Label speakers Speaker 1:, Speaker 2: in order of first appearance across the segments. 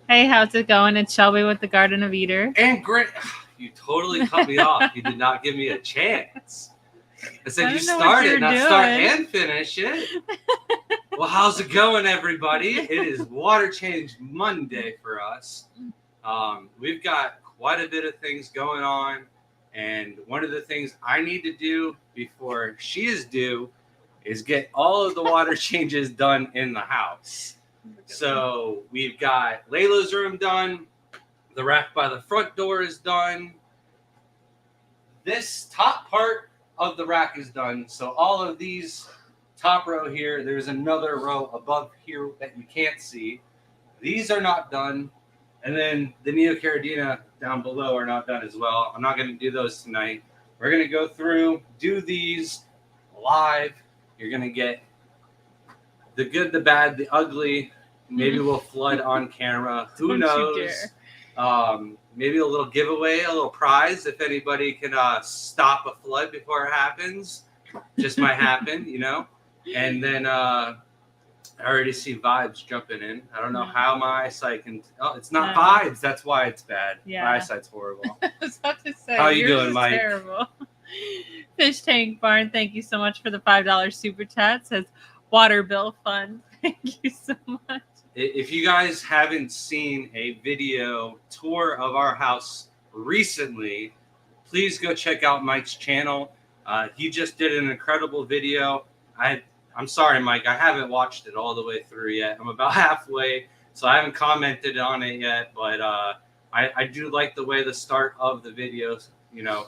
Speaker 1: Hey, how's it going? It's Shelby with the Garden of Eater.
Speaker 2: And great. You totally cut me off. You did not give me a chance. I said you start it, not start and finish it. Well, how's it going, everybody? It is Water Change Monday for us. We've got quite a bit of things going on. And one of the things I need to do before she is due is get all of the water changes done in the house. So we've got Layla's room done. The rack by the front door is done. This top part of the rack is done. So all of these top row here, there's another row above here that you can't see. These are not done. And then the Neocaridina down below are not done as well. I'm not going to do those tonight. We're going to go through, do these live. You're going to get the good, the bad, the ugly. Maybe we'll flood on camera. Who knows? Maybe a little giveaway, a little prize if anybody can stop a flood before it happens. Just might happen, you know. And then I already see vibes jumping in. I don't know how my eyesight can. Oh, it's not vibes. That's why it's bad. Yeah. My eyesight's horrible.
Speaker 1: I was about to say,
Speaker 2: how are you doing, Mike?
Speaker 1: Terrible. Fish Tank Barn, thank you so much for the $5 super chat. Says water bill fund. Thank you so much.
Speaker 2: If you guys haven't seen a video tour of our house recently, please go check out Mike's channel. He just did an incredible video. I'm sorry, Mike, I haven't watched it all the way through yet. I'm about halfway, so I haven't commented on it yet. But I do like the way the start of the video,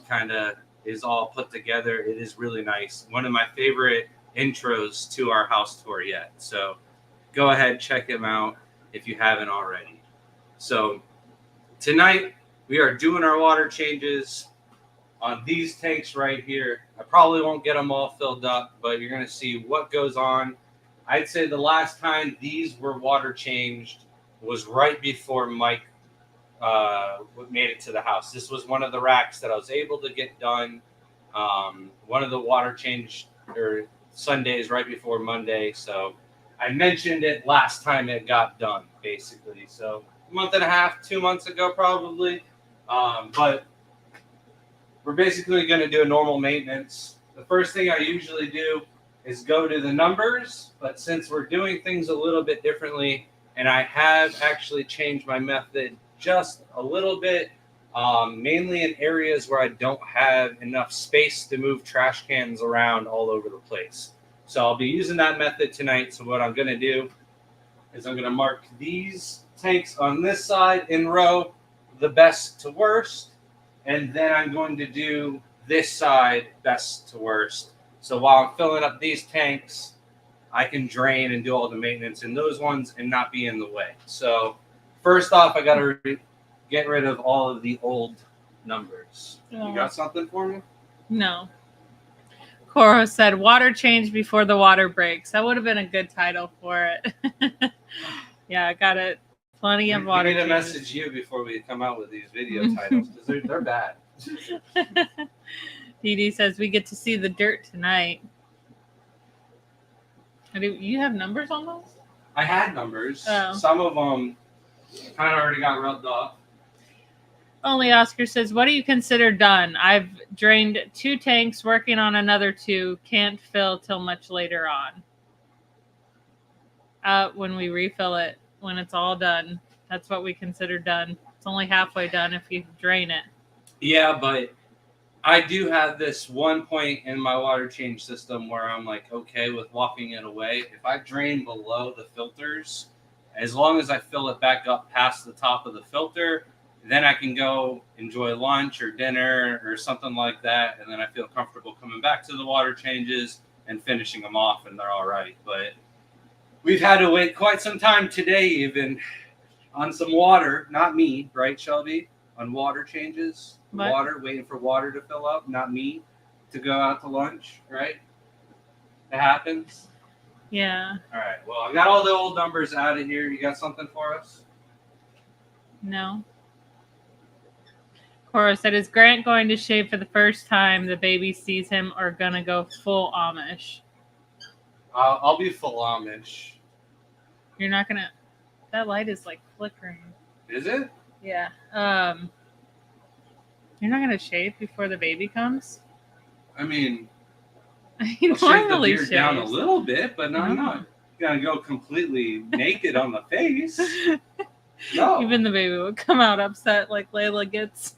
Speaker 2: kind of is all put together. It is really nice. One of my favorite intros to our house tour yet. So go ahead, check him out if you haven't already. So tonight we are doing our water changes on these tanks right here. I probably won't get them all filled up, but you're going to see what goes on. I'd say the last time these were water changed was right before Mike made it to the house. This was one of the racks that I was able to get done. One of the water change or Sundays right before Monday. So I mentioned it last time it got done, basically. So a month and a half, 2 months ago, probably. But we're basically going to do a normal maintenance. The first thing I usually do is go to the numbers. But since we're doing things a little bit differently, and I have actually changed my method just a little bit, mainly in areas where I don't have enough space to move trash cans around all over the place. So I'll be using that method tonight. So what I'm going to do is I'm going to mark these tanks on this side in row, the best to worst. And then I'm going to do this side best to worst. So while I'm filling up these tanks, I can drain and do all the maintenance in those ones and not be in the way. So first off, I got to get rid of all of the old numbers. You got something for me?
Speaker 1: No. Coro said, water change before the water breaks. That would have been a good title for it. Yeah, I got it. Plenty of water.
Speaker 2: We need to message you before we come out with these video titles because they're bad.
Speaker 1: Dee Dee says, we get to see the dirt tonight. Do you have numbers on those?
Speaker 2: I had numbers.
Speaker 1: Oh.
Speaker 2: Some of them kind of already got rubbed off.
Speaker 1: Only Oscar says, what do you consider done? I've drained 2 tanks, working on another 2. Can't fill till much later on. When we refill it, when it's all done, that's what we consider done. It's only halfway done if you drain it.
Speaker 2: Yeah, but I do have this one point in my water change system where I'm like, okay with walking it away. If I drain below the filters, as long as I fill it back up past the top of the filter, then I can go enjoy lunch or dinner or something like that. And then I feel comfortable coming back to the water changes and finishing them off, and they're all right. But we've had to wait quite some time today even on some water. Not me, right, Shelby? On water changes.
Speaker 1: What?
Speaker 2: Water, waiting for water to fill up. Not me to go out to lunch, right? It happens.
Speaker 1: Yeah.
Speaker 2: All right. Well, I got all the old numbers out of here. You got something for us?
Speaker 1: No. Cora said, is Grant going to shave for the first time the baby sees him or gonna go full Amish?
Speaker 2: I'll be full Amish.
Speaker 1: You're not gonna... That light is like flickering.
Speaker 2: Is it?
Speaker 1: Yeah. You're not gonna shave before the baby comes?
Speaker 2: I mean,
Speaker 1: He
Speaker 2: I'll shave the
Speaker 1: normally
Speaker 2: beard down a
Speaker 1: shaves.
Speaker 2: little bit, but I'm
Speaker 1: No.
Speaker 2: not gonna go completely naked on the face. No.
Speaker 1: Even the baby would come out upset like Layla gets.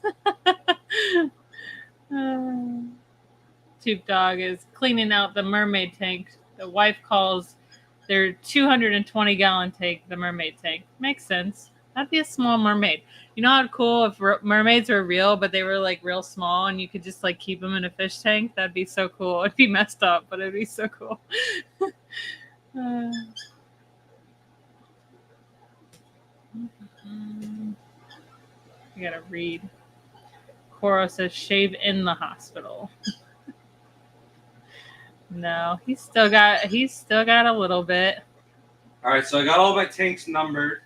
Speaker 1: Tube Dog is cleaning out the mermaid tank. The wife calls their 220-gallon tank the mermaid tank. Makes sense. That'd be a small mermaid. You know how cool if mermaids were real, but they were like real small, and you could just like keep them in a fish tank? That'd be so cool. It'd be messed up, but it'd be so cool. I gotta read. Coro says shave in the hospital. No, he's still got a little bit.
Speaker 2: All right, so I got all my tanks numbered.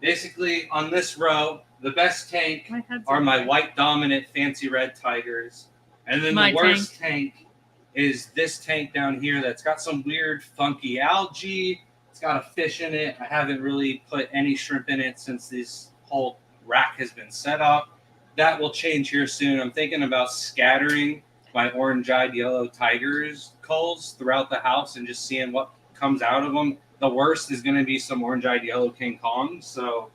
Speaker 2: Basically, on this row, the best tank are my white dominant fancy red tigers, and then the worst tank is this tank down here that's got some weird funky algae. It's got a fish in it. I haven't really put any shrimp in it since this whole rack has been set up. That will change here soon. I'm thinking about scattering my orange-eyed yellow tigers culls throughout the house and just seeing what comes out of them. The worst is going to be some orange-eyed yellow King Kongs. So,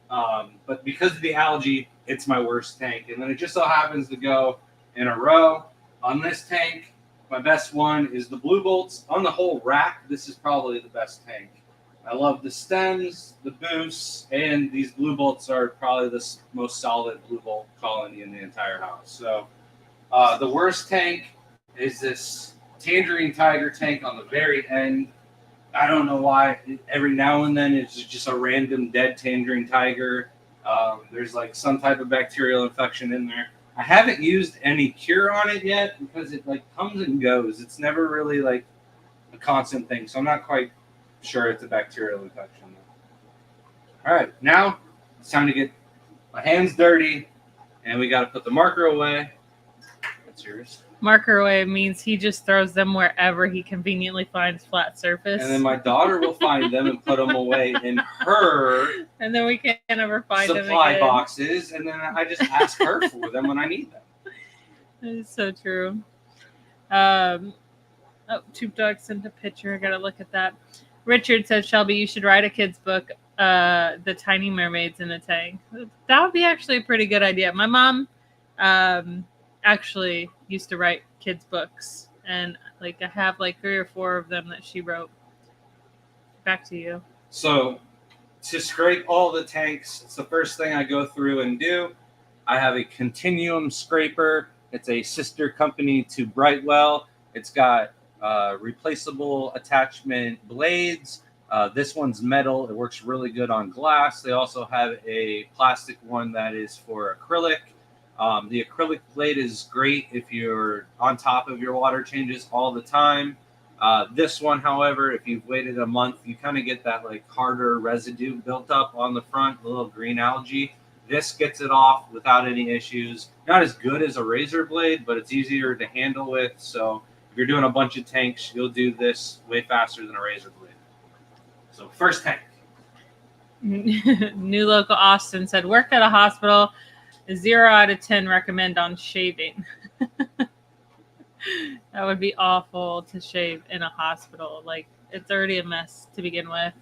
Speaker 2: but because of the algae, it's my worst tank. And then it just so happens to go in a row. On this tank, my best one is the blue bolts. On the whole rack, this is probably the best tank. I love the stems, the boosts, and these blue bolts are probably the most solid blue bolt colony in the entire house. So the worst tank is this Tangerine Tiger tank on the very end. I don't know why. Every now and then it's just a random dead Tangerine Tiger. There's like some type of bacterial infection in there. I haven't used any cure on it yet because it like comes and goes. It's never really like a constant thing. So I'm not quite sure it's a bacterial infection. All right, now it's time to get my hands dirty, and we got to put the marker away. That's yours.
Speaker 1: Marker away means he just throws them wherever he conveniently finds flat surface.
Speaker 2: And then my daughter will find them and put them away in her
Speaker 1: and then we can't ever find them
Speaker 2: supply
Speaker 1: again.
Speaker 2: boxes, and then I just ask her for them when I need them.
Speaker 1: That is so true. Tube Dog sent a picture. I gotta look at that. Richard says, Shelby, you should write a kid's book, The Tiny Mermaids in a Tank. That would be actually a pretty good idea. My mom actually used to write kids' books, and like I have like 3 or 4 of them that she wrote. Back to you.
Speaker 2: So to scrape all the tanks, it's the first thing I go through and do. I have a Continuum scraper. It's a sister company to Brightwell. It's got replaceable attachment blades. This one's metal. It works really good on glass. They also have a plastic one that is for acrylic. The acrylic blade is great if you're on top of your water changes all the time. This one, however, if you've waited a month, you kind of get that like harder residue built up on the front, a little green algae. This gets it off without any issues. Not as good as a razor blade, but it's easier to handle with. So if you're doing a bunch of tanks, you'll do this way faster than a razor blade. So first tank.
Speaker 1: New Local Austin said, worked at a hospital. 0 out of 10 recommend on shaving. That would be awful to shave in a hospital. Like, it's already a mess to begin with.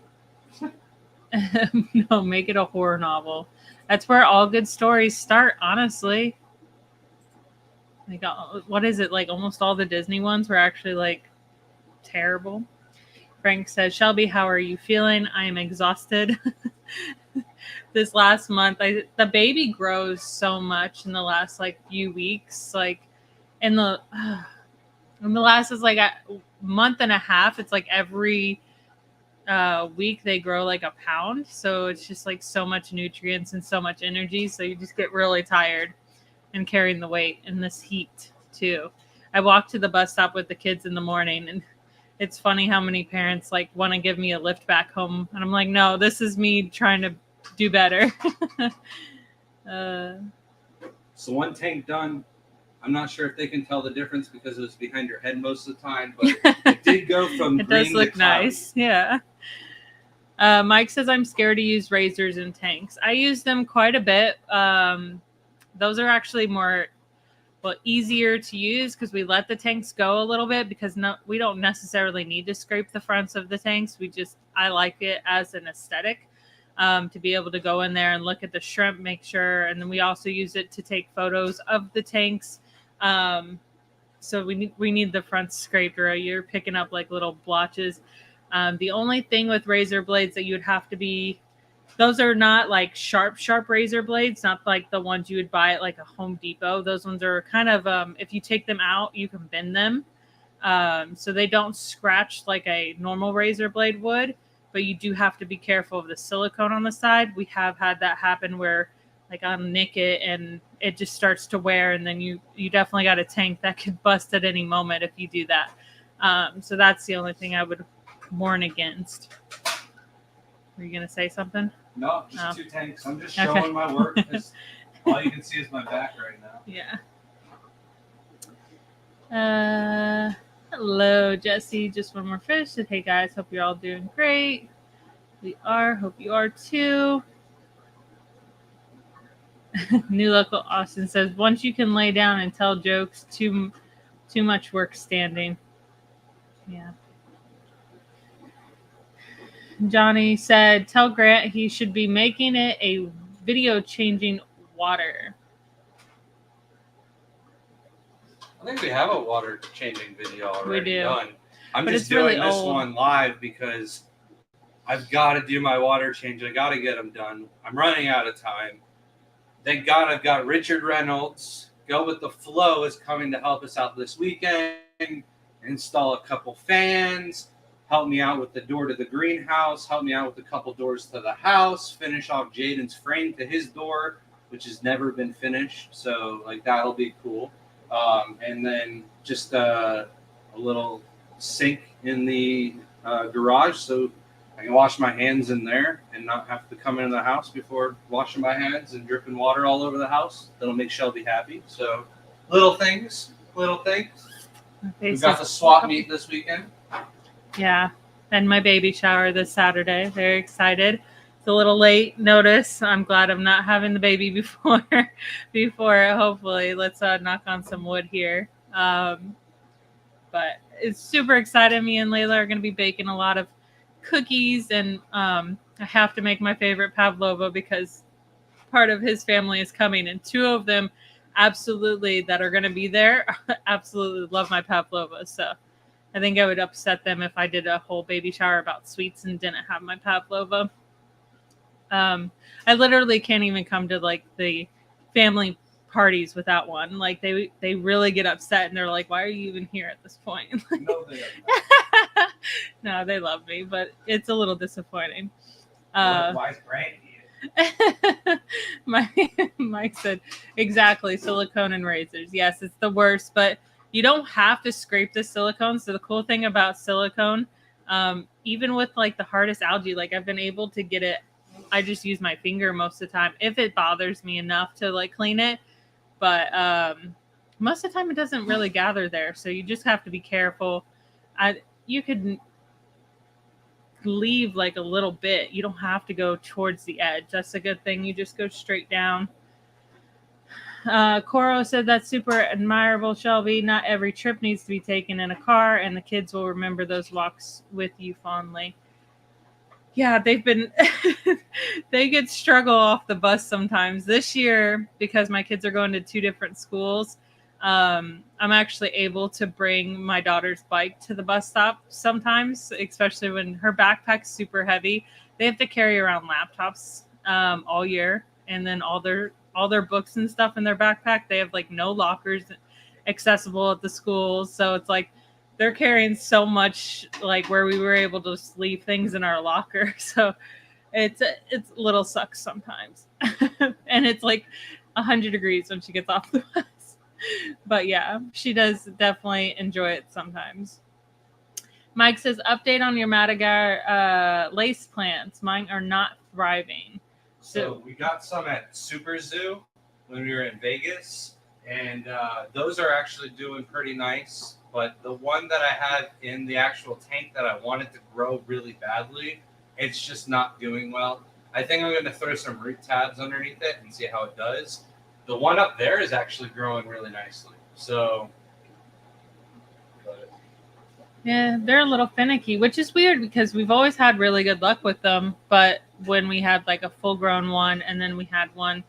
Speaker 1: No, make it a horror novel. That's where all good stories start, honestly. Like, what is it? Like, almost all the Disney ones were actually, like, terrible. Frank says, Shelby, how are you feeling? I am exhausted. This last month, the baby grows so much in the last, like, few weeks. Like, in the last is, like, a month and a half, it's, like, every week they grow, like, a pound. So it's just, like, so much nutrients and so much energy. So you just get really tired and carrying the weight in this heat, too. I walk to the bus stop with the kids in the morning, and it's funny how many parents like want to give me a lift back home. And I'm like, no, this is me trying to do better.
Speaker 2: So one tank done. I'm not sure if they can tell the difference because it was behind your head most of the time, but it did go from
Speaker 1: it
Speaker 2: green
Speaker 1: does look
Speaker 2: to cloudy.
Speaker 1: nice. Yeah. Mike says I'm scared to use razors in tanks. I use them quite a bit. Those are actually more easier to use because we let the tanks go a little bit because we don't necessarily need to scrape the fronts of the tanks. I like it as an aesthetic to be able to go in there and look at the shrimp, make sure, and then we also use it to take photos of the tanks. So we need the fronts scraped or you're picking up like little blotches. The only thing with razor blades that you would have to be, those are not like sharp razor blades, not like the ones you would buy at like a Home Depot. Those ones are kind of, if you take them out, you can bend them. So they don't scratch like a normal razor blade would, but you do have to be careful of the silicone on the side. We have had that happen where like I'll nick it and it just starts to wear, and then you definitely got a tank that could bust at any moment if you do that. So that's the only thing I would warn against. Were you going to say something?
Speaker 2: No, just 2 tanks. I'm just showing my work. All you can see is my back right now.
Speaker 1: Yeah. Hello, Jesse. Just one more fish. Said, hey guys, hope you're all doing great. We are. Hope you are too. New local Austin says, once you can lay down and tell jokes, too much work standing. Yeah. Johnny said, tell Grant he should be making it a video changing water.
Speaker 2: I think we have a water changing video already done. I'm
Speaker 1: but
Speaker 2: just doing this one live because I've got to do my water change. I got to get them done. I'm running out of time. Thank God I've got Richard Reynolds. Go With The Flow is coming to help us out this weekend. Install a couple fans. Help me out with the door to the greenhouse. Help me out with a couple doors to the house. Finish off Jaden's frame to his door, which has never been finished. So, like, that'll be cool. And then just a little sink in the garage so I can wash my hands in there and not have to come into the house before washing my hands and dripping water all over the house. That'll make Shelby happy. So, little things. We've got the swap meet this weekend.
Speaker 1: Yeah, and my baby shower this Saturday. Very excited. It's a little late notice. I'm glad I'm not having the baby before hopefully. Let's knock on some wood here. But it's super excited. Me and Layla are going to be baking a lot of cookies, and I have to make my favorite pavlova because part of his family is coming, and 2 of them absolutely that are going to be there absolutely love my pavlova. So I think I would upset them if I did a whole baby shower about sweets and didn't have my pavlova. I literally can't even come to like the family parties without one. Like they really get upset and they're like, why are you even here at this point?
Speaker 2: No, they
Speaker 1: No, they love me, but it's a little disappointing.
Speaker 2: Why is Brand here?
Speaker 1: Mike said, exactly, silicone and razors. Yes, it's the worst, but you don't have to scrape the silicone. So the cool thing about silicone, even with like the hardest algae, like I've been able to get it. I just use my finger most of the time if it bothers me enough to like clean it. But most of the time it doesn't really gather there. So you just have to be careful. You could leave like a little bit. You don't have to go towards the edge. That's a good thing. You just go straight down. Coro said that's super admirable, Shelby. Not every trip needs to be taken in a car, and the kids will remember those walks with you fondly. Yeah, they've been they get struggle off the bus sometimes. This year, because my kids are going to 2 different schools, I'm actually able to bring my daughter's bike to the bus stop sometimes, especially when her backpack's super heavy. They have to carry around laptops all year, and then all their books and stuff in their backpack. They have like no lockers accessible at the schools, so it's like they're carrying so much, like where we were able to just leave things in our locker. So it's a little sucks sometimes. And it's like 100 degrees when she gets off the bus. But yeah, she does definitely enjoy it sometimes. Mike says, update on your Madagascar lace plants. Mine are not thriving.
Speaker 2: So we got some at Super Zoo when we were in Vegas, and those are actually doing pretty nice. But the one that I had in the actual tank that I wanted to grow really badly it's just not doing well. I think I'm going to throw some root tabs underneath it and see how it does. The one up there is actually growing really nicely. So,
Speaker 1: Yeah, they're a little finicky, which is weird because we've always had really good luck with them. But when we had like a full-grown one, and then we had one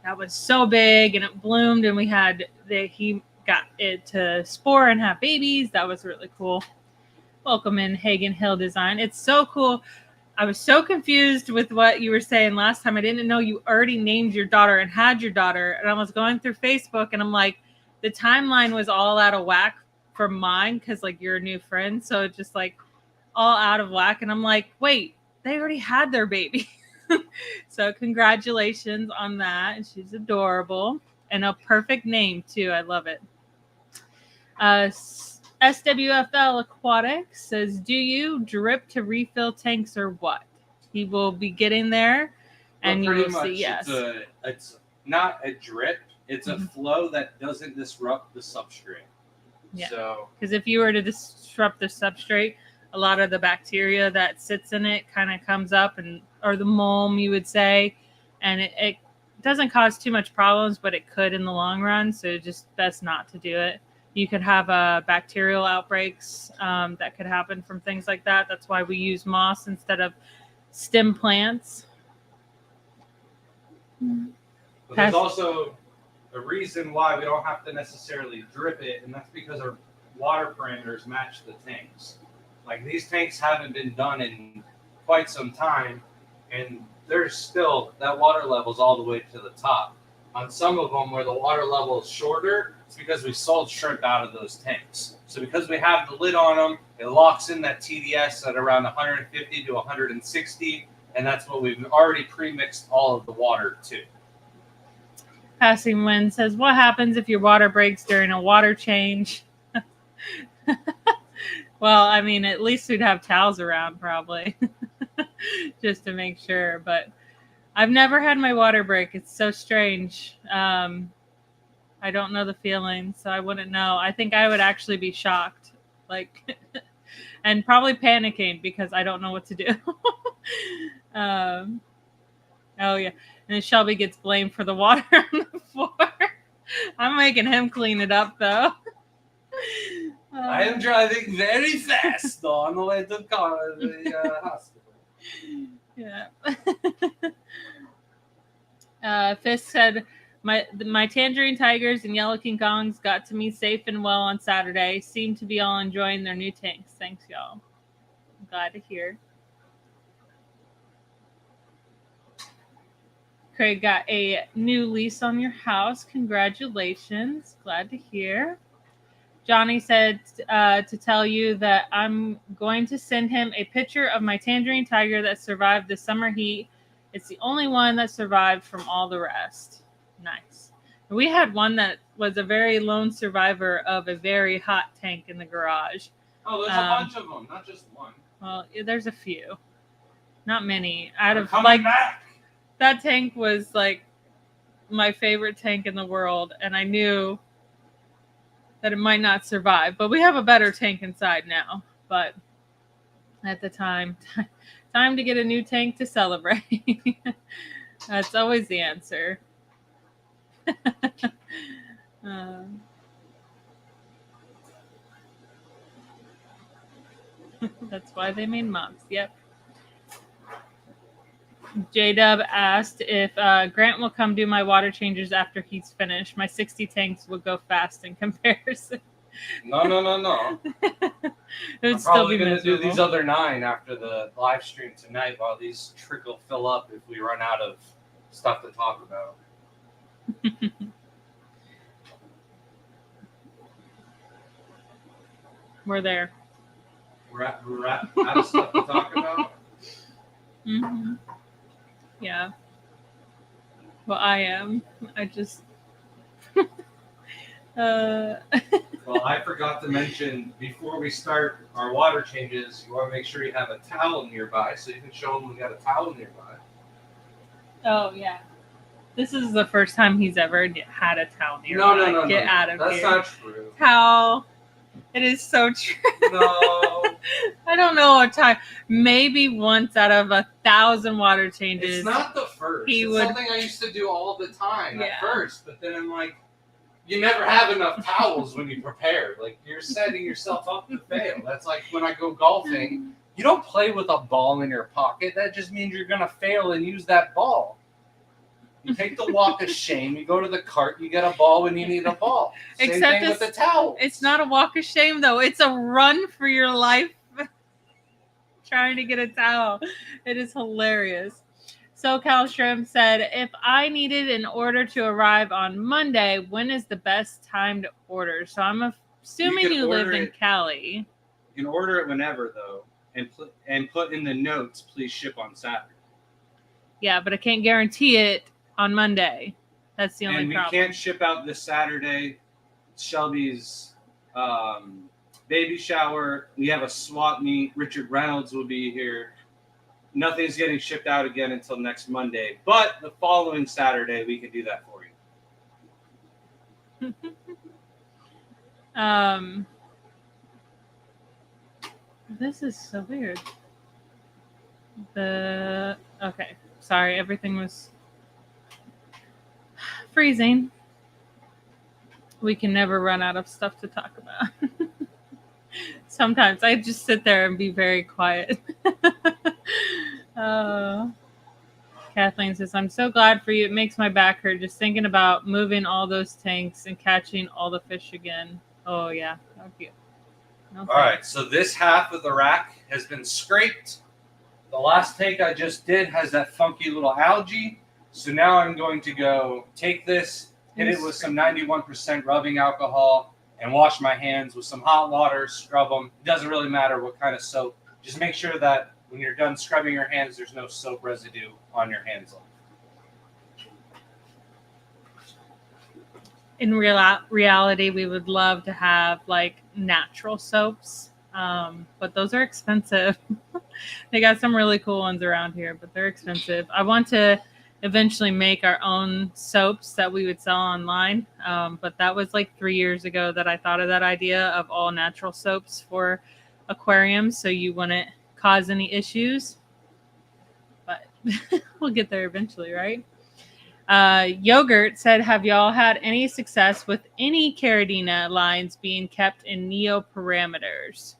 Speaker 1: that was so big and it bloomed, and he got it to spore and have babies. That was really cool. Welcome in, Hagen Hill Design. It's so cool. I was so confused with what you were saying last time. I didn't know you already named your daughter and had your daughter. And I was going through Facebook and I'm like, the timeline was all out of whack for mine because like you're a new friend. So it's just like all out of whack. And I'm like, wait, they already had their baby. So congratulations on that. And she's adorable. And a perfect name too. I love it. SWFL Aquatics says, do you drip to refill tanks or what? He will be getting there, and you will see, yes.
Speaker 2: It's not a drip. It's a flow that doesn't disrupt the substrate.
Speaker 1: Yeah.
Speaker 2: So,
Speaker 1: because if you were to disrupt the substrate, a lot of the bacteria that sits in it kind of comes up, or the mold, you would say, and it doesn't cause too much problems, but it could in the long run. So just best not to do it. You could have bacterial outbreaks that could happen from things like that. That's why we use moss instead of stem plants.
Speaker 2: But there's also a reason why we don't have to necessarily drip it, and that's because our water parameters match the tanks. Like these tanks haven't been done in quite some time, and there's still that water level's all the way to the top. On some of them where the water level is shorter, it's because we sold shrimp out of those tanks. So because we have the lid on them, it locks in that TDS at around 150 to 160, and that's what we've already pre-mixed all of the water to.
Speaker 1: Passing Wind says, what happens if your water breaks during a water change? Well, I mean, at least we'd have towels around probably just to make sure, but I've never had my water break. It's so strange. I don't know the feeling, so I wouldn't know. I think I would actually be shocked, like, and probably panicking because I don't know what to do. Oh yeah, and then Shelby gets blamed for the water on the floor. I'm making him clean it up though.
Speaker 2: I am driving very fast on the way to the hospital.
Speaker 1: Yeah. Fisk said, my Tangerine Tigers and Yellow King Kongs got to me safe and well on Saturday. Seem to be all enjoying their new tanks. Thanks, y'all. I'm glad to hear. Craig got a new lease on your house. Congratulations. Glad to hear. Johnny said to tell you that I'm going to send him a picture of my Tangerine Tiger that survived the summer heat. It's the only one that survived from all the rest. Nice. We had one that was a very lone survivor of a very hot tank in the garage.
Speaker 2: Oh, there's a bunch of them, not just one.
Speaker 1: Well, there's a few. Not many. Out of
Speaker 2: coming back.
Speaker 1: That tank was like my favorite tank in the world, and I knew that it might not survive, but we have a better tank inside now. But at the time to get a new tank to celebrate. That's always the answer. That's why they made mops. Yep. J-Dub asked if Grant will come do my water changes after he's finished. My 60 tanks will go fast in comparison.
Speaker 2: No.
Speaker 1: It would
Speaker 2: I'm
Speaker 1: still
Speaker 2: probably
Speaker 1: be
Speaker 2: going to do
Speaker 1: miserable.
Speaker 2: these other 9 after the live stream tonight while these trickle fill up if we run out of stuff to talk about.
Speaker 1: We're there.
Speaker 2: We're out of stuff to talk about?
Speaker 1: Mm-hmm. Yeah. Well, I am. I just...
Speaker 2: Well, I forgot to mention, before we start our water changes, you want to make sure you have a towel nearby so you can show them we got a towel nearby.
Speaker 1: Oh, yeah. This is the first time he's ever had a towel nearby.
Speaker 2: No.
Speaker 1: Get out of
Speaker 2: That's
Speaker 1: here.
Speaker 2: not true.
Speaker 1: Towel. It is so true.
Speaker 2: No.
Speaker 1: I don't know what time. Maybe once out of 1,000 water changes.
Speaker 2: It's not the first. It's something I used to do all the time at first, but then I'm like, you never have enough towels when you prepare. Like, you're setting yourself up to fail. That's like when I go golfing. You don't play with a ball in your pocket. That just means you're going to fail and use that ball. You take the walk of shame. You go to the cart. You get a ball when you need a ball. Same thing with the towel.
Speaker 1: It's not a walk of shame, though. It's a run for your life trying to get a towel. It is hilarious. SoCal Shrimp said, if I needed an order to arrive on Monday, when is the best time to order? So I'm assuming you live in Cali.
Speaker 2: You can order it whenever, though. And put in the notes, please ship on Saturday.
Speaker 1: Yeah, but I can't guarantee it on Monday. That's the only problem.
Speaker 2: And we can't ship out this Saturday. Shelby's baby shower. We have a swap meet. Richard Reynolds will be here. Nothing's getting shipped out again until next Monday. But the following Saturday, we can do that for you.
Speaker 1: This is so weird. Okay, sorry, everything was freezing. We can never run out of stuff to talk about. Sometimes I just sit there and be very quiet. Kathleen says, I'm so glad for you. It makes my back hurt just thinking about moving all those tanks and catching all the fish again. Oh, yeah. Okay.
Speaker 2: All right, so this half of the rack has been scraped. The last tank I just did has that funky little algae. So now I'm going to go take this, hit it with some 91% rubbing alcohol, and wash my hands with some hot water, scrub them. It doesn't really matter what kind of soap. Just make sure that when you're done scrubbing your hands, there's no soap residue on your hands.
Speaker 1: In reality, we would love to have like natural soaps, but those are expensive. They got some really cool ones around here, but they're expensive. I want to eventually make our own soaps that we would sell online, but that was like 3 years ago that I thought of that idea of all natural soaps for aquariums, so you wouldn't cause any issues. But we'll get there eventually, right? Yogurt said, have y'all had any success with any Caridina lines being kept in Neot parameters?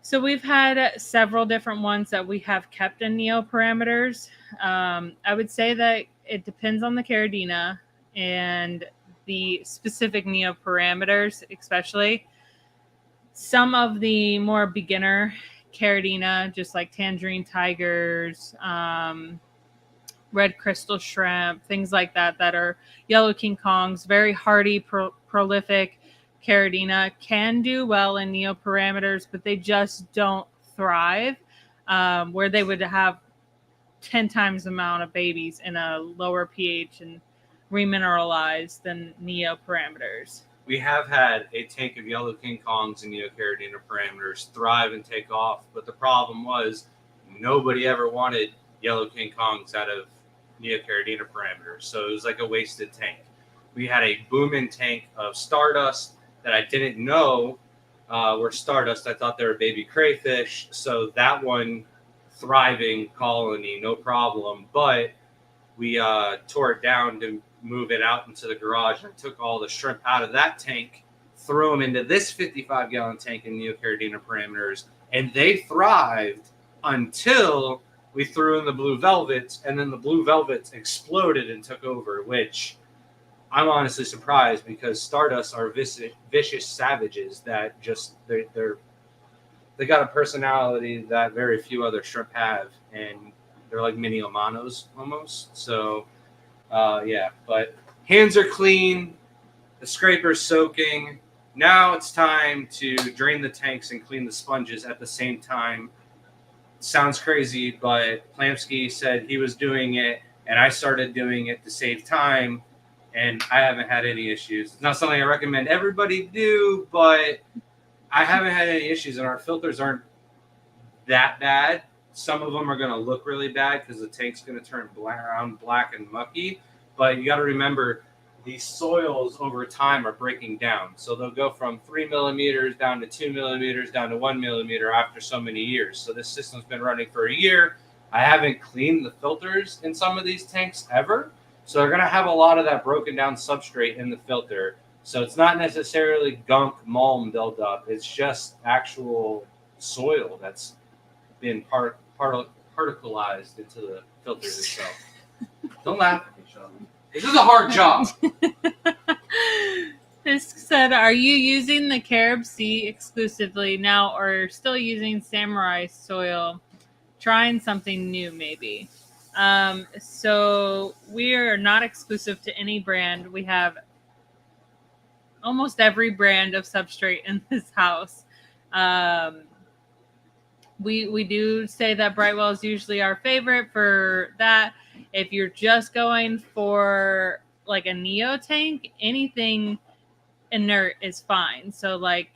Speaker 1: So we've had several different ones that we have kept in Neot parameters. I would say that it depends on the Caridina and the specific Neot parameters, especially. Some of the more beginner Caridina, just like Tangerine Tigers, red crystal shrimp, things like that, that are yellow King Kongs, very hardy, prolific Caridina, can do well in Neot parameters, but they just don't thrive, where they would have 10 times the amount of babies in a lower pH and remineralized than Neot parameters.
Speaker 2: We have had a tank of yellow King Kongs and Neot Caridina parameters thrive and take off, but the problem was nobody ever wanted yellow King Kongs out of Neot Caridina parameters, so it was like a wasted tank. We had a booming tank of Stardust that I didn't know were Stardust. I thought they were baby crayfish, so that one thriving colony, no problem, but we tore it down to move it out into the garage and took all the shrimp out of that tank, threw them into this 55-gallon tank in Neot Caridina parameters, and they thrived until we threw in the blue velvets, and then the blue velvets exploded and took over, which I'm honestly surprised because Stardust are vicious savages that just they got a personality that very few other shrimp have, and they're like mini Omanos almost. So yeah, but hands are clean, the scraper's soaking. Now it's time to drain the tanks and clean the sponges at the same time. Sounds crazy, but Plamsky said he was doing it, and I started doing it to save time, and I haven't had any issues. It's not something I recommend everybody do, but I haven't had any issues, and our filters aren't that bad. Some of them are going to look really bad because the tank's going to turn brown, black, and mucky, but you got to remember, these soils over time are breaking down. So they'll go from 3 millimeters down to 2 millimeters down to 1 millimeter after so many years. So this system's been running for a year. I haven't cleaned the filters in some of these tanks ever. So they're going to have a lot of that broken down substrate in the filter. So it's not necessarily gunk malm buildup. It's just actual soil that's been particleized into the filters itself. Don't laugh at me, Shelby. This is a hard job.
Speaker 1: This said, are you using the Carib Sea exclusively now or still using Samurai soil? Trying something new, maybe. So we are not exclusive to any brand. We have almost every brand of substrate in this house. We do say that Brightwell is usually our favorite for that. If you're just going for like a Neot tank, anything inert is fine. So like,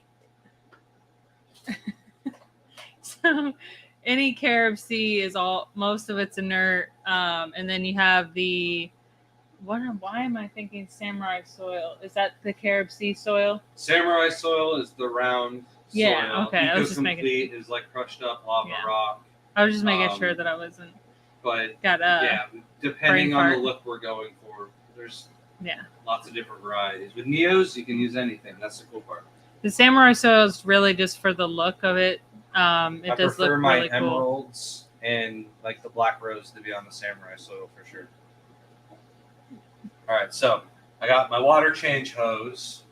Speaker 1: so any Carib Sea is most of it's inert. And then you have the, why am I thinking Samurai soil? Is that the Carib Sea soil?
Speaker 2: Samurai soil is the round soil.
Speaker 1: Okay. I was just making
Speaker 2: is like crushed up lava rock.
Speaker 1: I was just making sure that I wasn't.
Speaker 2: But
Speaker 1: got
Speaker 2: depending on the look we're going for, there's lots of different varieties. With Neos, you can use anything. That's the cool part.
Speaker 1: The Samurai soil is really just for the look of it. It
Speaker 2: I
Speaker 1: does
Speaker 2: prefer
Speaker 1: look
Speaker 2: my
Speaker 1: really cool.
Speaker 2: emeralds and like the black rose to be on the Samurai soil for sure. All right, so I got my water change hose.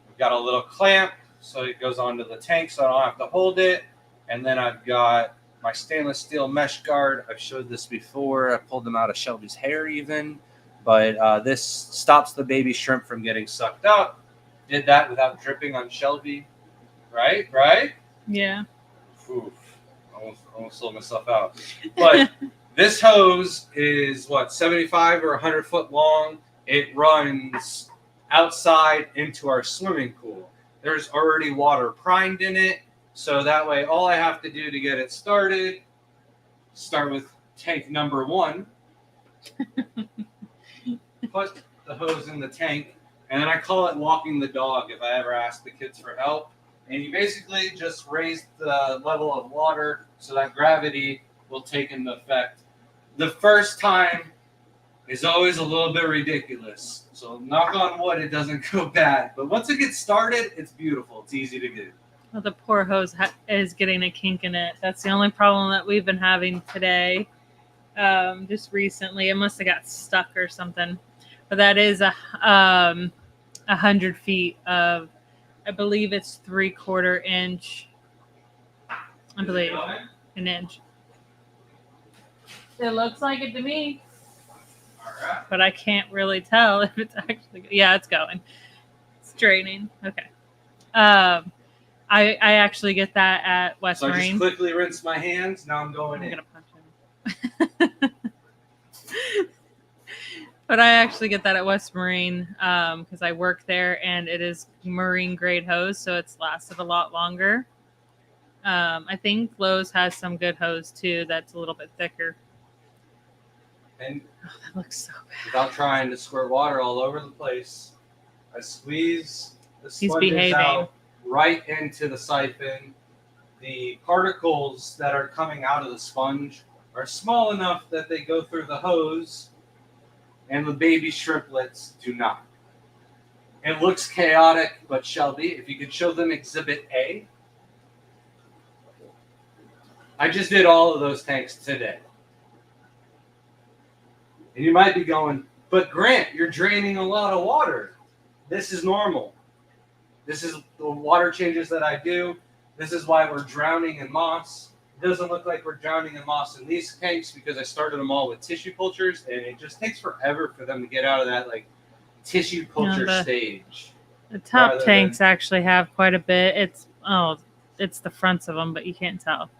Speaker 2: We've got a little clamp so it goes onto the tank so I don't have to hold it. And then I've got my stainless steel mesh guard. I've showed this before. I pulled them out of Shelby's hair even. But this stops the baby shrimp from getting sucked up. Did that without dripping on Shelby. Right?
Speaker 1: Yeah.
Speaker 2: Oof. Almost sold myself out. But this hose is 75 or 100 foot long. It runs outside into our swimming pool. There's already water primed in it. So that way, all I have to do to get it started, start with tank number 1, put the hose in the tank, and then I call it walking the dog if I ever ask the kids for help. And you basically just raise the level of water so that gravity will take into effect. The first time is always a little bit ridiculous. So knock on wood, it doesn't go bad. But once it gets started, it's beautiful. It's easy to do.
Speaker 1: Well, the poor hose is getting a kink in it. That's the only problem that we've been having today. Just recently, it must have got stuck or something. But that is 100 feet of, I believe it's 3/4 inch. I believe an inch. It looks like it to me.
Speaker 2: All right.
Speaker 1: But I can't really tell if it's actually. Yeah, it's going. It's draining. Okay. I actually get that at West
Speaker 2: So I
Speaker 1: Marine.
Speaker 2: just quickly rinse my hands. Now I'm going in.
Speaker 1: I'm gonna punch him. But I actually get that at West Marine because I work there, and it is marine grade hose, so it's lasted a lot longer. I think Lowe's has some good hose too. That's a little bit thicker.
Speaker 2: And
Speaker 1: That looks so bad.
Speaker 2: without trying to squirt water all over the place, I squeeze the
Speaker 1: He's
Speaker 2: sponges
Speaker 1: behaving.
Speaker 2: out right into the siphon. The particles that are coming out of the sponge are small enough that they go through the hose, and the baby shrimplets do not. It looks chaotic, but Shelby, if you could show them Exhibit A. I just did all of those tanks today. And you might be going, but Grant, you're draining a lot of water. This is normal. This is the water changes that I do. This is why we're drowning in moss. It doesn't look like we're drowning in moss in these tanks because I started them all with tissue cultures, and it just takes forever for them to get out of that like tissue culture stage.
Speaker 1: The top tanks actually have quite a bit. It's the fronts of them, but you can't tell.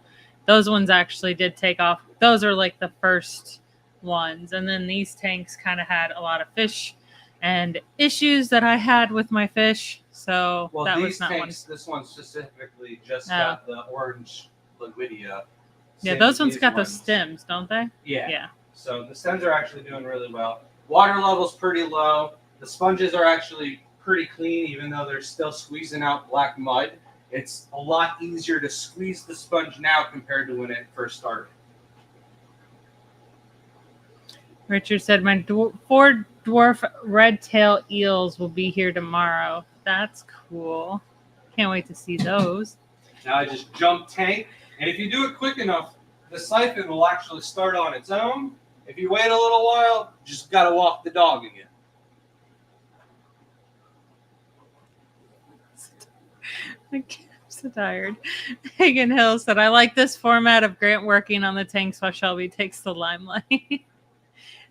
Speaker 1: Those ones actually did take off. Those are like the first ones, and then these tanks kind of had a lot of fish and issues that I had with my fish. So that was not
Speaker 2: tanks,
Speaker 1: one.
Speaker 2: This one specifically just got the orange liquidia.
Speaker 1: Yeah, those ones got those stems, don't they?
Speaker 2: Yeah. So the stems are actually doing really well. Water level's pretty low. The sponges are actually pretty clean, even though they're still squeezing out black mud. It's a lot easier to squeeze the sponge now compared to when it first started.
Speaker 1: Richard said, my 4 dwarf red-tail eels will be here tomorrow. That's cool. Can't wait to see those.
Speaker 2: Now I just jump tank, and if you do it quick enough, the siphon will actually start on its own. If you wait a little while, just got to walk the dog again.
Speaker 1: I'm so tired. Hagen Hill said, I like this format of Grant working on the tanks while Shelby takes the limelight.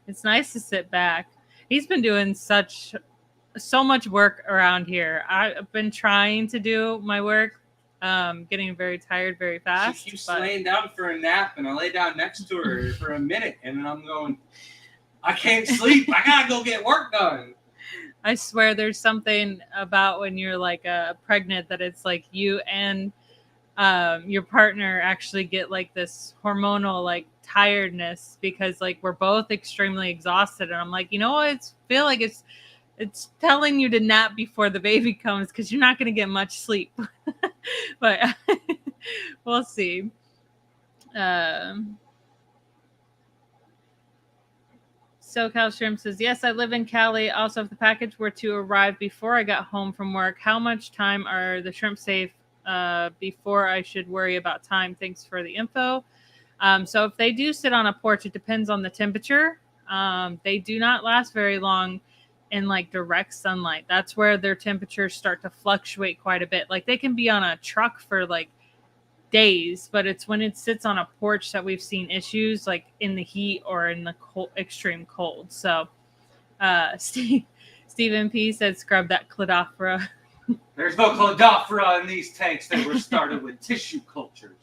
Speaker 1: It's nice to sit back. He's been doing so much work around here. I've been trying to do my work, getting very tired very fast.
Speaker 2: She keeps laying down for a nap, and I lay down next to her for a minute, and then I'm going, I can't sleep. I got to go get work done.
Speaker 1: I swear there's something about when you're like pregnant that it's like you and your partner actually get like this hormonal like tiredness because like we're both extremely exhausted. And I'm like, you know what? I feel like it's telling you to nap before the baby comes because you're not going to get much sleep. But we'll see. SoCal Shrimp says, yes, I live in Cali. Also, if the package were to arrive before I got home from work, how much time are the shrimp safe before I should worry about time? Thanks for the info. So if they do sit on a porch, it depends on the temperature. They do not last very long in like direct sunlight. That's where their temperatures start to fluctuate quite a bit. Like they can be on a truck for like days, but it's when it sits on a porch that we've seen issues like in the heat or in the cold, extreme cold. So Stephen P said scrub that cladophora.
Speaker 2: There's no cladophora in these tanks. They were started with tissue cultures.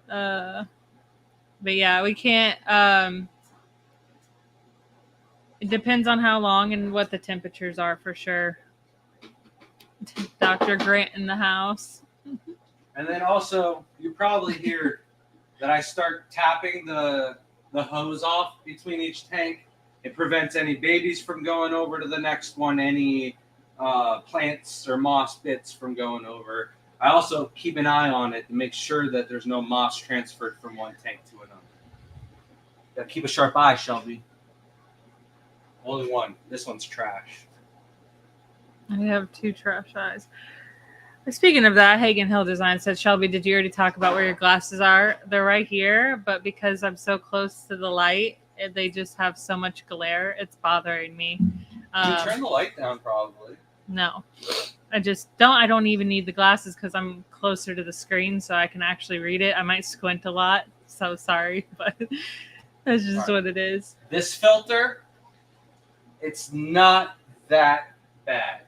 Speaker 1: But yeah, we can't it depends on how long and what the temperatures are for sure. Dr. Grant in the house.
Speaker 2: And then also, you probably hear that I start tapping the hose off between each tank. It prevents any babies from going over to the next one, any plants or moss bits from going over. I also keep an eye on it to make sure that there's no moss transferred from one tank to another. Gotta keep a sharp eye, Shelby. Only one. This one's trash.
Speaker 1: I have 2 trash eyes. Speaking of that, Hagen Hill Design said, Shelby, did you already talk about where your glasses are? They're right here, but because I'm so close to the light, they just have so much glare. It's bothering me.
Speaker 2: You turn the light down, probably.
Speaker 1: No. I don't even need the glasses because I'm closer to the screen so I can actually read it. I might squint a lot. So sorry, but that's just what it is.
Speaker 2: This filter, it's not that bad.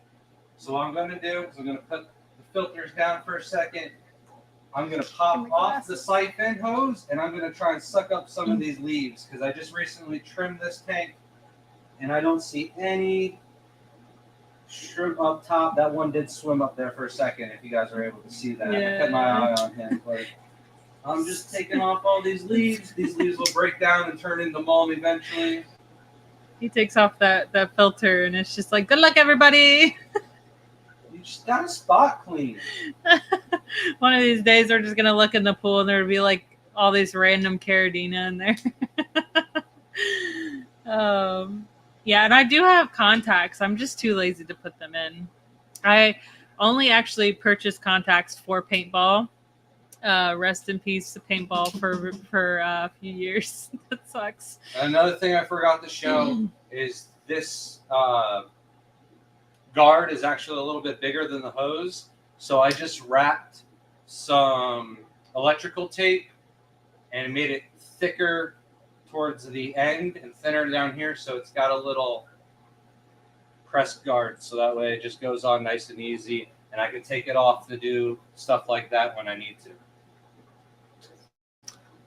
Speaker 2: So what I'm going to do is I'm going to put filters down for a second. I'm going to pop off the siphon hose and I'm going to try and suck up some of these leaves because I just recently trimmed this tank and I don't see any shrimp up top. That one did swim up there for a second if you guys are able to see that.
Speaker 1: Yeah.
Speaker 2: I kept my eye on him, but I'm just taking off all these leaves. These leaves will break down and turn into mulm eventually.
Speaker 1: He takes off that filter and it's just like, good luck, everybody.
Speaker 2: Just got a spot clean.
Speaker 1: One of these days, we're just gonna look in the pool and there'll be like all these random Caridina in there. Yeah, and I do have contacts. I'm just too lazy to put them in. I only actually purchased contacts for paintball. Rest in peace to paintball for a few years. That sucks.
Speaker 2: Another thing I forgot to show is this. Guard is actually a little bit bigger than the hose, so I just wrapped some electrical tape and made it thicker towards the end and thinner down here, so it's got a little pressed guard, so that way it just goes on nice and easy and I can take it off to do stuff like that when I need to.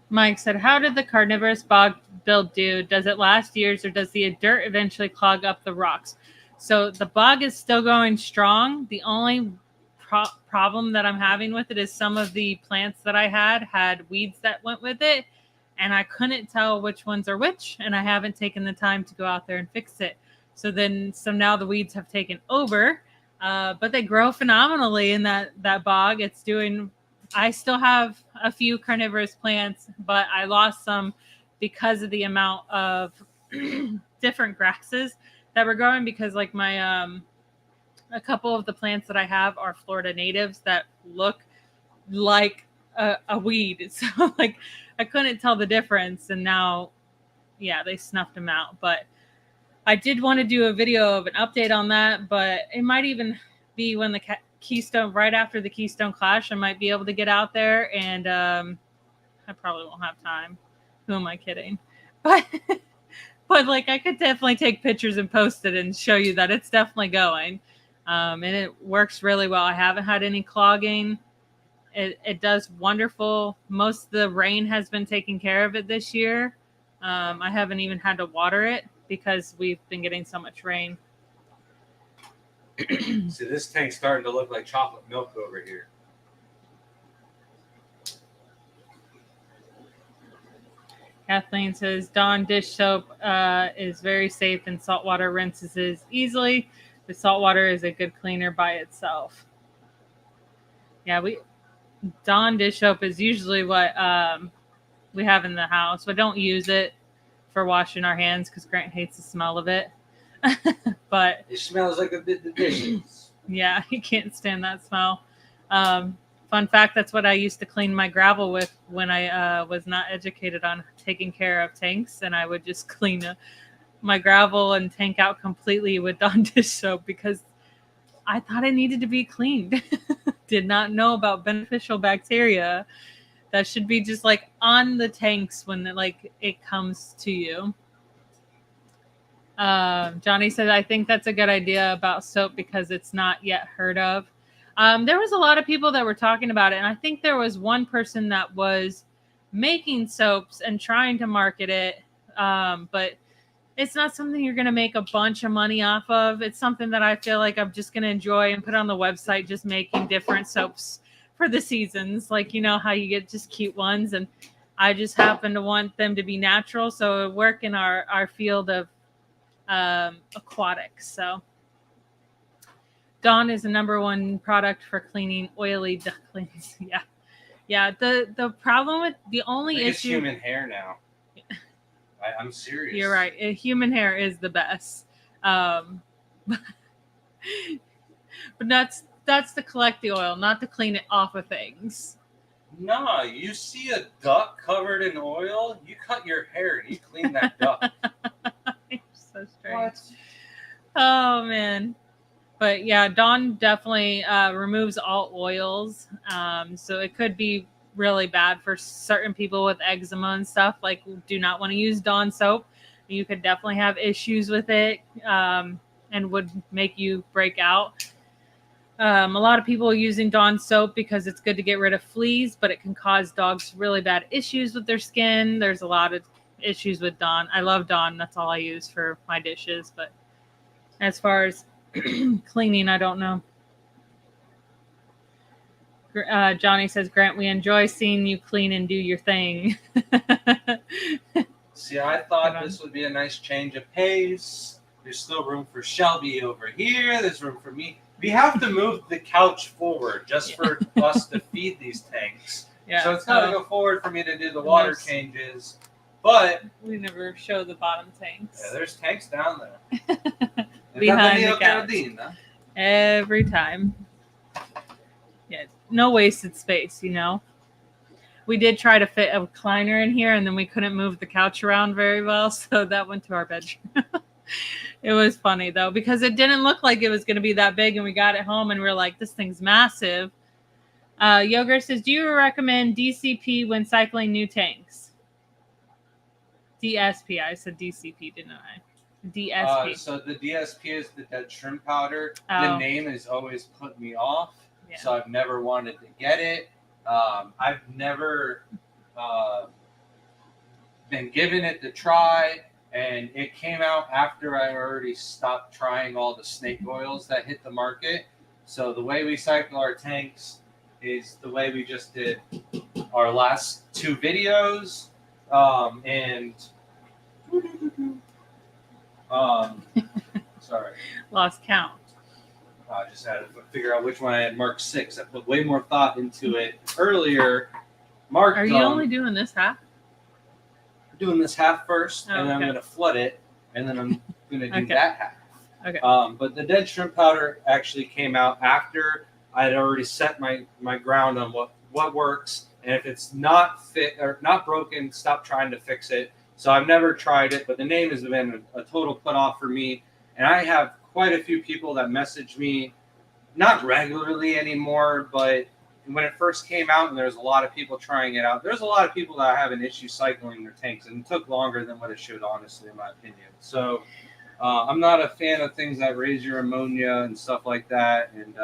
Speaker 1: Mike said, how did the carnivorous bog build do? Does it last years or does the dirt eventually clog up the rocks? So the bog is still going strong. The only problem that I'm having with it is some of the plants that I had weeds that went with it, and I couldn't tell which ones are which, and I haven't taken the time to go out there and fix it. So now the weeds have taken over, but they grow phenomenally in that bog. I still have a few carnivorous plants, but I lost some because of the amount of different grasses that were growing, because like my a couple of the plants that I have are Florida natives that look like a weed. So like I couldn't tell the difference, and now they snuffed them out. But I did want to do a video of an update on that, but it might even be when the Keystone, right after the Keystone Clash, I might be able to get out there, and I probably won't have time. Who am I kidding? But like I could definitely take pictures and post it and show you that it's definitely going. And it works really well. I haven't had any clogging. It does wonderful. Most of the rain has been taking care of it this year. I haven't even had to water it because we've been getting so much rain.
Speaker 2: See, this tank's starting to look like chocolate milk over here.
Speaker 1: Kathleen says Dawn dish soap is very safe and saltwater rinses easily. The saltwater is a good cleaner by itself. Yeah, Dawn dish soap is usually what we have in the house. We don't use it for washing our hands because Grant hates the smell of it. But
Speaker 2: it smells like the dishes.
Speaker 1: Yeah, he can't stand that smell. Fun fact, that's what I used to clean my gravel with when I was not educated on taking care of tanks, and I would just clean my gravel and tank out completely with Dawn dish soap because I thought it needed to be cleaned. Did not know about beneficial bacteria that should be just like on the tanks when it comes to you. Johnny said, I think that's a good idea about soap because it's not yet heard of. There was a lot of people that were talking about it, and I think there was one person that was making soaps and trying to market it, but it's not something you're going to make a bunch of money off of. It's something that I feel like I'm just going to enjoy and put on the website, just making different soaps for the seasons. Like, you know how you get just cute ones, and I just happen to want them to be natural, so it work in our field of aquatics. So Dawn is the #1 product for cleaning oily ducklings. Yeah. The problem with the only issue,
Speaker 2: it's human hair now. I'm serious.
Speaker 1: You're right. Human hair is the best. But that's to collect the oil, not to clean it off of things.
Speaker 2: No, you see a duck covered in oil, you cut your hair and you clean that duck.
Speaker 1: You're so strange. What? Oh man. But yeah, Dawn definitely removes all oils. So it could be really bad for certain people with eczema and stuff. Like, do not want to use Dawn soap. You could definitely have issues with it and would make you break out. A lot of people are using Dawn soap because it's good to get rid of fleas, but it can cause dogs really bad issues with their skin. There's a lot of issues with Dawn. I love Dawn. That's all I use for my dishes. But as far as cleaning, I don't know. Johnny says, Grant, we enjoy seeing you clean and do your thing.
Speaker 2: See, I thought this would be a nice change of pace. There's still room for Shelby over here. There's room for me. We have to move the couch forward just for us to feed these tanks. Yeah, so it's got to go forward for me to do the water changes. But
Speaker 1: we never show the bottom tanks.
Speaker 2: Yeah, there's tanks down there.
Speaker 1: Behind the couch. Every time. Yeah, no wasted space, you know. We did try to fit a recliner in here, and then we couldn't move the couch around very well, so that went to our bedroom. It was funny, though, because it didn't look like it was going to be that big, and we got it home, and we were like, this thing's massive. Yogurt says, do you recommend DCP when cycling new tanks? DSP. I said DCP, didn't I? DSP.
Speaker 2: So the DSP is the dead shrimp powder. Oh. The name has always put me off, so I've never wanted to get it. I've never been given it to try, and it came out after I already stopped trying all the snake oils that hit the market. So the way we cycle our tanks is the way we just did our last 2 videos,
Speaker 1: Lost count.
Speaker 2: I just had to figure out which one I had marked 6. I put way more thought into it earlier. Marked
Speaker 1: Are you only doing this half?
Speaker 2: Doing this half first, and then I'm
Speaker 1: okay.
Speaker 2: going to flood it, and then I'm going to do
Speaker 1: Okay.
Speaker 2: that half.
Speaker 1: Okay.
Speaker 2: But the dead shrimp powder actually came out after I had already set my ground on what works, and if it's not fit or not broken, stop trying to fix it. So I've never tried it, but the name has been a total put off for me, and I have quite a few people that message me, not regularly anymore, but when it first came out and there's a lot of people trying it out, there's a lot of people that are having issues cycling their tanks, and it took longer than what it should, honestly, in my opinion. So I'm not a fan of things that raise your ammonia and stuff like that, and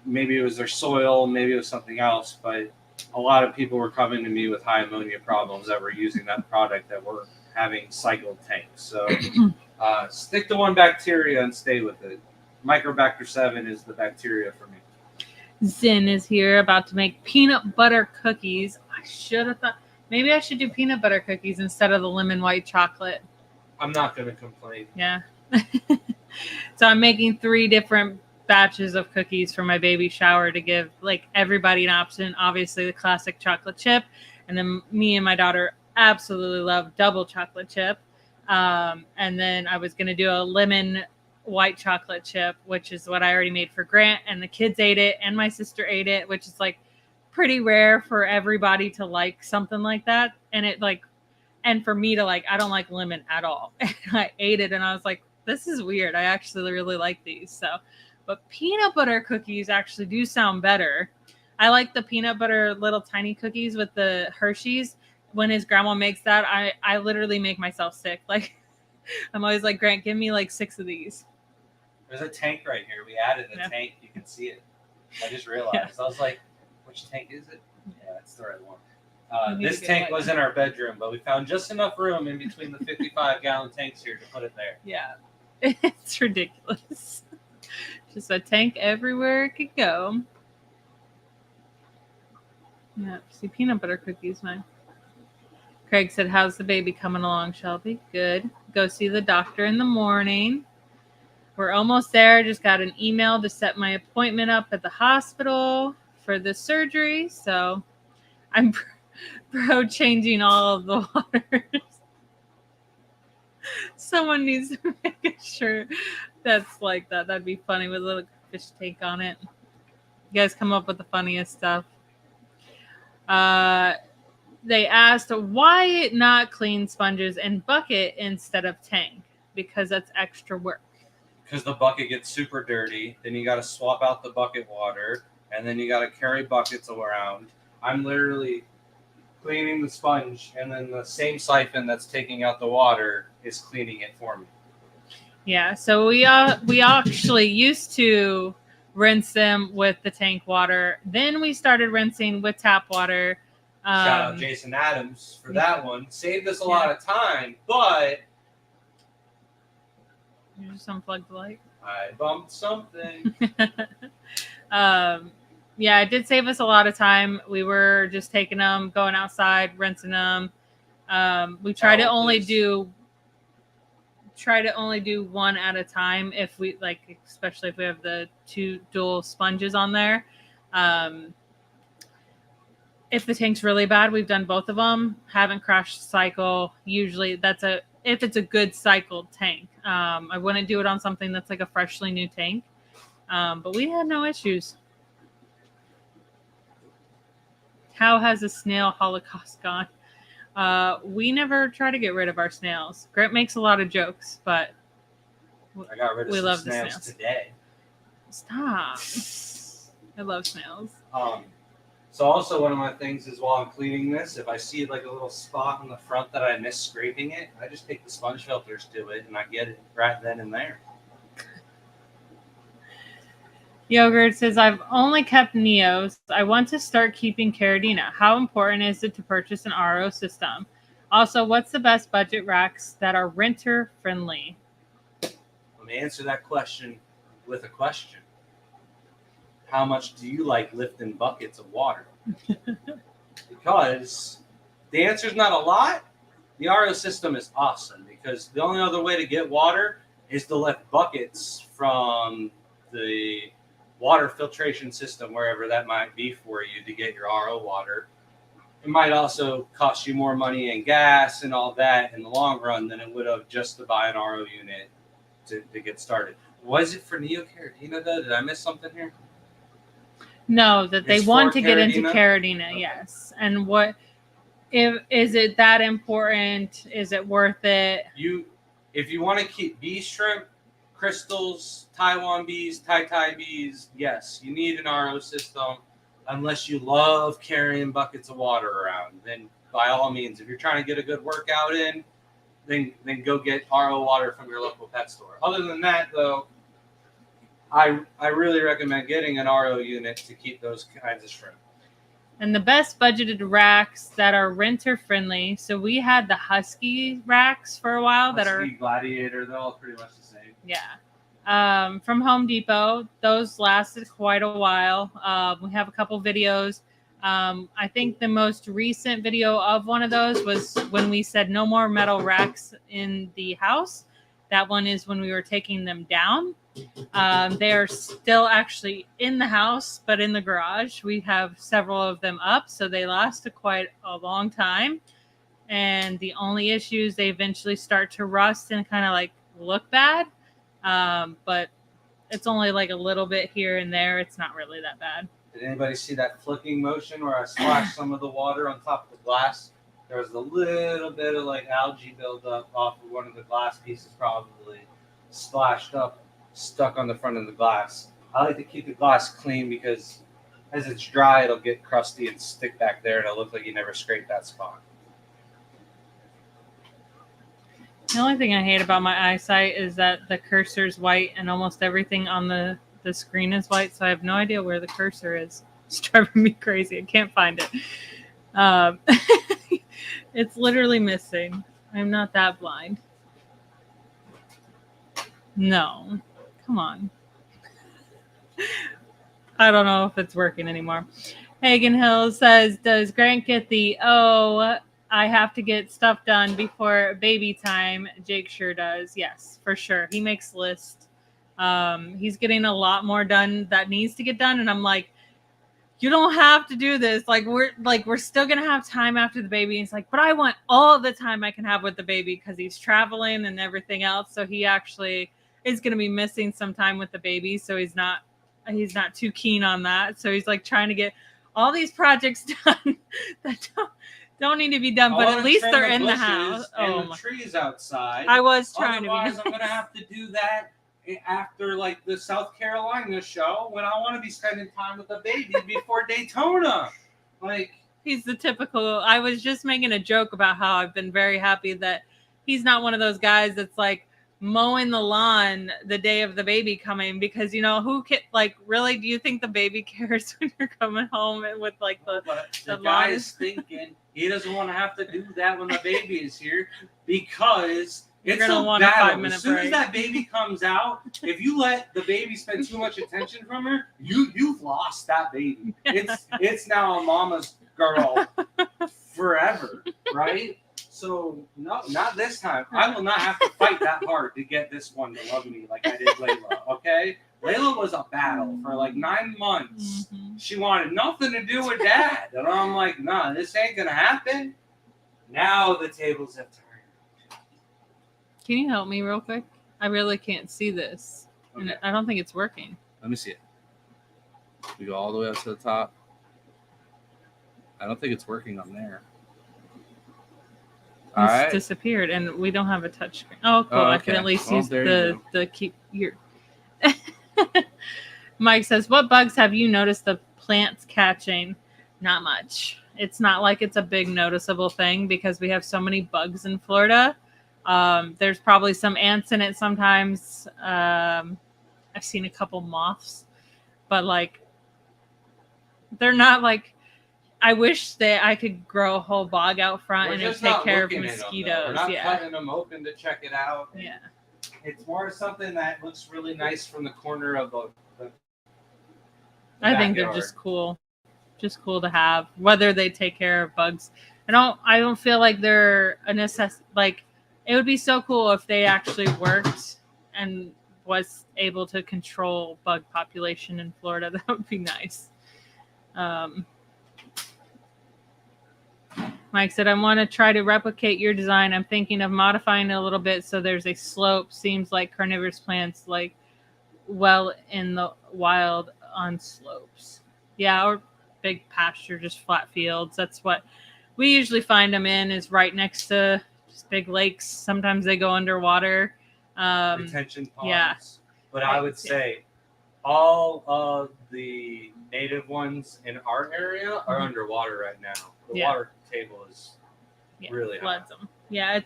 Speaker 2: maybe it was their soil, maybe it was something else, but a lot of people were coming to me with high ammonia problems that were using that product that were having cycled tanks. So stick to one bacteria and stay with it. Microbacter 7 is the bacteria for me.
Speaker 1: Zin is here about to make peanut butter cookies. I should have thought maybe I should do peanut butter cookies instead of the lemon white chocolate.
Speaker 2: I'm not going to complain.
Speaker 1: Yeah. So I'm making 3 different batches of cookies for my baby shower to give like everybody an option. Obviously the classic chocolate chip, and then me and my daughter absolutely love double chocolate chip. And then I was going to do a lemon white chocolate chip, which is what I already made for Grant, and the kids ate it and my sister ate it, which is like pretty rare for everybody to like something like that. And it like, and for me to like, I don't like lemon at all. And I ate it and I was like, this is weird. I actually really like these. So, but peanut butter cookies actually do sound better. I like the peanut butter little tiny cookies with the Hershey's. When his grandma makes that, I literally make myself sick. Like I'm always like, Grant, give me like 6 of these.
Speaker 2: There's a tank right here. We added a tank. You can see it. I just realized. Yeah. I was like, which tank is it? Yeah, it's the right one. This tank was in our bedroom, but we found just enough room in between the 55-gallon tanks here to put it there.
Speaker 1: Yeah. It's ridiculous. Just a tank everywhere it could go. Yeah. See, peanut butter cookies, man. Craig said, how's the baby coming along, Shelby? Good. Go see the doctor in the morning. We're almost there. Just got an email to set my appointment up at the hospital for the surgery. So I'm pro changing all of the waters. Someone needs to make a shirt that's like that. That'd be funny with a little fish tank on it. You guys come up with the funniest stuff. They asked why not clean sponges in bucket instead of tank, because that's extra work.
Speaker 2: Because the bucket gets super dirty, then you got to swap out the bucket water, and then you got to carry buckets around. I'm literally cleaning the sponge, and then the same siphon that's taking out the water is cleaning it for me.
Speaker 1: Yeah, so we actually used to rinse them with the tank water. Then we started rinsing with tap water.
Speaker 2: Shout out Jason Adams for that one. Saved us a lot of time, but
Speaker 1: you just unplugged the light.
Speaker 2: I bumped something.
Speaker 1: Yeah, it did save us a lot of time. We were just taking them, going outside, rinsing them. We try to only do one at a time if we like, especially if we have the 2 dual sponges on there. If the tank's really bad, we've done both of them. Haven't crashed cycle. Usually if it's a good cycled tank. I wouldn't do it on something that's like a freshly new tank. But we had no issues. How has the snail holocaust gone? We never try to get rid of our snails. Grant makes a lot of jokes, but
Speaker 2: I got rid of
Speaker 1: we love
Speaker 2: snails
Speaker 1: the snails
Speaker 2: today.
Speaker 1: Stop. I love snails.
Speaker 2: So also one of my things is while I'm cleaning this, if I see like a little spot in the front that I miss scraping it, I just take the sponge filters to it and I get it right then and there.
Speaker 1: Yogurt says, I've only kept Neos. I want to start keeping Caridina. How important is it to purchase an RO system? Also, what's the best budget racks that are renter friendly?
Speaker 2: Let me answer that question with a question. How much do you like lifting buckets of water? Because the answer is not a lot. The RO system is awesome because the only other way to get water is to lift buckets from the water filtration system, wherever that might be for you, to get your RO water. It might also cost you more money in gas and all that in the long run than it would have just to buy an RO unit to get started. Was it for Neot Caradina though? Did I miss something here?
Speaker 1: No, that they
Speaker 2: It's
Speaker 1: want
Speaker 2: for
Speaker 1: to get into
Speaker 2: Caradina?
Speaker 1: Caradina,
Speaker 2: Okay.
Speaker 1: yes. And what is it that important? Is it worth it?
Speaker 2: If you want to keep bee shrimp, crystals, Taiwan bees, Tai bees, yes, you need an RO system. Unless you love carrying buckets of water around, then by all means, if you're trying to get a good workout in, then go get RO water from your local pet store. Other than that, though, I really recommend getting an RO unit to keep those kinds of shrimp.
Speaker 1: And the best budgeted racks that are renter friendly. So we had the Husky Racks for a while that are
Speaker 2: Husky, Gladiator, they're all pretty much the same.
Speaker 1: yeah. From Home Depot. Those lasted quite a while. We have a couple videos. I think the most recent video of one of those was when we said no more metal racks in the house. That one is when we were taking them down. They are still actually in the house, but in the garage. We have several of them up, so they last quite a long time. And the only issue is they eventually start to rust and kind of like look bad. But it's only like a little bit here and there. It's not really that bad.
Speaker 2: Did anybody see that flicking motion where I splashed some of the water on top of the glass? There was a little bit of like algae buildup off of one of the glass pieces, probably splashed up, stuck on the front of the glass. I like to keep the glass clean because as it's dry, it'll get crusty and stick back there, and it'll look like you never scraped that spot.
Speaker 1: The only thing I hate about my eyesight is that the cursor's white and almost everything on the screen is white, so I have no idea where the cursor is. It's driving me crazy. I can't find it. It's literally missing. I'm not that blind. No. Come on. I don't know if it's working anymore. Hagen Hill says, does Grant get the, I have to get stuff done before baby time? Jake sure does. Yes, for sure. He makes lists. He's getting a lot more done that needs to get done. And I'm like, you don't have to do this. We're still going to have time after the baby. He's like, but I want all the time I can have with the baby because he's traveling and everything else. So he actually is going to be missing some time with the baby. So he's not too keen on that. So he's like trying to get all these projects done that don't need to be done, but at least they're in the house.
Speaker 2: And the trees outside.
Speaker 1: I was trying
Speaker 2: Otherwise,
Speaker 1: to be.
Speaker 2: I'm gonna have to do that after like the South Carolina show when I want to be spending time with the baby before Daytona. Like
Speaker 1: He's the typical. I was just making a joke about how I've been very happy that he's not one of those guys that's like mowing the lawn the day of the baby coming, because who can, like, really, do you think the baby cares when you're coming home with like the
Speaker 2: guy is thinking he doesn't want to have to do that when the baby is here because it's a battle.
Speaker 1: 5-minute
Speaker 2: as soon
Speaker 1: break.
Speaker 2: as that baby comes out, if you let the baby spend too much attention from her, you've lost that baby. It's now a mama's girl forever, right? So no, not this time. I will not have to fight that hard to get this one to love me like I did Layla. Okay, Layla was a battle for like 9 months.
Speaker 1: Mm-hmm.
Speaker 2: She wanted nothing to do with Dad, and I'm like, nah, this ain't gonna happen. Now the tables have turned.
Speaker 1: Can you help me real quick? I really can't see this,
Speaker 2: Okay.
Speaker 1: and I don't think it's working.
Speaker 2: Let me see it. We go all the way up to the top. I don't think it's working on there. All
Speaker 1: It's
Speaker 2: right.
Speaker 1: disappeared, and we don't have a touch screen. Oh, cool! I can
Speaker 2: okay.
Speaker 1: at least
Speaker 2: Well,
Speaker 1: use
Speaker 2: there you
Speaker 1: the keep your. Mike says, "What bugs have you noticed the plants catching?" Not much. It's not like it's a big noticeable thing because we have so many bugs in Florida. There's probably some ants in it sometimes. I've seen a couple moths, but like they're not like. I wish that I could grow a whole bog out front and it would take care of mosquitoes.
Speaker 2: We're not cutting them open to check it out.
Speaker 1: Yeah.
Speaker 2: It's more something that looks really nice from the corner of the
Speaker 1: I think they're just cool. Just cool to have. Whether they take care of bugs. I don't feel like they're a necessity. Like, it would be so cool if they actually worked and was able to control bug population in Florida, that would be nice. Mike said, I want to try to replicate your design. I'm thinking of modifying it a little bit so there's a slope. Seems like carnivorous plants like well in the wild on slopes. Yeah, or big pasture, just flat fields. That's what we usually find them in, is right next to just big lakes. Sometimes they go underwater.
Speaker 2: Retention ponds.
Speaker 1: Yeah.
Speaker 2: But I would say all of the native ones in our area are underwater right now. The water table is really
Speaker 1: floods
Speaker 2: high.
Speaker 1: them. Yeah,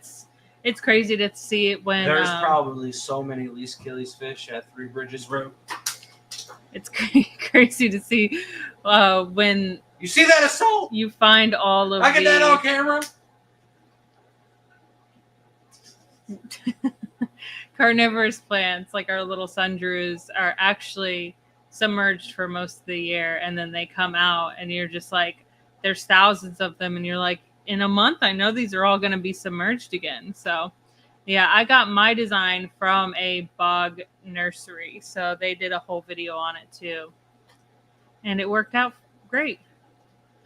Speaker 1: it's crazy to see it when
Speaker 2: there's probably so many least Achilles fish at Three Bridges Road.
Speaker 1: It's crazy to see when
Speaker 2: you see that assault.
Speaker 1: You find all of
Speaker 2: I get that on camera.
Speaker 1: Carnivorous plants, like our little sundrews, are actually submerged for most of the year, and then they come out, and you're just like, there's thousands of them, and you're like, in a month, I know these are all going to be submerged again. So, yeah, I got my design from a bog nursery, so they did a whole video on it too, and it worked out great.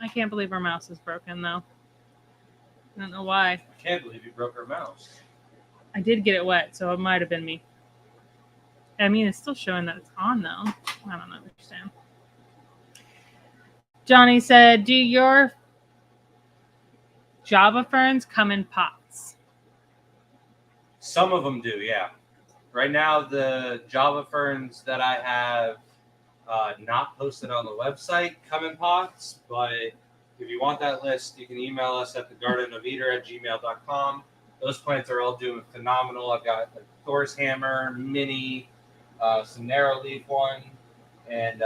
Speaker 1: I can't believe our mouse is broken, though. I don't know why.
Speaker 2: I can't believe you broke our mouse.
Speaker 1: I did get it wet, so it might have been me. I mean, it's still showing that it's on, though. I don't understand. Johnny said, do your Java ferns come in pots?
Speaker 2: Some of them do, yeah. Right now, the Java ferns that I have not posted on the website come in pots, but if you want that list, you can email us at thegardenofeater@gmail.com. Those plants are all doing phenomenal. I've got a Thor's Hammer, Mini, some narrow leaf one, and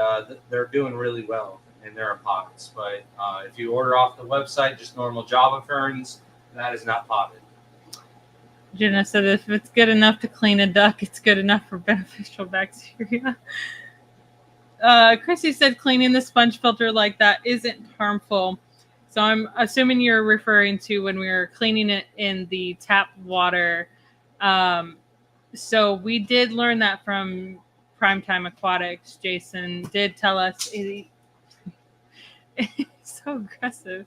Speaker 2: they're doing really well, and they're in pots. But if you order off the website, just normal Java ferns, that is not potted.
Speaker 1: Jenna said, if it's good enough to clean a duck, it's good enough for beneficial bacteria. Chrissy said cleaning the sponge filter like that isn't harmful. So I'm assuming you're referring to when we were cleaning it in the tap water. So we did learn that from Primetime Aquatics. Jason did tell us, he's so aggressive.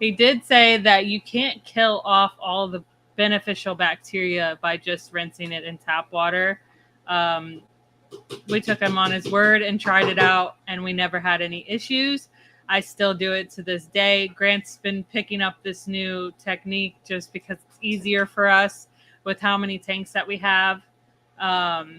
Speaker 1: He did say that you can't kill off all the beneficial bacteria by just rinsing it in tap water. We took him on his word and tried it out, and we never had any issues. I still do it to this day. Grant's been picking up this new technique just because it's easier for us with how many tanks that we have. But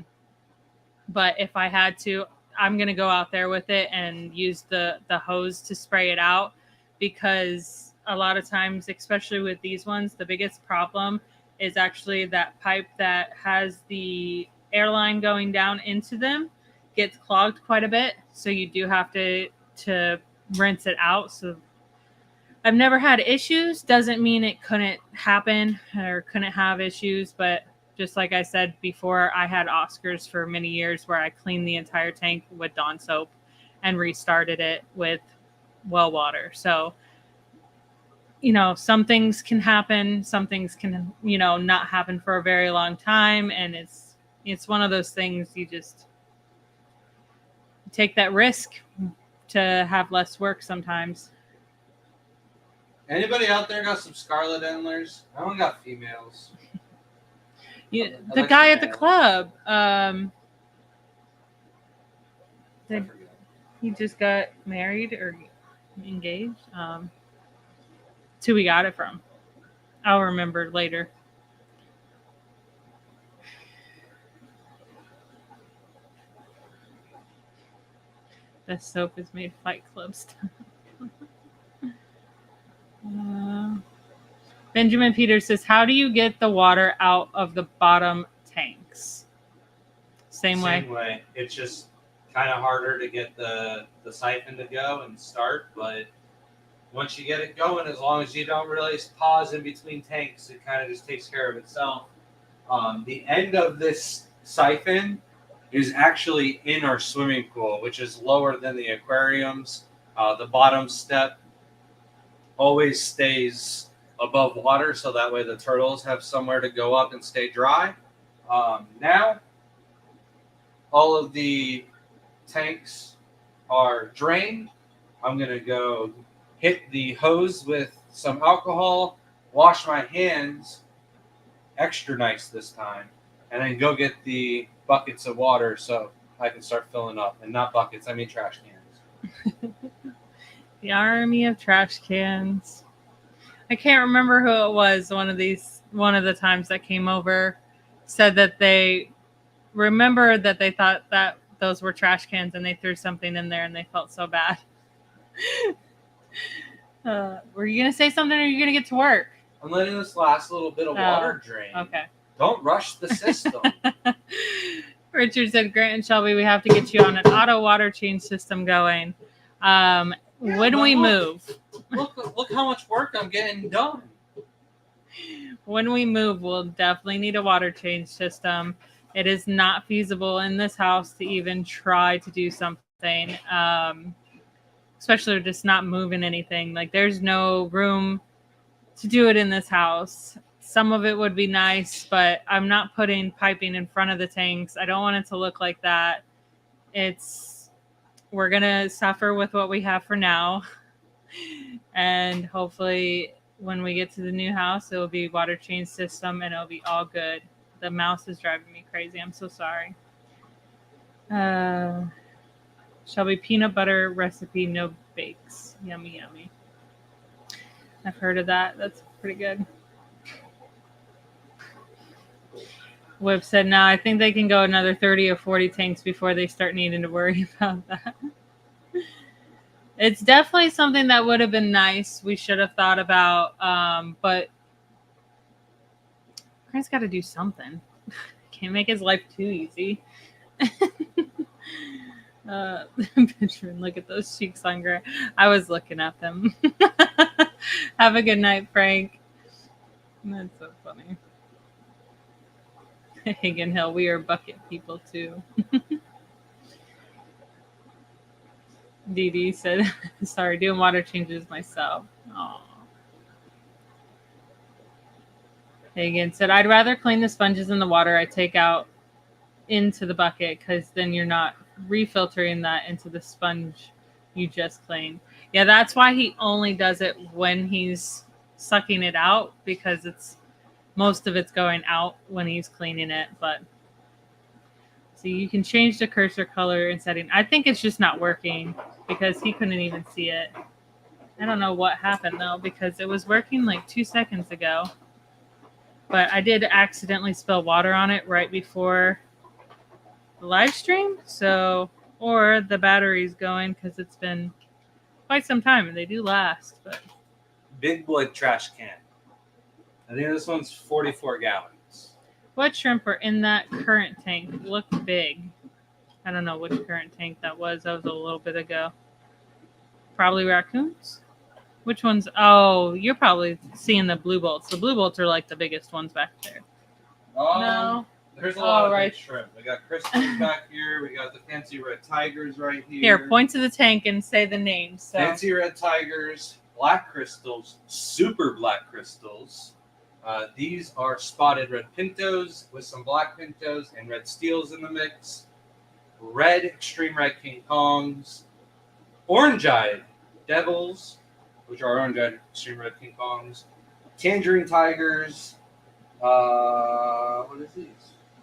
Speaker 1: if I had to, I'm going to go out there with it and use the hose to spray it out, because a lot of times, especially with these ones, the biggest problem is actually that pipe that has the airline going down into them gets clogged quite a bit. So you do have to rinse it out. So I've never had issues. Doesn't mean it couldn't happen or couldn't have issues, but just like I said before, I had Oscars for many years where I cleaned the entire tank with Dawn soap and restarted it with well water. So, some things can happen, some things can, not happen for a very long time. And it's one of those things you just take that risk to have less work sometimes.
Speaker 2: Anybody out there got some scarlet endlers? I only got females.
Speaker 1: The guy at the club, he just got married or engaged. It's who we got it from. I'll remember later. The soap is made Fight Club stuff. Benjamin Peters says, how do you get the water out of the bottom tanks? Same way.
Speaker 2: It's just kind of harder to get the siphon to go and start, but once you get it going, as long as you don't really pause in between tanks, it kind of just takes care of itself. The end of this siphon is actually in our swimming pool, which is lower than the aquariums. The bottom step always stays above water, so that way the turtles have somewhere to go up and stay dry. Now, all of the tanks are drained, I'm going to go hit the hose with some alcohol, wash my hands extra nice this time, and then go get the buckets of water so I can start filling up. And not buckets, I mean trash cans.
Speaker 1: The army of trash cans. I can't remember who it was. One of the times that came over said that they remembered that they thought that those were trash cans and they threw something in there and they felt so bad. Were you going to say something or are you going to get to work?
Speaker 2: I'm letting this last little bit of water drain.
Speaker 1: Okay.
Speaker 2: Don't rush the system.
Speaker 1: Richard said, Grant and Shelby, we have to get you on an auto water change system going. When we move.
Speaker 2: Look how much work I'm getting done.
Speaker 1: When we move, we'll definitely need a water change system. It is not feasible in this house to even try to do something, especially just not moving anything. Like, there's no room to do it in this house. Some of it would be nice, but I'm not putting piping in front of the tanks. I don't want it to look like that. We're going to suffer with what we have for now. And hopefully when we get to the new house, it will be water change system and it'll be all good. The mouse is driving me crazy. I'm so sorry. Shelby, peanut butter recipe, no bakes. Yummy, yummy. I've heard of that. That's pretty good. Whip said, no, I think they can go another 30 or 40 tanks before they start needing to worry about that. It's definitely something that would have been nice. We should have thought about, but Grant's got to do something. Can't make his life too easy. Benjamin, look at those cheeks on Grant. I was looking at them. Have a good night, Frank. That's so funny. Hagen Hill, we are bucket people too. Dee Dee said, sorry, doing water changes myself. Aww. Hagen said, I'd rather clean the sponges in the water I take out into the bucket because then you're not refiltering that into the sponge you just cleaned. Yeah, that's why he only does it when he's sucking it out, because most of it's going out when he's cleaning it. But so you can change the cursor color and setting. I think it's just not working because he couldn't even see it. I don't know what happened though, because it was working like 2 seconds ago. But I did accidentally spill water on it right before the live stream. So, or the battery's going because it's been quite some time and they do last. But
Speaker 2: Big boy trash can. I think this one's 44 gallons.
Speaker 1: what shrimp are in that current tank? Looked big. I don't know which current tank that was. That was a little bit ago. Probably raccoons. Which ones? Oh, you're probably seeing the blue bolts. The blue bolts are like the biggest ones back there.
Speaker 2: No. There's a lot of big shrimp. We got crystals back here. We got the fancy red tigers right here.
Speaker 1: Here, point to the tank and say the names. So.
Speaker 2: Fancy red tigers, black crystals, super black crystals. These are spotted red pintos with some black pintos and red steels in the mix. Red extreme red King Kongs. Orange-eyed devils, which are orange-eyed extreme red King Kongs. Tangerine tigers. What is these?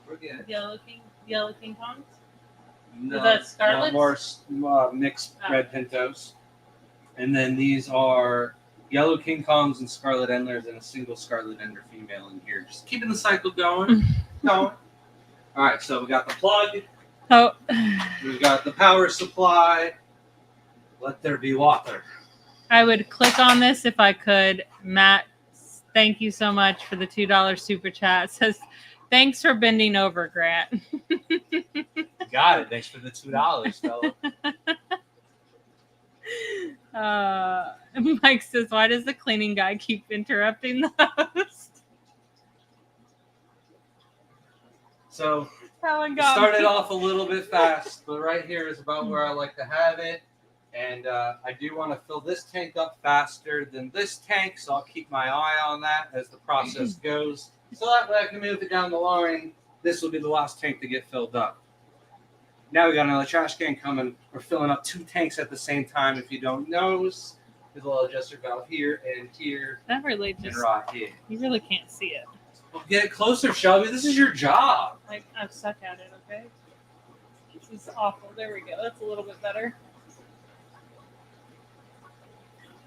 Speaker 2: Forget.
Speaker 1: Yellow King Kongs?
Speaker 2: No,
Speaker 1: Is that scarlets?
Speaker 2: more mixed red pintos. And then these are yellow King Kongs and scarlet endlers and a single scarlet ender female in here. Just keeping the cycle going. All right, so we got the plug.
Speaker 1: Oh.
Speaker 2: We've got the power supply. Let there be water.
Speaker 1: I would click on this if I could. Matt, thank you so much for the $2 super chat. It says, thanks for bending over, Grant.
Speaker 2: Got it. Thanks for the $2, fella.
Speaker 1: Mike says, why does the cleaning guy keep interrupting the host?
Speaker 2: So it started off a little bit fast, but right here is about where I like to have it. And I do want to fill this tank up faster than this tank, so I'll keep my eye on that as the process goes. So that way I can move it down the line. This will be the last tank to get filled up. Now we got another trash can coming. We're filling up 2 tanks at the same time. If you don't notice, there's a little adjuster valve here and here.
Speaker 1: That really
Speaker 2: and
Speaker 1: just,
Speaker 2: right here.
Speaker 1: you really can't see it.
Speaker 2: Well, get it closer, Shelby. This is your job.
Speaker 1: I'm stuck at it, okay? This is awful. There we go. That's a little bit better.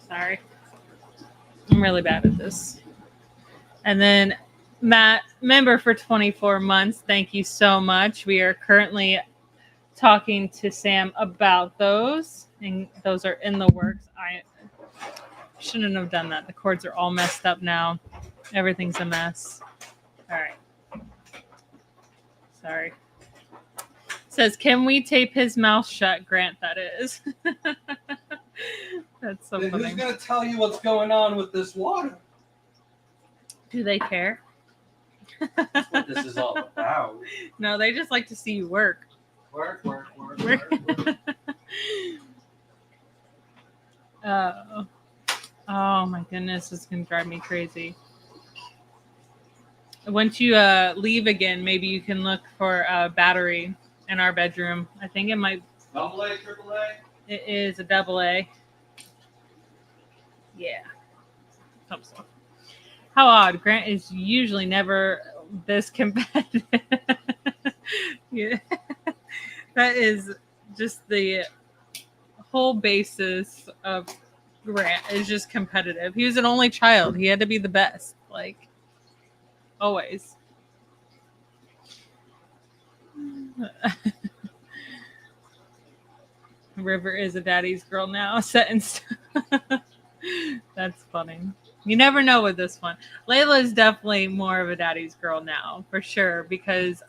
Speaker 1: Sorry. I'm really bad at this. And then Matt, member for 24 months. Thank you so much. We are currently talking to Sam about those, and those are in the works. I shouldn't have done that. The cords are all messed up now. Everything's a mess. All right. Sorry. Says, can we tape his mouth shut? Grant, that is. That's so
Speaker 2: Then
Speaker 1: funny.
Speaker 2: who's going to tell you what's going on with this water?
Speaker 1: Do they care?
Speaker 2: That's what this is all about.
Speaker 1: No, they just like to see you work.
Speaker 2: Work.
Speaker 1: Oh my goodness, it's gonna drive me crazy. Once you leave again, maybe you can look for a battery in our bedroom. I think it might.
Speaker 2: Double A, triple A?
Speaker 1: It is a double A. Yeah. Hope so. How odd. Grant is usually never this competitive. Yeah. That is just the whole basis of Grant is just competitive. He was an only child. He had to be the best. Like, always. River is a daddy's girl now. Set in stone. That's funny. You never know with this one. Layla is definitely more of a daddy's girl now, for sure, because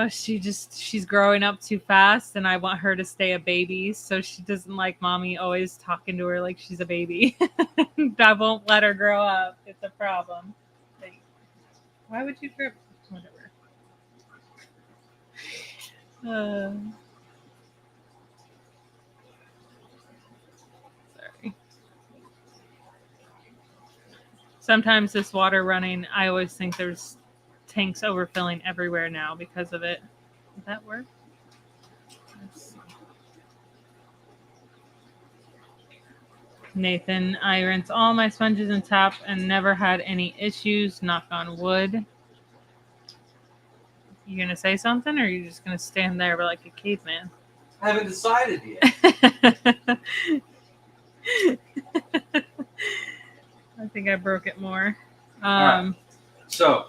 Speaker 1: she's growing up too fast, and I want her to stay a baby, so she doesn't like mommy always talking to her like she's a baby. I won't let her grow up. It's a problem. Like, why would you grip? Whatever. Sorry. Sometimes this water running, I always think there's tanks overfilling everywhere now because of it. Does that work? Let's see. Nathan, I rinse all my sponges and tap and never had any issues. Knock on wood. You gonna say something, or are you just gonna stand there like a caveman?
Speaker 2: I haven't decided yet.
Speaker 1: I think I broke it more.
Speaker 2: All right. So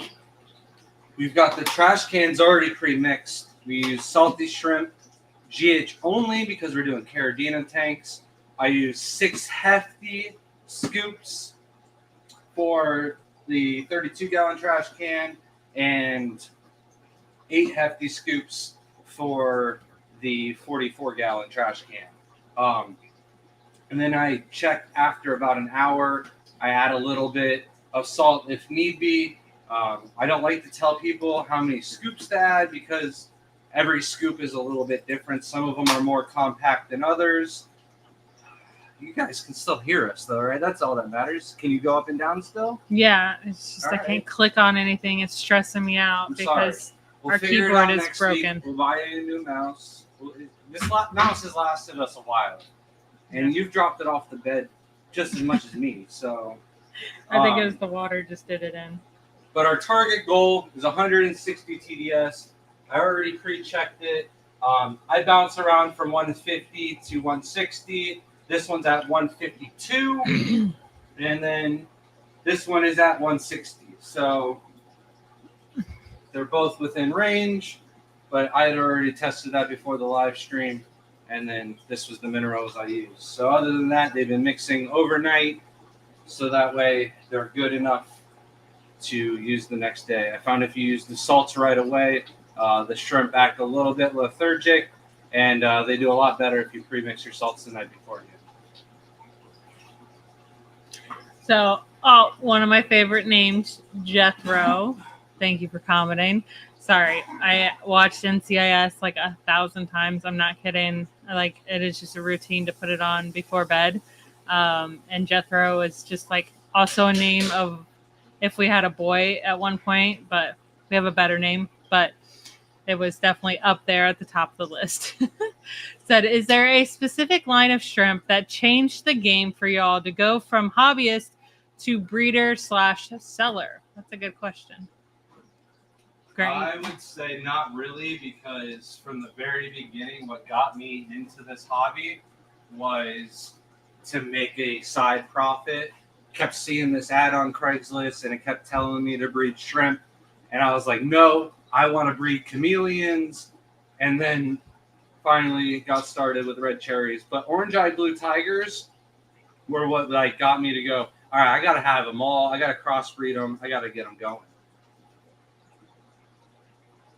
Speaker 2: we've got the trash cans already pre-mixed. We use salty shrimp, GH only because we're doing Carnivorous tanks. I use 6 hefty scoops for the 32-gallon trash can and 8 hefty scoops for the 44-gallon trash can. And then I check after about an hour. I add a little bit of salt if need be. I don't like to tell people how many scoops to add because every scoop is a little bit different. Some of them are more compact than others. You guys can still hear us though, right? That's all that matters. Can you go up and down still?
Speaker 1: Yeah, it's just
Speaker 2: All
Speaker 1: I
Speaker 2: right.
Speaker 1: can't click on anything. It's stressing me out because our
Speaker 2: figure it
Speaker 1: keyboard
Speaker 2: out
Speaker 1: is
Speaker 2: next
Speaker 1: broken.
Speaker 2: week. We'll buy you a new mouse. This mouse has lasted us a while. And you've dropped it off the bed just as much as me. So
Speaker 1: I think it was the water just did it in.
Speaker 2: But our target goal is 160 TDS. I already pre-checked it. I bounce around from 150 to 160. This one's at 152. And then this one is at 160. So they're both within range. But I had already tested that before the live stream. And then this was the minerals I used. So other than that, they've been mixing overnight. So that way they're good enough to use the next day. I found if you use the salts right away, the shrimp act a little bit lethargic. And they do a lot better if you pre-mix your salts the night beforehand.
Speaker 1: So, one of my favorite names, Jethro. Thank you for commenting. Sorry, I watched NCIS like 1,000 times. I'm not kidding. Like, it is just a routine to put it on before bed. And Jethro is just like also a name of if we had a boy at one point, but we have a better name. But it was definitely up there at the top of the list. Said, is there a specific line of shrimp that changed the game for y'all to go from hobbyist to breeder/seller? That's a good question. Great.
Speaker 2: I would say not really, because from the very beginning, what got me into this hobby was to make a side profit. Kept seeing this ad on Craigslist, and it kept telling me to breed shrimp, and I was like, no, I want to breed chameleons. And then finally got started with red cherries, but orange-eyed blue tigers were what like got me to go, all right, I gotta have them all, I gotta crossbreed them, I gotta get them going.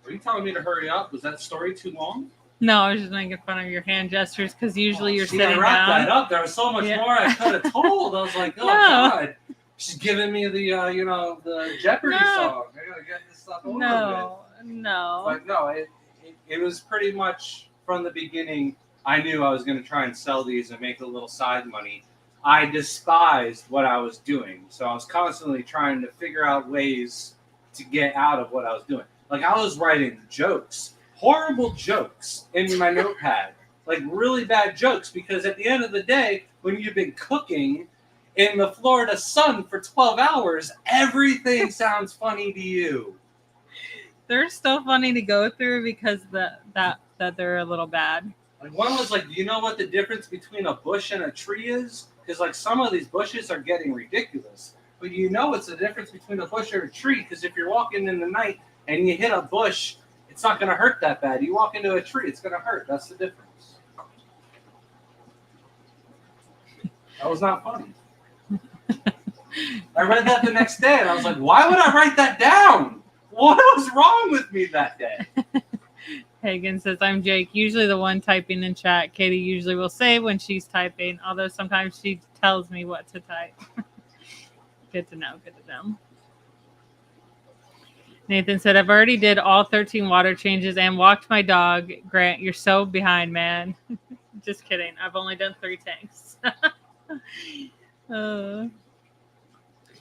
Speaker 2: Are you telling me to hurry up? Was that story too long?
Speaker 1: No, I was just making fun of your hand gestures because usually you're sitting
Speaker 2: I wrapped
Speaker 1: down.
Speaker 2: that up. There was so much more I could have told. I was like, oh God, she's giving me the the Jeopardy song. I gotta get this stuff over with.
Speaker 1: No.
Speaker 2: But no, it was pretty much from the beginning. I knew I was going to try and sell these and make a little side money. I despised what I was doing, so I was constantly trying to figure out ways to get out of what I was doing. Like, I was writing jokes, horrible jokes in my notepad, like really bad jokes, because at the end of the day, when you've been cooking in the Florida sun for 12 hours, everything sounds funny to you.
Speaker 1: They're still funny to go through because that they're a little bad.
Speaker 2: Like, one was like, do you know what the difference between a bush and a tree is? Because like some of these bushes are getting ridiculous. But you know it's the difference between a bush or a tree, because if you're walking in the night and you hit a bush, it's not going to hurt that bad. You walk into a tree, it's going to hurt. That's the difference. That was not funny. I read that the next day, and I was like, why would I write that down? What was wrong with me that day?
Speaker 1: Hagen says, I'm Jake, usually the one typing in chat. Katie usually will say when she's typing, although sometimes she tells me what to type. Good to know. Nathan said, I've already did all 13 water changes and walked my dog. Grant, you're so behind, man. Just kidding. I've only done 3 tanks.
Speaker 2: I was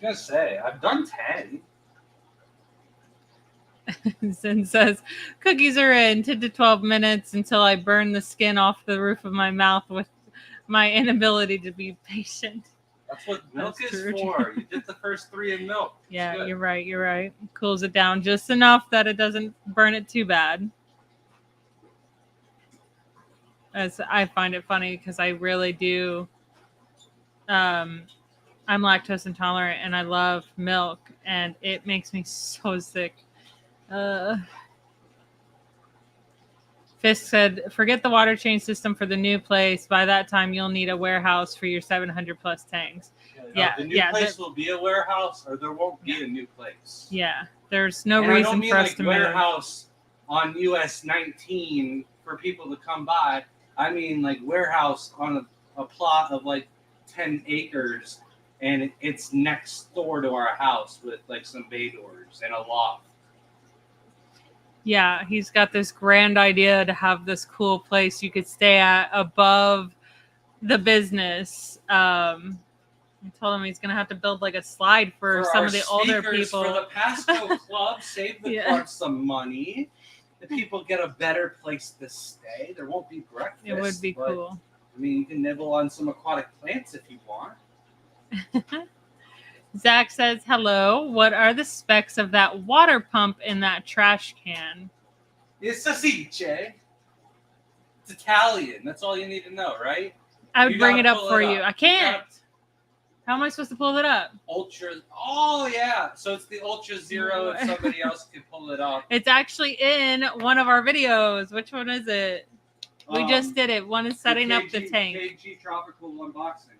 Speaker 2: going to say, I've done 10.
Speaker 1: Zin says, cookies are in 10 to 12 minutes until I burn the skin off the roof of my mouth with my inability to be patient.
Speaker 2: That's what milk is for. You dip the first 3 in milk.
Speaker 1: Yeah, you're right. Cools it down just enough that it doesn't burn it too bad. As I find it funny because I really do. I'm lactose intolerant and I love milk, and it makes me so sick. Fisk said, forget the water change system for the new place. By that time, you'll need a warehouse for your 700 plus tanks.
Speaker 2: The new place will be a warehouse, or there won't be a new place.
Speaker 1: Yeah, there's no reason for us to move.
Speaker 2: Warehouse on US 19 for people to come by. I mean, like, warehouse on a plot of like 10 acres, and it's next door to our house with like some bay doors and a loft.
Speaker 1: Yeah, he's got this grand idea to have this cool place you could stay at above the business. I told him he's going to have to build like a slide for some of the older people.
Speaker 2: For the Pasco Club, save the club some money. The people get a better place to stay. There won't be breakfast.
Speaker 1: It would be cool.
Speaker 2: I mean, you can nibble on some aquatic plants if you want.
Speaker 1: Zach says, hello. What are the specs of that water pump in that trash can?
Speaker 2: It's a Sice. It's Italian. That's all you need to know, right?
Speaker 1: I would bring it up for you. I can't. How am I supposed to pull it up?
Speaker 2: Ultra. Oh, yeah. So it's the Ultra Zero if somebody else can pull it up.
Speaker 1: It's actually in one of our videos. Which one is it? We just did it. One is setting up the tank.
Speaker 2: KG Tropical Unboxing.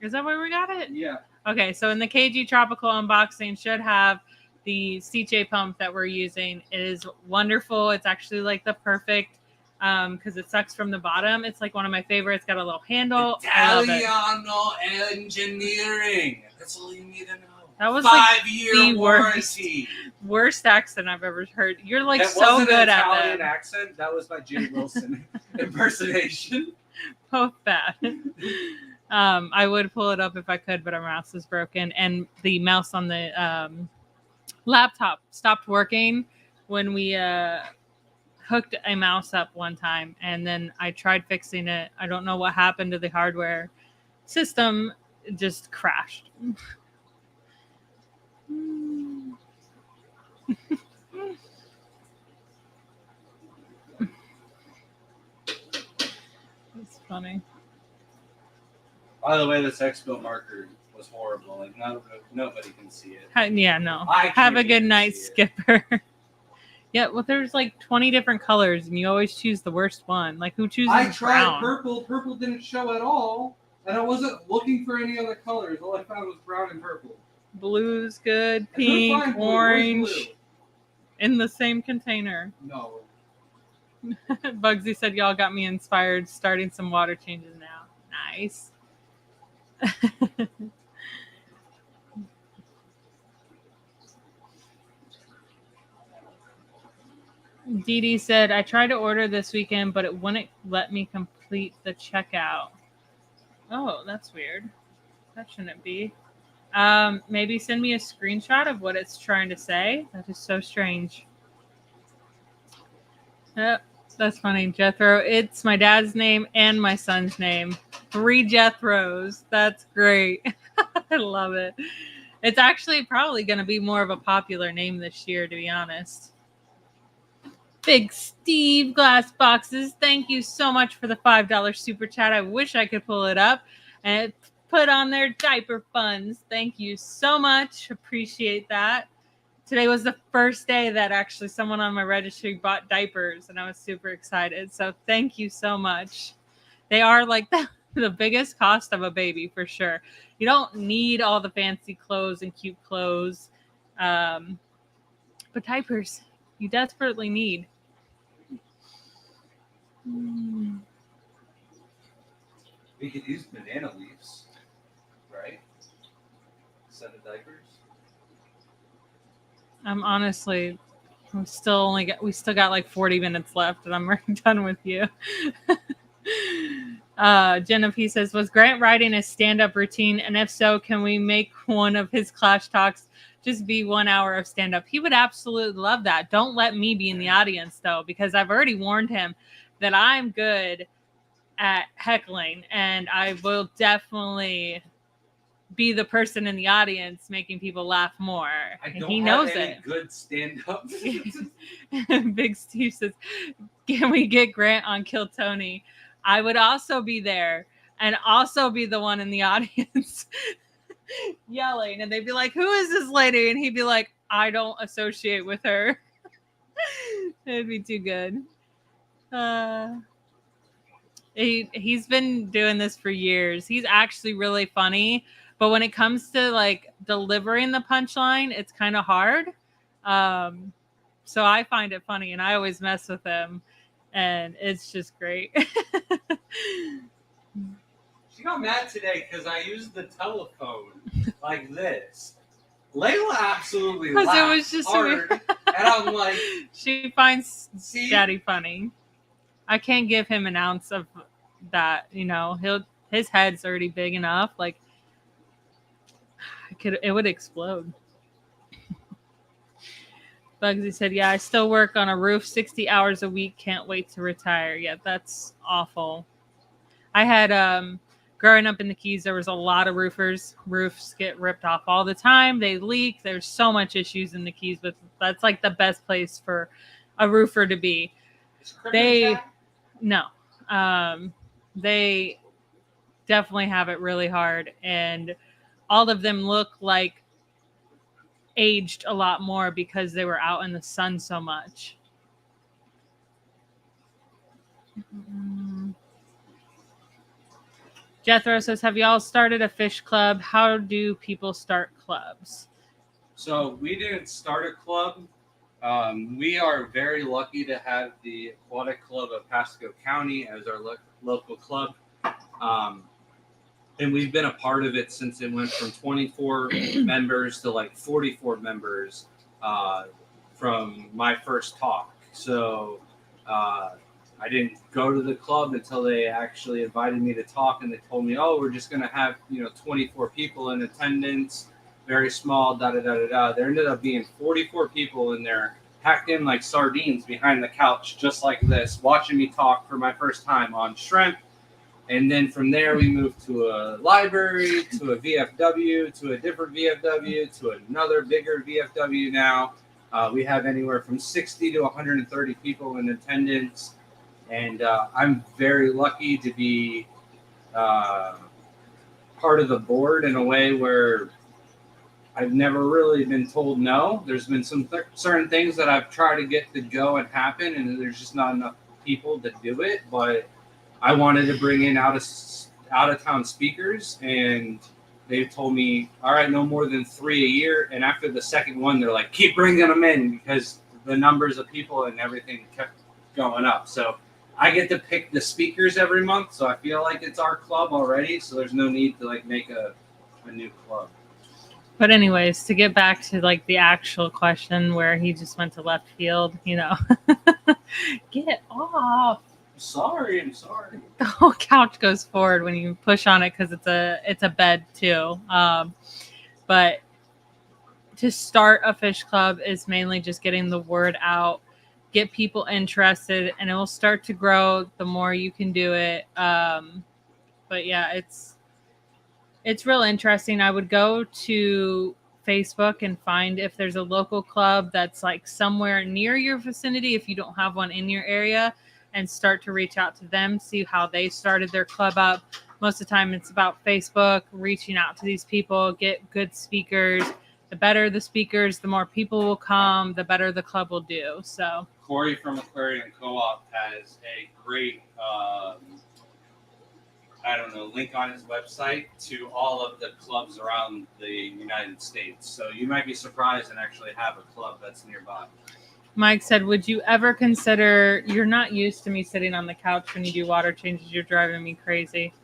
Speaker 1: Is that where we got it?
Speaker 2: Yeah.
Speaker 1: Okay, so in the KG Tropical Unboxing should have the CJ pump that we're using. It is wonderful. It's actually like the perfect, because it sucks from the bottom. It's like one of my favorites. Got a little handle.
Speaker 2: Italiano engineering. That's all you need to know.
Speaker 1: That was
Speaker 2: 5-year warranty.
Speaker 1: Worst accent I've ever heard. You're like
Speaker 2: that
Speaker 1: so
Speaker 2: wasn't
Speaker 1: good
Speaker 2: an
Speaker 1: at
Speaker 2: Italian
Speaker 1: that.
Speaker 2: accent. That was my Jay Wilson impersonation.
Speaker 1: Both bad. I would pull it up if I could, but our mouse is broken, and the mouse on the laptop stopped working when we hooked a mouse up one time, and then I tried fixing it. I don't know what happened to the hardware system. It just crashed. It's funny.
Speaker 2: By the way, this expo marker was horrible. Like nobody can see it.
Speaker 1: Yeah, no.
Speaker 2: I can't
Speaker 1: Have a good
Speaker 2: even
Speaker 1: night,
Speaker 2: see it.
Speaker 1: Skipper. Yeah, well, there's like 20 different colors, and you always choose the worst one. Like, who chooses
Speaker 2: I tried
Speaker 1: brown?
Speaker 2: purple. Purple didn't show at all, and I wasn't looking for any other colors. All I found was brown and purple.
Speaker 1: Blue's good.
Speaker 2: I couldn't
Speaker 1: Pink,
Speaker 2: find blue. Where's
Speaker 1: orange,
Speaker 2: blue?
Speaker 1: in the same container.
Speaker 2: No.
Speaker 1: Bugsy said y'all got me inspired starting some water changes now. Nice. Dee Dee said, I tried to order this weekend, but it wouldn't let me complete the checkout. Oh, that's weird. That shouldn't be. Maybe send me a screenshot of what it's trying to say. That is so strange. That's funny, Jethro. It's my dad's name and my son's name. 3 Jethros. That's great. I love it. It's actually probably going to be more of a popular name this year, to be honest. Big Steve Glass Boxes. Thank you so much for the $5 super chat. I wish I could pull it up and it put on their diaper funds. Thank you so much. Appreciate that. Today was the first day that actually someone on my registry bought diapers, and I was super excited. So thank you so much. They are like the biggest cost of a baby for sure. You don't need all the fancy clothes and cute clothes, but diapers you desperately need.
Speaker 2: We could use banana leaves, right? Instead of diapers.
Speaker 1: I'm honestly, we still got like 40 minutes left, and I'm already done with you. Jenna P says, was Grant writing a stand-up routine? And if so, can we make one of his Clash Talks just be 1 hour of stand-up? He would absolutely love that. Don't let me be in the audience, though, because I've already warned him that I'm good at heckling, and I will definitely be the person in the audience making people laugh more. He knows it.
Speaker 2: Good stand-up.
Speaker 1: Big Steve says, can we get Grant on Kill Tony? I would also be there and also be the one in the audience yelling, and they'd be like, who is this lady? And he'd be like, I don't associate with her. It'd be too good. He's been doing this for years. He's actually really funny, but when it comes to like delivering the punchline, it's kind of hard. So I find it funny, and I always mess with him, and it's just great.
Speaker 2: She got mad today because I used the telephone like this. Layla absolutely laughed
Speaker 1: it was just
Speaker 2: hard, and I'm like,
Speaker 1: she finds
Speaker 2: see?
Speaker 1: Daddy funny. I can't give him an ounce of that, his head's already big enough. Like, it would explode. Bugsy said, yeah, I still work on a roof 60 hours a week. Can't wait to retire. Yeah, that's awful. I had, growing up in the Keys, there was a lot of roofers. Roofs get ripped off all the time. They leak. There's so much issues in the Keys, but that's like the best place for a roofer to be. No. They definitely have it really hard, and all of them look like aged a lot more because they were out in the sun so much. Jethro says, have y'all started a fish club? How do people start clubs?
Speaker 2: So we didn't start a club. We are very lucky to have the Aquatic Club of Pasco County as our local club. And we've been a part of it since it went from 24 members to like 44 members from my first talk. So I didn't go to the club until they actually invited me to talk, and they told me, oh, we're just going to have 24 people in attendance, very small, da-da-da-da-da. There ended up being 44 people in there packed in like sardines behind the couch, just like this, watching me talk for my first time on shrimp. And then from there, we moved to a library, to a VFW, to a different VFW, to another bigger VFW now. We have anywhere from 60 to 130 people in attendance. And I'm very lucky to be part of the board in a way where I've never really been told no. There's been some certain things that I've tried to get to go and happen, and there's just not enough people to do it. But I wanted to bring in out of town speakers, and they told me, all right, no more than 3 a year. And after the second one, they're like, keep bringing them in, because the numbers of people and everything kept going up. So I get to pick the speakers every month. So I feel like it's our club already. So there's no need to like make a new club.
Speaker 1: But anyways, to get back to like the actual question where he just went to left field, you know, get off.
Speaker 2: I'm sorry.
Speaker 1: The whole couch goes forward when you push on it because it's a bed too. But to start a fish club is mainly just getting the word out, get people interested, and it will start to grow the more you can do it. But yeah, it's real interesting. I would go to Facebook and find if there's a local club that's like somewhere near your vicinity, if you don't have one in your area, and start to reach out to them, see how they started their club up. Most of the time it's about Facebook, reaching out to these people, get good speakers. The better the speakers, the more people will come, the better the club will do. So
Speaker 2: Corey from Aquarium Co-op has a great link on his website to all of the clubs around the United States. So you might be surprised and actually have a club that's nearby.
Speaker 1: Mike said, would you ever consider, you're not used to me sitting on the couch when you do water changes, you're driving me crazy.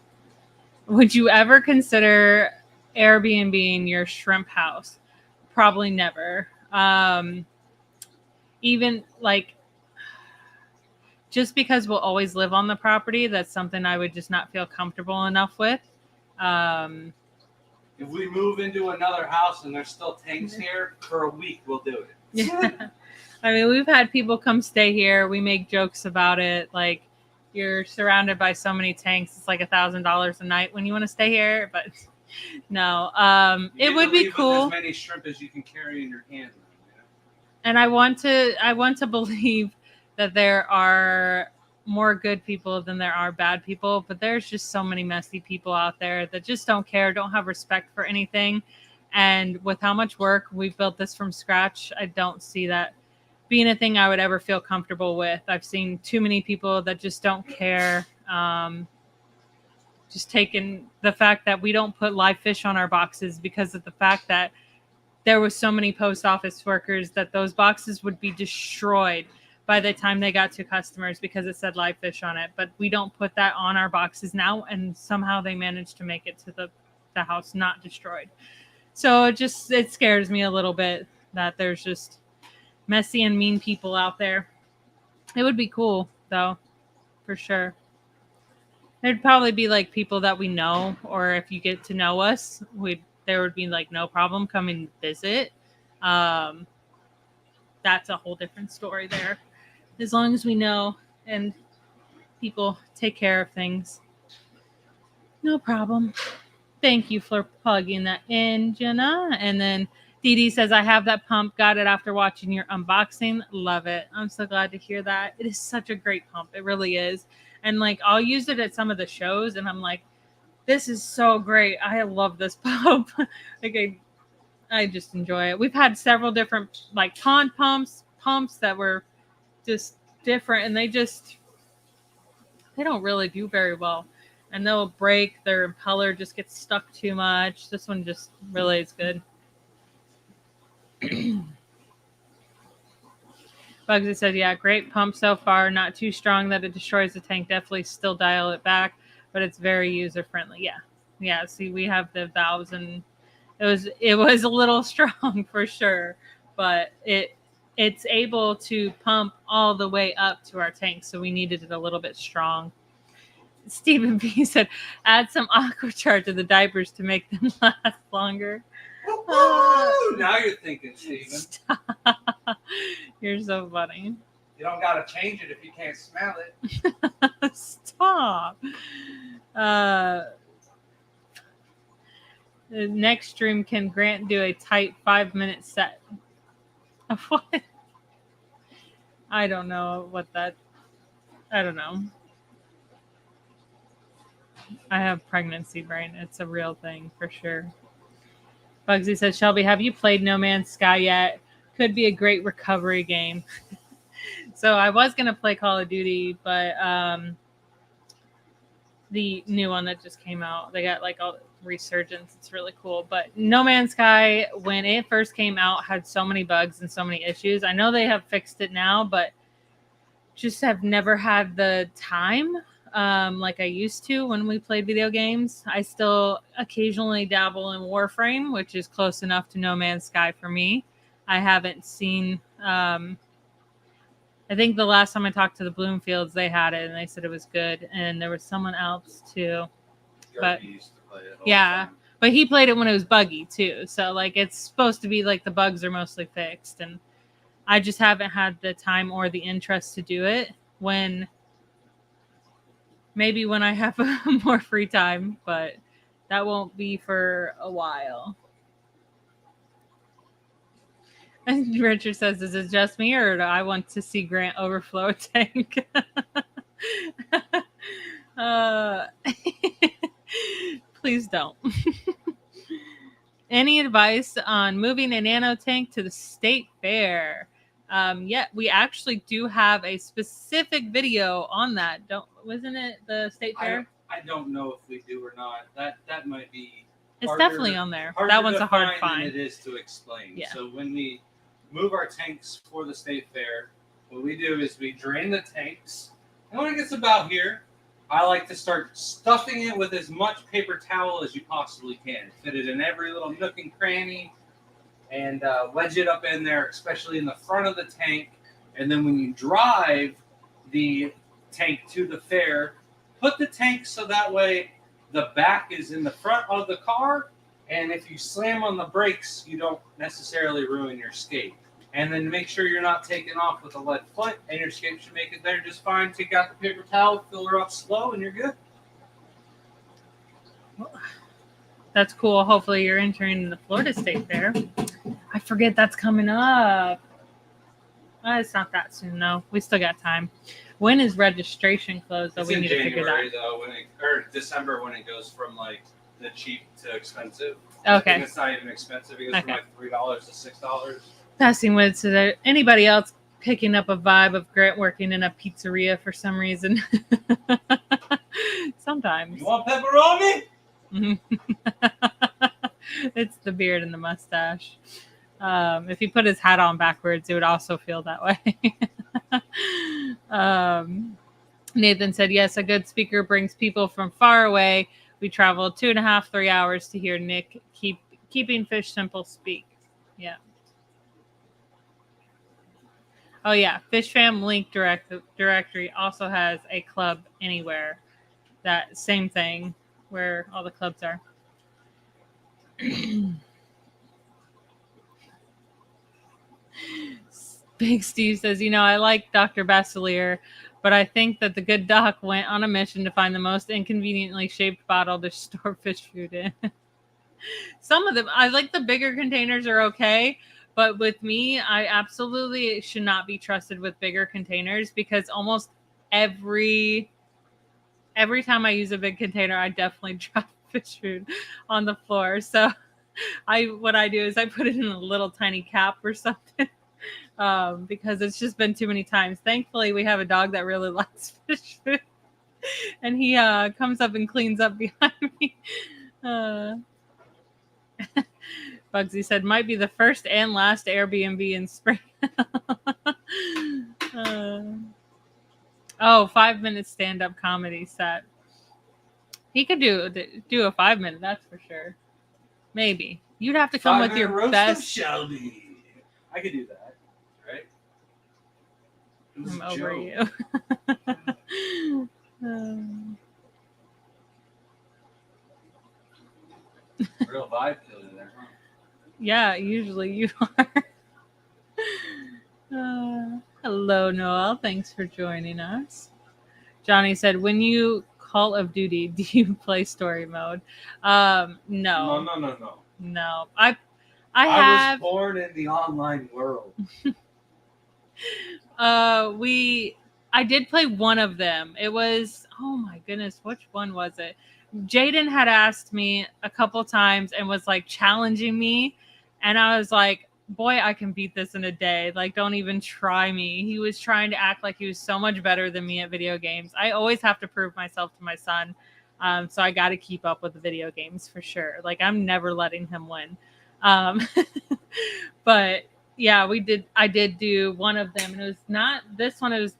Speaker 1: Would you ever consider Airbnb-ing your shrimp house? Probably never. Even like, just because we'll always live on the property, that's something I would just not feel comfortable enough with.
Speaker 2: If we move into another house and there's still tanks here, for a week we'll do it.
Speaker 1: Yeah. I mean, we've had people come stay here. We make jokes about it. Like, you're surrounded by so many tanks. It's like $1,000 a night when you want to stay here. But no, it would be cool.
Speaker 2: As many shrimp as you can carry in your hand.
Speaker 1: And I want to believe that there are more good people than there are bad people. But there's just so many messy people out there that just don't care, don't have respect for anything. And with how much work we've built this from scratch, I don't see that being a thing I would ever feel comfortable with. I've seen too many people that just don't care. Just taking the fact that we don't put live fish on our boxes because of the fact that there was so many post office workers that those boxes would be destroyed by the time they got to customers because it said live fish on it. But we don't put that on our boxes now, and somehow they managed to make it to the house not destroyed. So it scares me a little bit that there's just messy and mean people out there. It would be cool though, for sure. There'd probably be like people that we know, or if you get to know us, there would be like no problem coming visit. That's a whole different story there. As long as we know and people take care of things, no problem. Thank you for plugging that in, Jenna. And then Dee Dee says, I have that pump. Got it after watching your unboxing. Love it. I'm so glad to hear that. It is such a great pump. It really is. And like, I'll use it at some of the shows and I'm like, this is so great. I love this pump. Like I just enjoy it. We've had several different like pond pumps that were just different, and they don't really do very well. And they'll break, their impeller just gets stuck too much. This one just really is good. Bugsy said, yeah, great pump so far. Not too strong that it destroys the tank. Definitely still dial it back, but it's very user-friendly. Yeah. Yeah, see, we have the valves, and it was a little strong for sure, but it's able to pump all the way up to our tank, so we needed it a little bit strong. Stephen B said, add some aquachar to the diapers to make them last longer.
Speaker 2: Now you're thinking, Stephen.
Speaker 1: You're so funny.
Speaker 2: You don't gotta change it if you can't smell it.
Speaker 1: Stop. The next stream, can Grant do a tight 5-minute set? What? I don't know what that. I don't know. I have pregnancy brain. It's a real thing for sure. Bugsy says, Shelby, have you played No Man's Sky yet? Could be a great recovery game. So I was going to play Call of Duty, but the new one that just came out, they got like a resurgence. It's really cool. But No Man's Sky, when it first came out, had so many bugs and so many issues. I know they have fixed it now, but just have never had the time like I used to when we played video games. I still occasionally dabble in Warframe, which is close enough to No Man's Sky for me. I haven't seen... I think the last time I talked to the Bloomfields, they had it and they said it was good. And there was someone else too. But
Speaker 2: used to play it all
Speaker 1: yeah,
Speaker 2: the time.
Speaker 1: but he played it when it was buggy too. So like it's supposed to be like the bugs are mostly fixed, and I just haven't had the time or the interest to do it. Maybe when I have more free time, but that won't be for a while. And Richard says, is it just me or do I want to see Grant overflow a tank? Please don't. Any advice on moving a nano tank to the state fair? Yeah, we actually do have a specific video on that. Wasn't it the state fair?
Speaker 2: I don't know if we do or not. That might be.
Speaker 1: It's definitely on there. That one's a hard find.
Speaker 2: Than it is to explain.
Speaker 1: Yeah.
Speaker 2: So when we move our tanks for the state fair, what we do is we drain the tanks, and when it gets about here, I like to start stuffing it with as much paper towel as you possibly can. Fit it in every little nook and cranny, and wedge it up in there, especially in the front of the tank. And then when you drive the tank to the fair, put the tank so that way the back is in the front of the car, and if you slam on the brakes, you don't necessarily ruin your skate. And then make sure you're not taking off with a lead foot, and your skate should make it there just fine. Take out the paper towel, fill her up slow, and you're good.
Speaker 1: That's cool. Hopefully you're entering the Florida State Fair. I forget that's coming up. It's not that soon, though. We still got time. When is registration closed?
Speaker 2: It's in January, though, or December when it goes from like the cheap to expensive.
Speaker 1: Okay.
Speaker 2: And it's not even expensive. It goes from like $3 to $6.
Speaker 1: Passing with, so that anybody else picking up a vibe of Grant working in a pizzeria for some reason? Sometimes.
Speaker 2: You want pepperoni?
Speaker 1: It's the beard and the mustache. If he put his hat on backwards, it would also feel that way. Nathan said, yes, a good speaker brings people from far away. We traveled 2.5, 3 hours to hear Nick keeping fish simple speak. Yeah. Oh, yeah. Fish Fam link directory also has a club anywhere. That same thing where all the clubs are. Big Steve says, I like Dr. Basilier, but I think that the good doc went on a mission to find the most inconveniently shaped bottle to store fish food in. Some of them, I like the bigger containers are okay, but with me, I absolutely should not be trusted with bigger containers because almost every time I use a big container, I definitely drop fish food on the floor. So what I do is I put it in a little tiny cap or something. Because it's just been too many times. Thankfully, we have a dog that really likes fish food, and he comes up and cleans up behind me. Bugsy said, might be the first and last Airbnb in spring. 5-minute stand-up comedy set. He could do a 5-minute, that's for sure. Maybe. You'd have to come with your
Speaker 2: roast
Speaker 1: best.
Speaker 2: Of Shelby. I could do that. Right?
Speaker 1: I'm over you.
Speaker 2: Real vibe killer there, huh?
Speaker 1: Yeah, usually you are. Hello, Noel. Thanks for joining us. Johnny said, when you Call of Duty, do you play story mode? No. No. I have.
Speaker 2: was born in the online world.
Speaker 1: I did play one of them. It was, oh my goodness, which one was it? Jaden had asked me a couple times and was like challenging me, and I was like, boy, I can beat this in a day. Like, don't even try me. He was trying to act like he was so much better than me at video games. I always have to prove myself to my son. So I got to keep up with the video games for sure. Like, I'm never letting him win. But yeah, I did do one of them, and it was not this one. It was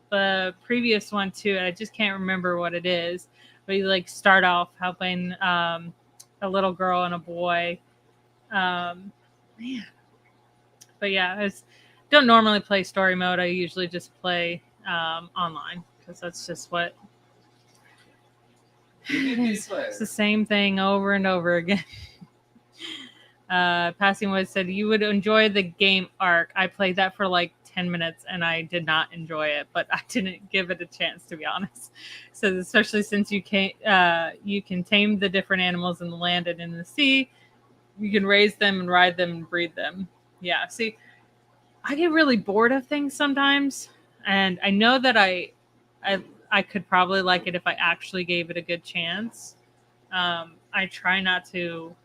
Speaker 1: the previous one too. I just can't remember what it is. But you like start off helping a little girl and a boy. Man. But yeah, I don't normally play story mode. I usually just play online because that's just what it's the same thing over and over again. Passing Woods said you would enjoy the game Ark. I played that for like 10 minutes and I did not enjoy it, but I didn't give it a chance, to be honest. So especially since you can tame the different animals in the land and in the sea, you can raise them and ride them and breed them. Yeah, see, I get really bored of things sometimes, and I know that I could probably like it if I actually gave it a good chance. I try not to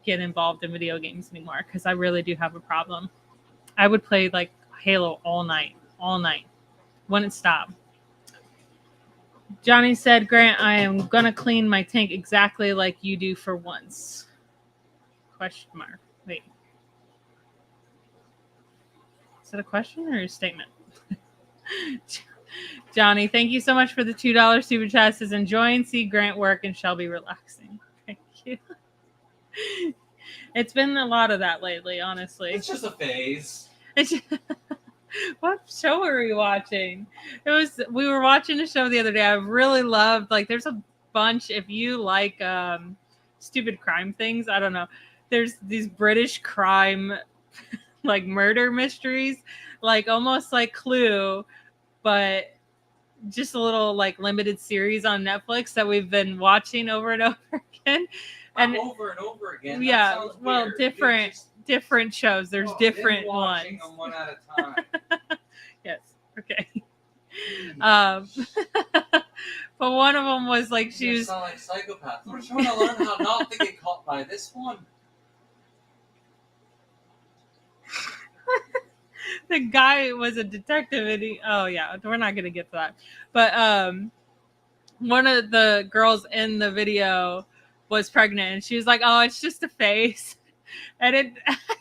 Speaker 1: get involved in video games anymore because I really do have a problem. I would play like Halo all night. Wouldn't stop. Johnny said, Grant, I am gonna clean my tank exactly like you do for once. Question mark. Wait. Is that a question or a statement? Johnny, thank you so much for the $2 super chat. Says enjoying see Grant work and Shelby relaxing. Thank you. It's been a lot of that lately, honestly.
Speaker 2: It's just a phase.
Speaker 1: What show were we watching? We were watching a show the other day I really loved. Like, there's a bunch, if you like stupid crime things, I don't know. There's these British crime like murder mysteries, like almost like Clue, but just a little like limited series on Netflix that we've been watching over and over again.
Speaker 2: And over and over again.
Speaker 1: Yeah, well, different shows. There's different ones.
Speaker 2: Them one at a time.
Speaker 1: Yes. Okay. But one of them was like she was.
Speaker 2: Sound like psychopaths. We're trying to learn how not to get caught by this one.
Speaker 1: The guy was a detective, and we're not gonna get to that. But one of the girls in the video was pregnant, and she was like, "Oh, it's just a face." And I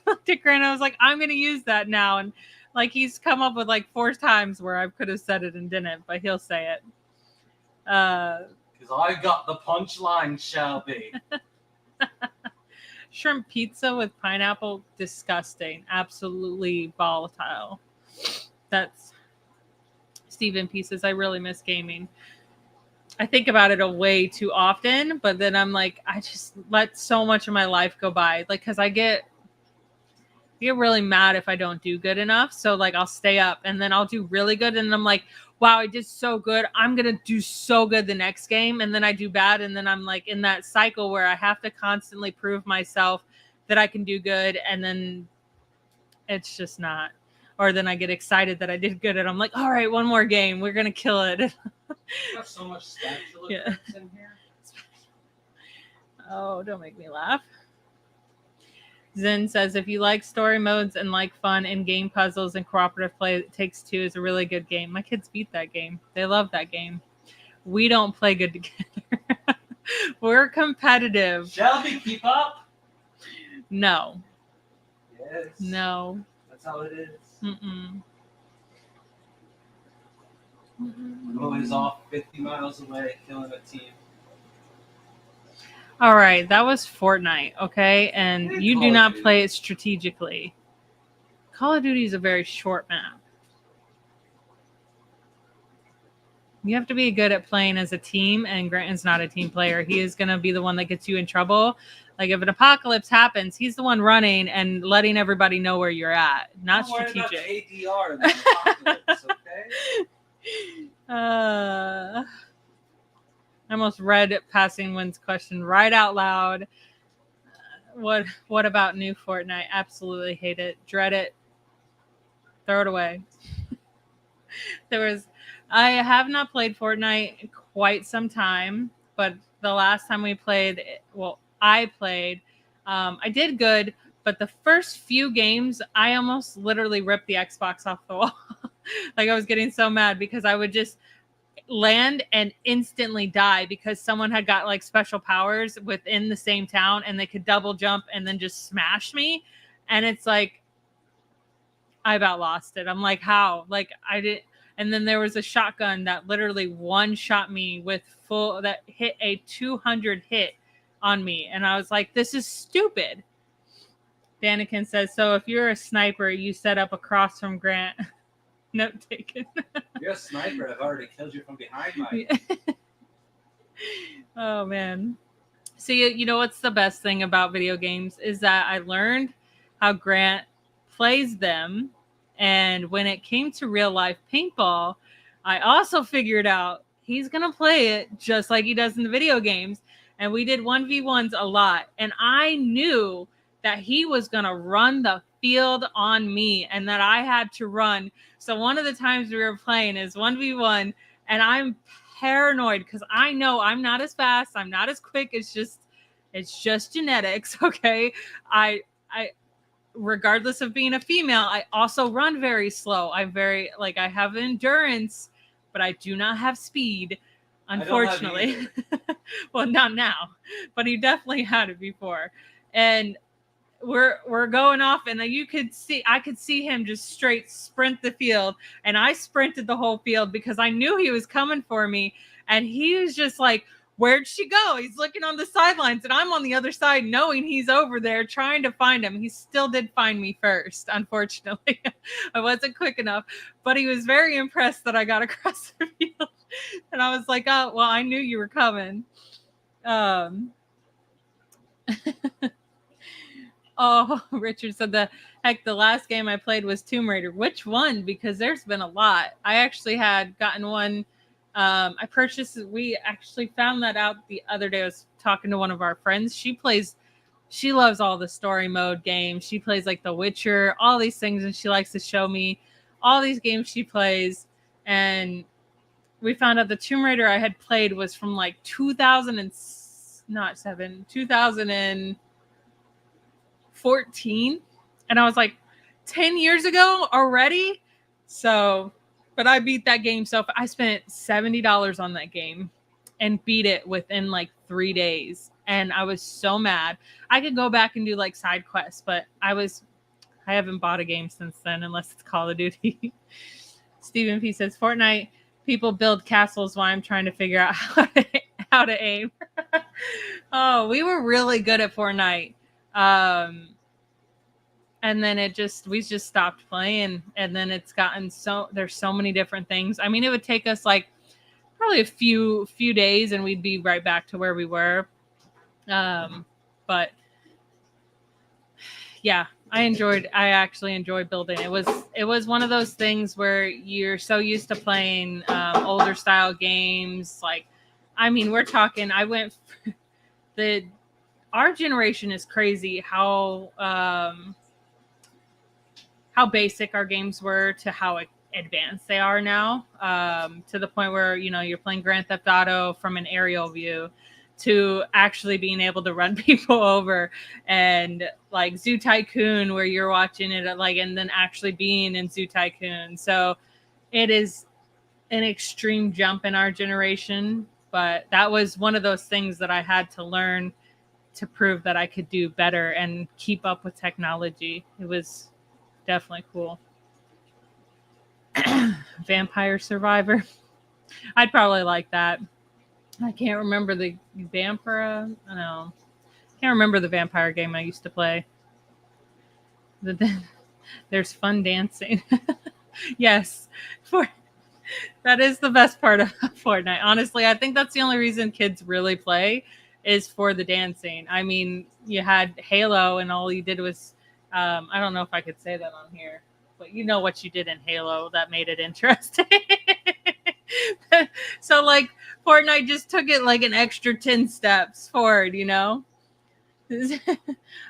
Speaker 1: looked at Grant, and I was like, "I'm gonna use that now." And like he's come up with like 4 times where I could have said it and didn't, but he'll say it.
Speaker 2: Because I got the punchline, Shelby.
Speaker 1: Shrimp pizza with pineapple, disgusting. Absolutely volatile. That's Steven Pieces. I really miss gaming. I think about it way too often, but then I'm like, I just let so much of my life go by. Like, because I get really mad if I don't do good enough. So like I'll stay up and then I'll do really good. And I'm like, wow, I did so good. I'm going to do so good the next game. And then I do bad. And then I'm like in that cycle where I have to constantly prove myself that I can do good. And then it's just not. Or then I get excited that I did good. And I'm like, all right, one more game. We're going to kill it.
Speaker 2: You have so much spatula effects in here.
Speaker 1: Oh, don't make me laugh. Zen says, if you like story modes and like fun in-game puzzles and cooperative play, It Takes Two is a really good game. My kids beat that game. They love that game. We don't play good together. We're competitive.
Speaker 2: Shelby, keep up?
Speaker 1: No.
Speaker 2: Yes.
Speaker 1: No.
Speaker 2: That's how it is.
Speaker 1: Mm-mm.
Speaker 2: Always off 50 miles away, killing a team.
Speaker 1: All right, that was Fortnite, okay? And you do not play it strategically. Call of Duty is a very short map. You have to be good at playing as a team, and Grant is not a team player. He is going to be the one that gets you in trouble. Like if an apocalypse happens, he's the one running and letting everybody know where you're at. Not strategic.
Speaker 2: ADR in the apocalypse, okay?
Speaker 1: I almost read Passing Wind's question right out loud. What about new Fortnite? Absolutely hate it. Dread it. Throw it away. I have not played Fortnite in quite some time, but the last time we played, I played, I did good, but the first few games, I almost literally ripped the Xbox off the wall. Like I was getting so mad because I would just land and instantly die because someone had got like special powers within the same town and they could double jump and then just smash me. And it's like, I about lost it. I'm like, how? Like I did. And then there was a shotgun that literally one shot me that hit a 200 hit on me. And I was like, this is stupid. Danikin says, so if you're a sniper, you set up across from Grant. Note taken.
Speaker 2: You're a sniper. I've already killed you from behind, Mike.
Speaker 1: Oh, man. So, you know what's the best thing about video games is that I learned how Grant plays them. And when it came to real life paintball, I also figured out he's going to play it just like he does in the video games. And we did 1v1s a lot. And I knew that he was going to run the field on me and that I had to run. So one of the times we were playing is 1v1 and I'm paranoid because I know I'm not as fast. I'm not as quick. It's just genetics. Okay. I regardless of being a female, I also run very slow. I have endurance, but I do not have speed, unfortunately. Well, not now, but he definitely had it before. And we're going off, and I could see him just straight sprint the field, and I sprinted the whole field because I knew he was coming for me, and he was just like, where'd she go? He's looking on the sidelines, and I'm on the other side knowing he's over there trying to find him. He still did find me first, unfortunately. I wasn't quick enough, but he was very impressed that I got across the field. And I was like, oh, well, I knew you were coming. Oh, Richard said the last game I played was Tomb Raider. Which one? Because there's been a lot. I actually had gotten one. I purchased it. We actually found that out the other day. I was talking to one of our friends. She loves all the story mode games. She plays like The Witcher, all these things, and she likes to show me all these games she plays. And we found out the Tomb Raider I had played was from like 2014. And I was like, 10 years ago already? So, but I beat that game. So I spent $70 on that game and beat it within like 3 days. And I was so mad. I could go back and do like side quests, but I haven't bought a game since then, unless it's Call of Duty. Stephen P says, Fortnite people build castles while I'm trying to figure out how to aim. Oh, we were really good at Fortnite. And then we just stopped playing, and then it's gotten there's so many different things. I mean, it would take us like probably a few days and we'd be right back to where we were. But yeah, I actually enjoyed building. It was one of those things where you're so used to playing older style games. Like, I mean, we're talking, our generation is crazy how basic our games were to how advanced they are now, to the point where, you're playing Grand Theft Auto from an aerial view to actually being able to run people over, and like Zoo Tycoon where you're watching it and then actually being in Zoo Tycoon. So it is an extreme jump in our generation, but that was one of those things that I had to learn to prove that I could do better and keep up with technology. It was definitely cool. Vampire Survivor. I'd probably like that. I can't remember the Vampire. No, can't remember the vampire game I used to play. There's fun dancing. Yes, That is the best part of Fortnite. Honestly, I think that's the only reason kids really play is for the dancing. I mean, you had Halo and all you did was, I don't know if I could say that on here, but you know what you did in Halo that made it interesting. So like Fortnite just took it like an extra 10 steps forward, you know?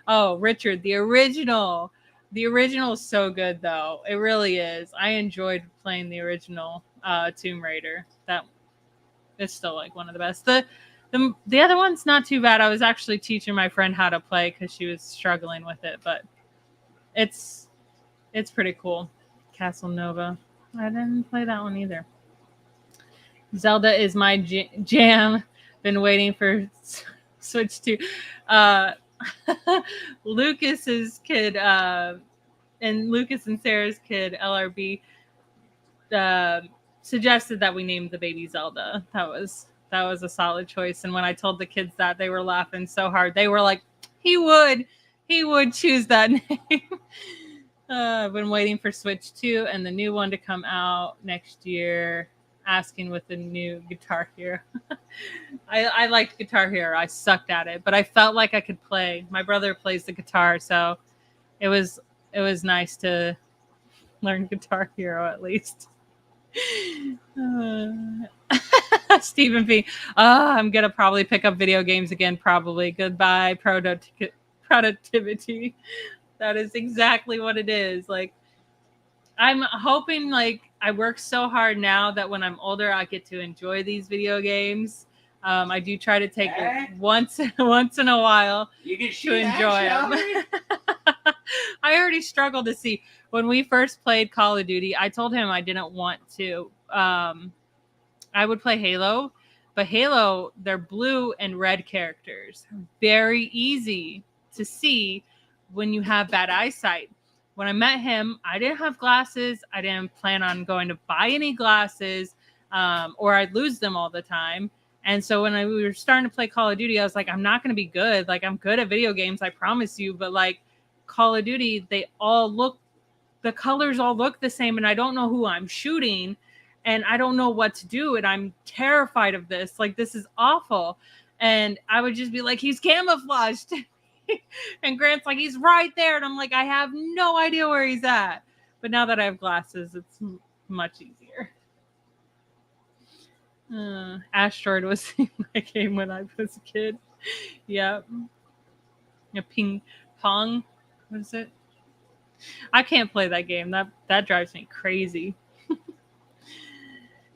Speaker 1: Oh, Richard, the original. The original is so good though. It really is. I enjoyed playing the original Tomb Raider. That is still like one of the best. The other one's not too bad. I was actually teaching my friend how to play because she was struggling with it, but it's pretty cool. Castle Nova. I didn't play that one either. Zelda is my jam. Been waiting for Switch 2. Lucas's kid and Lucas and Sarah's kid LRB suggested that we name the baby Zelda. That was a solid choice. And when I told the kids that, they were laughing so hard. They were like, he would choose that name. I've been waiting for Switch 2 and the new one to come out next year. Asking with the new Guitar Hero. I liked Guitar Hero. I sucked at it, but I felt like I could play. My brother plays the guitar, so it was nice to learn Guitar Hero at least. Stephen P. I'm gonna probably pick up video games again. Probably. Goodbye, productivity. That is exactly what it is. Like, I'm hoping like I work so hard now that when I'm older, I get to enjoy these video games. I do try to take it once in a while to enjoy them. I already struggled to see when we first played Call of Duty. I told him I didn't want to. I would play Halo, but Halo, they're blue and red characters. Very easy to see when you have bad eyesight. When I met him, I didn't have glasses. I didn't plan on going to buy any glasses, or I'd lose them all the time. And so when we were starting to play Call of Duty, I was like, I'm not going to be good. Like, I'm good at video games, I promise you. But like Call of Duty, the colors all look the same, and I don't know who I'm shooting, and I don't know what to do, and I'm terrified of this. Like, this is awful. And I would just be like, he's camouflaged. And Grant's like, he's right there. And I'm like, I have no idea where he's at. But now that I have glasses, it's much easier. Asteroid was in my game when I was a kid. Yep. A ping pong. What is it? I can't play that game. That drives me crazy.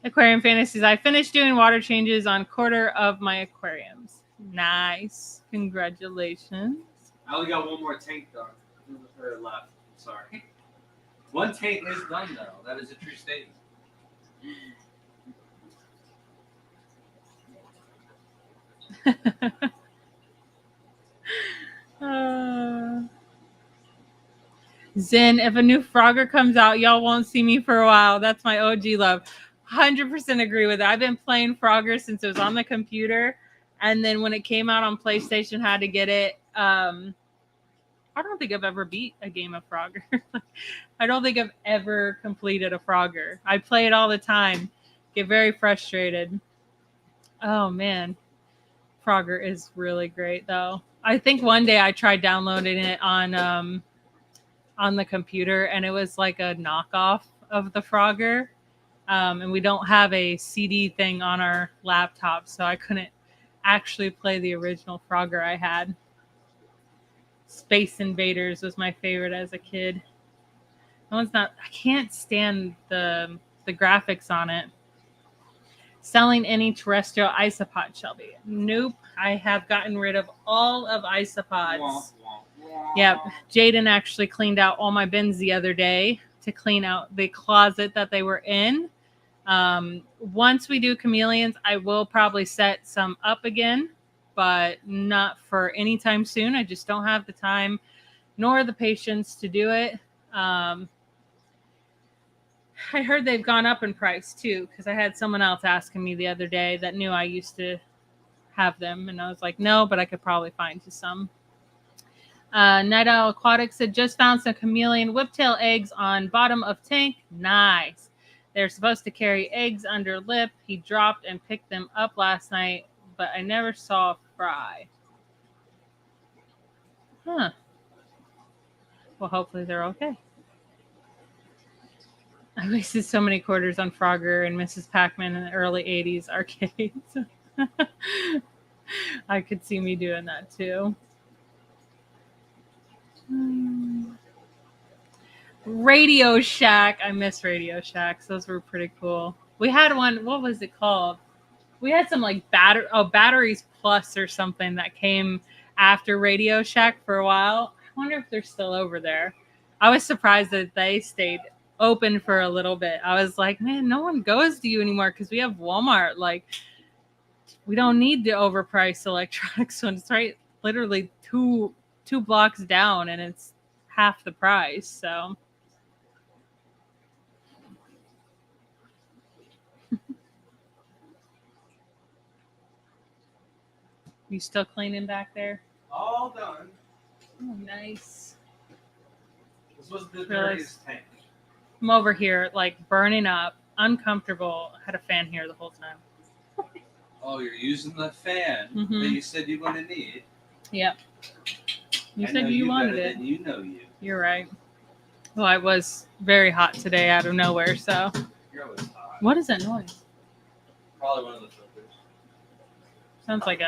Speaker 1: Aquarium Fantasies. I finished doing water changes on quarter of my aquariums. Nice. Congratulations.
Speaker 2: I only got one more tank done. Or left. Sorry. One tank is done though. That is a true statement.
Speaker 1: Zen, if a new Frogger comes out, y'all won't see me for a while. That's my OG love. 100% agree with it. I've been playing Frogger since it was on the computer. And then when it came out on PlayStation, had to get it. I don't think I've ever beat a game of Frogger. I don't think I've ever completed a Frogger. I play it all the time. Get very frustrated. Oh, man. Frogger is really great, though. I think one day I tried downloading it on the computer, and it was like a knockoff of the Frogger. And we don't have a CD thing on our laptop, so I couldn't actually play the original Frogger I had. Space Invaders was my favorite as a kid. I can't stand the graphics on it. Selling any terrestrial isopod, Shelby? Nope. I have gotten rid of all of isopods. Yep. Jaden actually cleaned out all my bins the other day to clean out the closet that they were in. Once we do chameleons, I will probably set some up again, but not for any time soon. I just don't have the time nor the patience to do it. I heard they've gone up in price too, because I had someone else asking me the other day that knew I used to have them, and I was like, no, but I could probably find you some. Night Owl Aquatics had just found some chameleon whiptail eggs on bottom of tank. Nice. They're supposed to carry eggs under lip. He dropped and picked them up last night, but I never saw a fry. Huh. Well, hopefully they're okay. I wasted so many quarters on Frogger and Mrs. Pac-Man in the early 80s arcades. I could see me doing that too. Radio Shack. I miss Radio Shacks. Those were pretty cool. We had one. What was it called? We had some like Batteries Plus or something that came after Radio Shack for a while. I wonder if they're still over there. I was surprised that they stayed open for a little bit. I was like, man, no one goes to you anymore because we have Walmart. Like, we don't need the overpriced electronics one. It's right, literally two blocks down, and it's half the price. So. You still cleaning back there?
Speaker 2: All done.
Speaker 1: Oh, nice.
Speaker 2: This was the dirtiest tank.
Speaker 1: I'm over here, like, burning up, uncomfortable. I had a fan here the whole time.
Speaker 2: Oh, you're using the fan that you said you're going to need.
Speaker 1: Yep. You said you wanted it.
Speaker 2: You know you.
Speaker 1: You're right. Well, I was very hot today out of nowhere, so.
Speaker 2: You're always hot.
Speaker 1: What is that noise?
Speaker 2: Probably one of the filters.
Speaker 1: Sounds like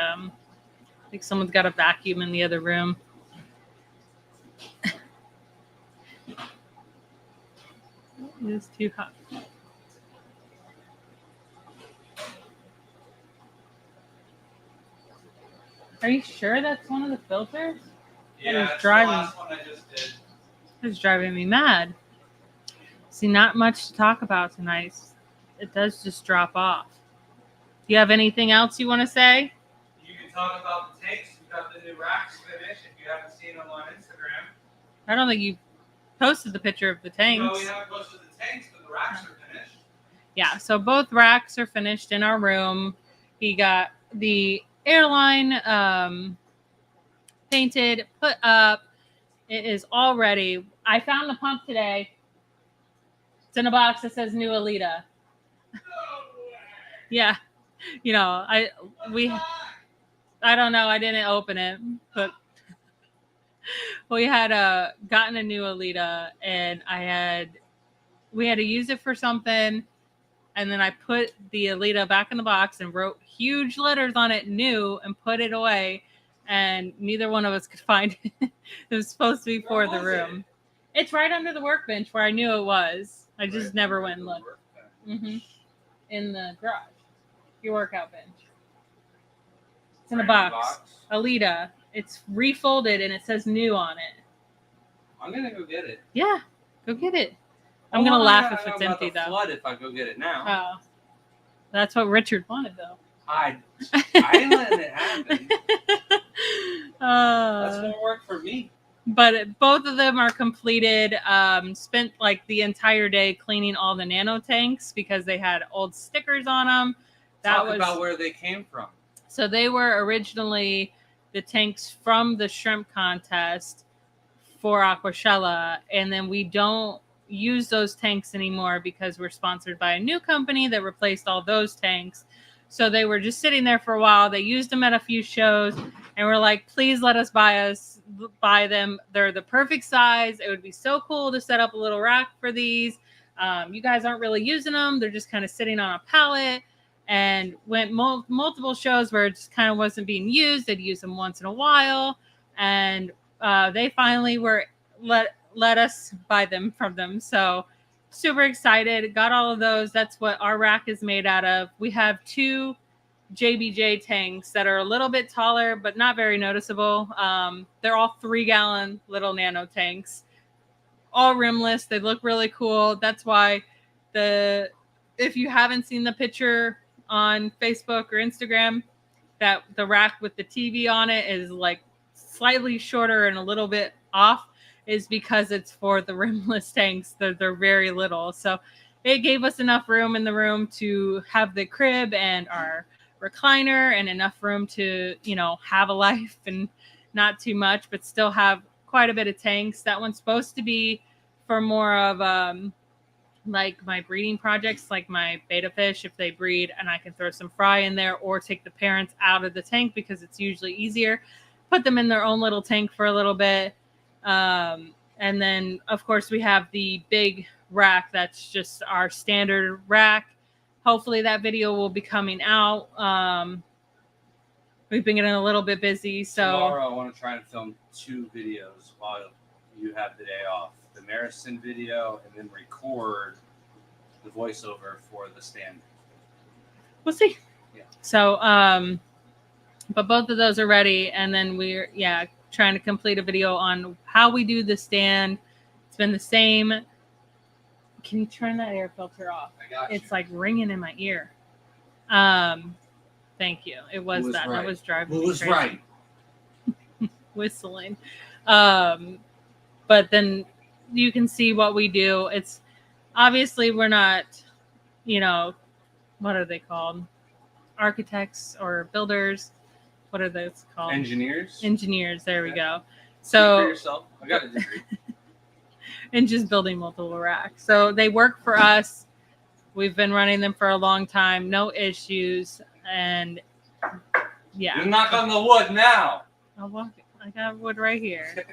Speaker 1: someone's got a vacuum in the other room. It is too hot. Are you sure that's one of the filters?
Speaker 2: Yeah,
Speaker 1: it's driving.
Speaker 2: The last one I just did.
Speaker 1: It's driving me mad. See, not much to talk about tonight. It does just drop off. Do you have anything else you want to say?
Speaker 2: You can talk about the tanks. We got the new racks finished. If you haven't seen them on Instagram.
Speaker 1: I don't think you posted the picture of the tanks.
Speaker 2: No, we haven't posted the tanks, but the racks are finished.
Speaker 1: Yeah, so both racks are finished in our room. He got the airline painted, put up. It is all ready. I found the pump today. It's in a box that says New Alita. Yeah, you know, I don't know. I didn't open it, but we had gotten a new Alita, and we had to use it for something, and then I put the Alita back in the box and wrote huge letters on it, new, and put it away, and neither one of us could find it. It was supposed to be for the room. It's right under the workbench where I knew it was. I just never went and looked. In the garage. Your workout bench. It's in a box. Alita. It's refolded and it says new on it.
Speaker 2: I'm gonna go get it.
Speaker 1: Yeah, go get it. I'm gonna laugh if it's empty though.
Speaker 2: Flood if I go get it now.
Speaker 1: Oh, that's what Richard wanted though.
Speaker 2: I ain't letting it happen. That's gonna work for me.
Speaker 1: But both of them are completed. Spent like the entire day cleaning all the nano tanks because they had old stickers on them.
Speaker 2: Talk about where they came from.
Speaker 1: So they were originally the tanks from the shrimp contest for Aquashella, and then we don't use those tanks anymore because we're sponsored by a new company that replaced all those tanks. So they were just sitting there for a while. They used them at a few shows, and we're like, please let us buy them. They're the perfect size. It would be so cool to set up a little rack for these. You guys aren't really using them. They're just kind of sitting on a pallet. And went multiple shows where it just kind of wasn't being used. They'd use them once in a while. And they finally were let us buy them from them. So super excited. Got all of those. That's what our rack is made out of. We have 2 JBJ tanks that are a little bit taller, but not very noticeable. They're all 3-gallon little nano tanks, all rimless. They look really cool. That's why if you haven't seen the picture on Facebook or Instagram, that the rack with the TV on it is like slightly shorter and a little bit off, is because it's for the rimless tanks. They're very little. So it gave us enough room in the room to have the crib and our recliner and enough room to, have a life and not too much, but still have quite a bit of tanks. That one's supposed to be for more of like my breeding projects, like my beta fish, if they breed, and I can throw some fry in there or take the parents out of the tank because it's usually easier. Put them in their own little tank for a little bit. And then, of course, we have the big rack that's just our standard rack. Hopefully that video will be coming out. We've been getting a little bit busy, so
Speaker 2: tomorrow I want to try and film 2 videos while you have the day off. The Marison video, and then record the voiceover for the stand.
Speaker 1: we'll see.
Speaker 2: Yeah.
Speaker 1: So, but both of those are ready, and then we're trying to complete a video on how we do the stand. It's been the same. Can you turn that air filter off?
Speaker 2: I got you.
Speaker 1: It's like ringing in my ear. Thank you. It was that.
Speaker 2: Right?
Speaker 1: That was driving
Speaker 2: Who
Speaker 1: me
Speaker 2: was
Speaker 1: crazy.
Speaker 2: right?
Speaker 1: Whistling. But then you can see what we do. It's obviously we're not, what are they called? Architects or builders. What are those called?
Speaker 2: Engineers.
Speaker 1: Engineers. There we go.
Speaker 2: Speak
Speaker 1: So
Speaker 2: for yourself. I got a degree.
Speaker 1: and just building multiple racks. So they work for us. We've been running them for a long time. No issues. And yeah.
Speaker 2: You knock on the wood now.
Speaker 1: I'll walk. I got wood right here.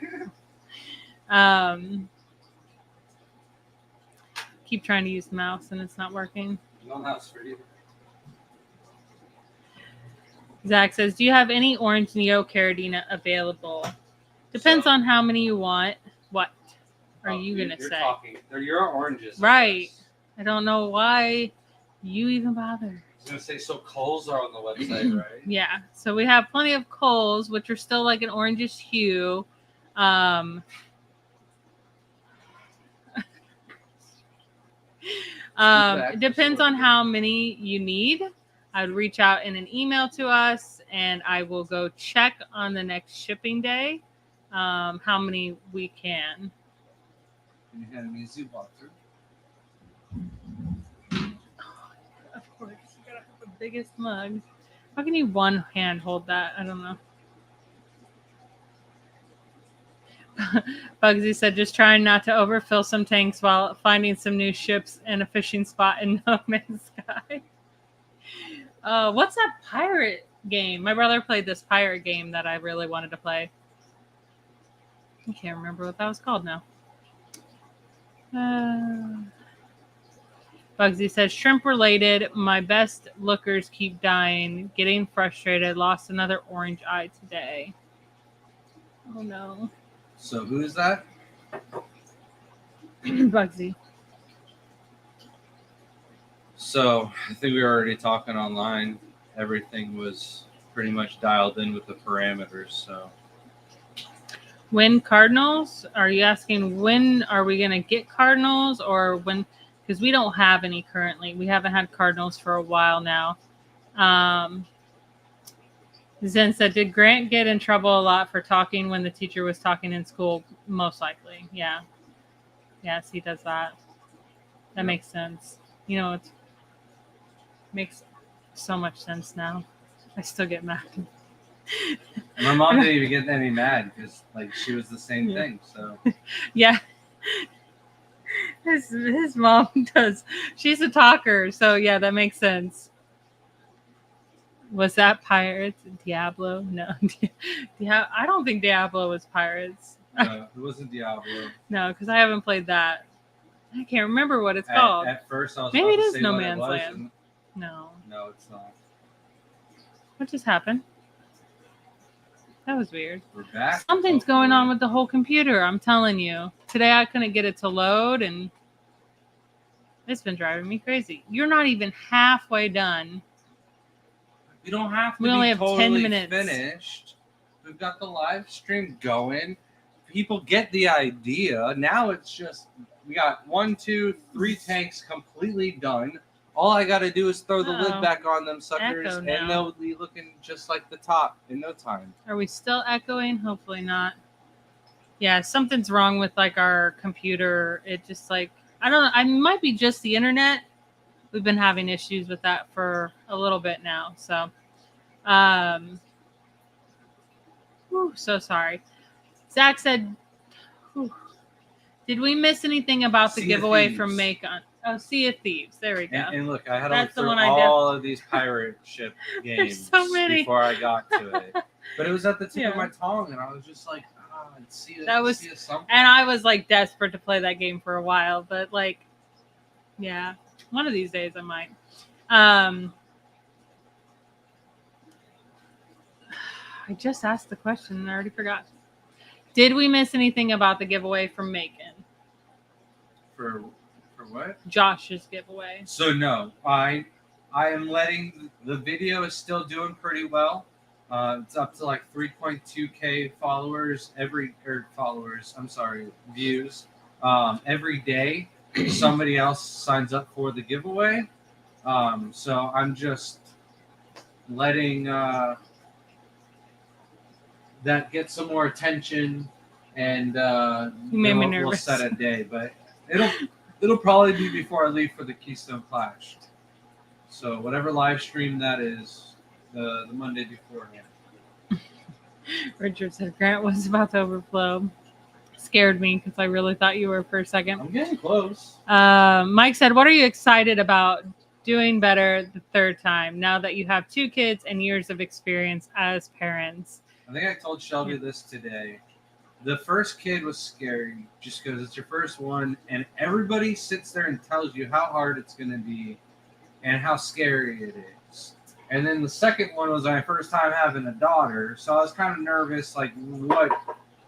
Speaker 1: Keep trying to use the mouse and it's not working.
Speaker 2: No house for you.
Speaker 1: Zach says, do you have any orange Neocaridina available? Depends on how many you want. What are you going to say?
Speaker 2: They're your oranges.
Speaker 1: Right. I don't know why you even bother.
Speaker 2: I was going to say, so Kohl's are on the website, right?
Speaker 1: Yeah. So we have plenty of Kohl's, which are still like an orangish hue. It depends on how many you need. I would reach out in an email to us, and I will go check on the next shipping day how many we can.
Speaker 2: You had me a zoo walkthrough.
Speaker 1: Of course, you gotta have the biggest mug. How can you one hand hold that? I don't know. Bugsy said, just trying not to overfill some tanks while finding some new ships and a fishing spot in No Man's Sky. What's that pirate game? My brother played this pirate game that I really wanted to play. I can't remember what that was called now. Bugsy says, shrimp related. My best lookers keep dying. Getting frustrated. Lost another orange eye today. Oh no.
Speaker 2: So who is that?
Speaker 1: Bugsy.
Speaker 2: So I think we were already talking online. Everything was pretty much dialed in with the parameters. So
Speaker 1: When Cardinals? Are you asking when are we going to get Cardinals or when? Because we don't have any currently. We haven't had Cardinals for a while now. Zen said, did Grant get in trouble a lot for talking when the teacher was talking in school? Most likely. Yeah. Yes, he does that. That makes sense. It makes so much sense now. I still get mad.
Speaker 2: my mom didn't even get any mad because she was the same thing. So
Speaker 1: yeah. His mom does. She's a talker, so yeah, that makes sense. Was that Pirates? Diablo? No. I don't think Diablo was Pirates.
Speaker 2: it wasn't Diablo.
Speaker 1: No, because I haven't played that. I can't remember what it's called.
Speaker 2: At first, I was
Speaker 1: maybe
Speaker 2: about
Speaker 1: it
Speaker 2: to
Speaker 1: is
Speaker 2: say
Speaker 1: No
Speaker 2: what
Speaker 1: Man's
Speaker 2: it was,
Speaker 1: Land.
Speaker 2: and
Speaker 1: No.
Speaker 2: no, it's not.
Speaker 1: What just happened? That was weird.
Speaker 2: We're back.
Speaker 1: Something's going on with the whole computer. I'm telling you. Today I couldn't get it to load, and it's been driving me crazy. You're not even halfway done.
Speaker 2: We don't have to
Speaker 1: We only
Speaker 2: be
Speaker 1: have
Speaker 2: totally
Speaker 1: 10 minutes.
Speaker 2: finished. We've got the live stream going. People get the idea. Now it's just we got 1, 2, 3 tanks completely done. All I got to do is throw the lid back on them suckers, and they'll be looking just like the top in no time.
Speaker 1: Are we still echoing? Hopefully not. Yeah, something's wrong with our computer. It just I don't know. It might be just the internet. We've been having issues with that for a little bit now. So, so sorry. Zach said, did we miss anything about the giveaway from Macon? Oh, Sea of Thieves. There we go.
Speaker 2: And look, I had
Speaker 1: That's
Speaker 2: to
Speaker 1: the
Speaker 2: look
Speaker 1: one
Speaker 2: through
Speaker 1: I
Speaker 2: all of these pirate ship games
Speaker 1: so many.
Speaker 2: before I got to it. But it was at the tip
Speaker 1: Yeah.
Speaker 2: of my tongue, and I was just like, let's see
Speaker 1: That was-
Speaker 2: something.
Speaker 1: And I was like desperate to play that game for a while, but like, yeah, one of these days I might. I just asked the question and I already forgot. Did we miss anything about the giveaway from Macon?
Speaker 2: For what?
Speaker 1: Josh's giveaway.
Speaker 2: So no, I am letting the video is still doing pretty well. It's up to like 3.2k views every day. Somebody else signs up for the giveaway. So I'm just letting that get some more attention, and
Speaker 1: You made me
Speaker 2: we'll
Speaker 1: nervous.
Speaker 2: set a day, but it'll probably be before I leave for the Keystone Clash. So whatever live stream that is, the Monday beforehand.
Speaker 1: Richard said Grant was about to overflow. Scared me because I really thought you were for a second.
Speaker 2: I'm getting close.
Speaker 1: Mike said, what are you excited about doing better the third time now that you have 2 kids and years of experience as parents?
Speaker 2: I think I told Shelby this today. The first kid was scary just because it's your first one, and everybody sits there and tells you how hard it's going to be and how scary it is. And then the second one was my first time having a daughter, so I was kind of nervous, like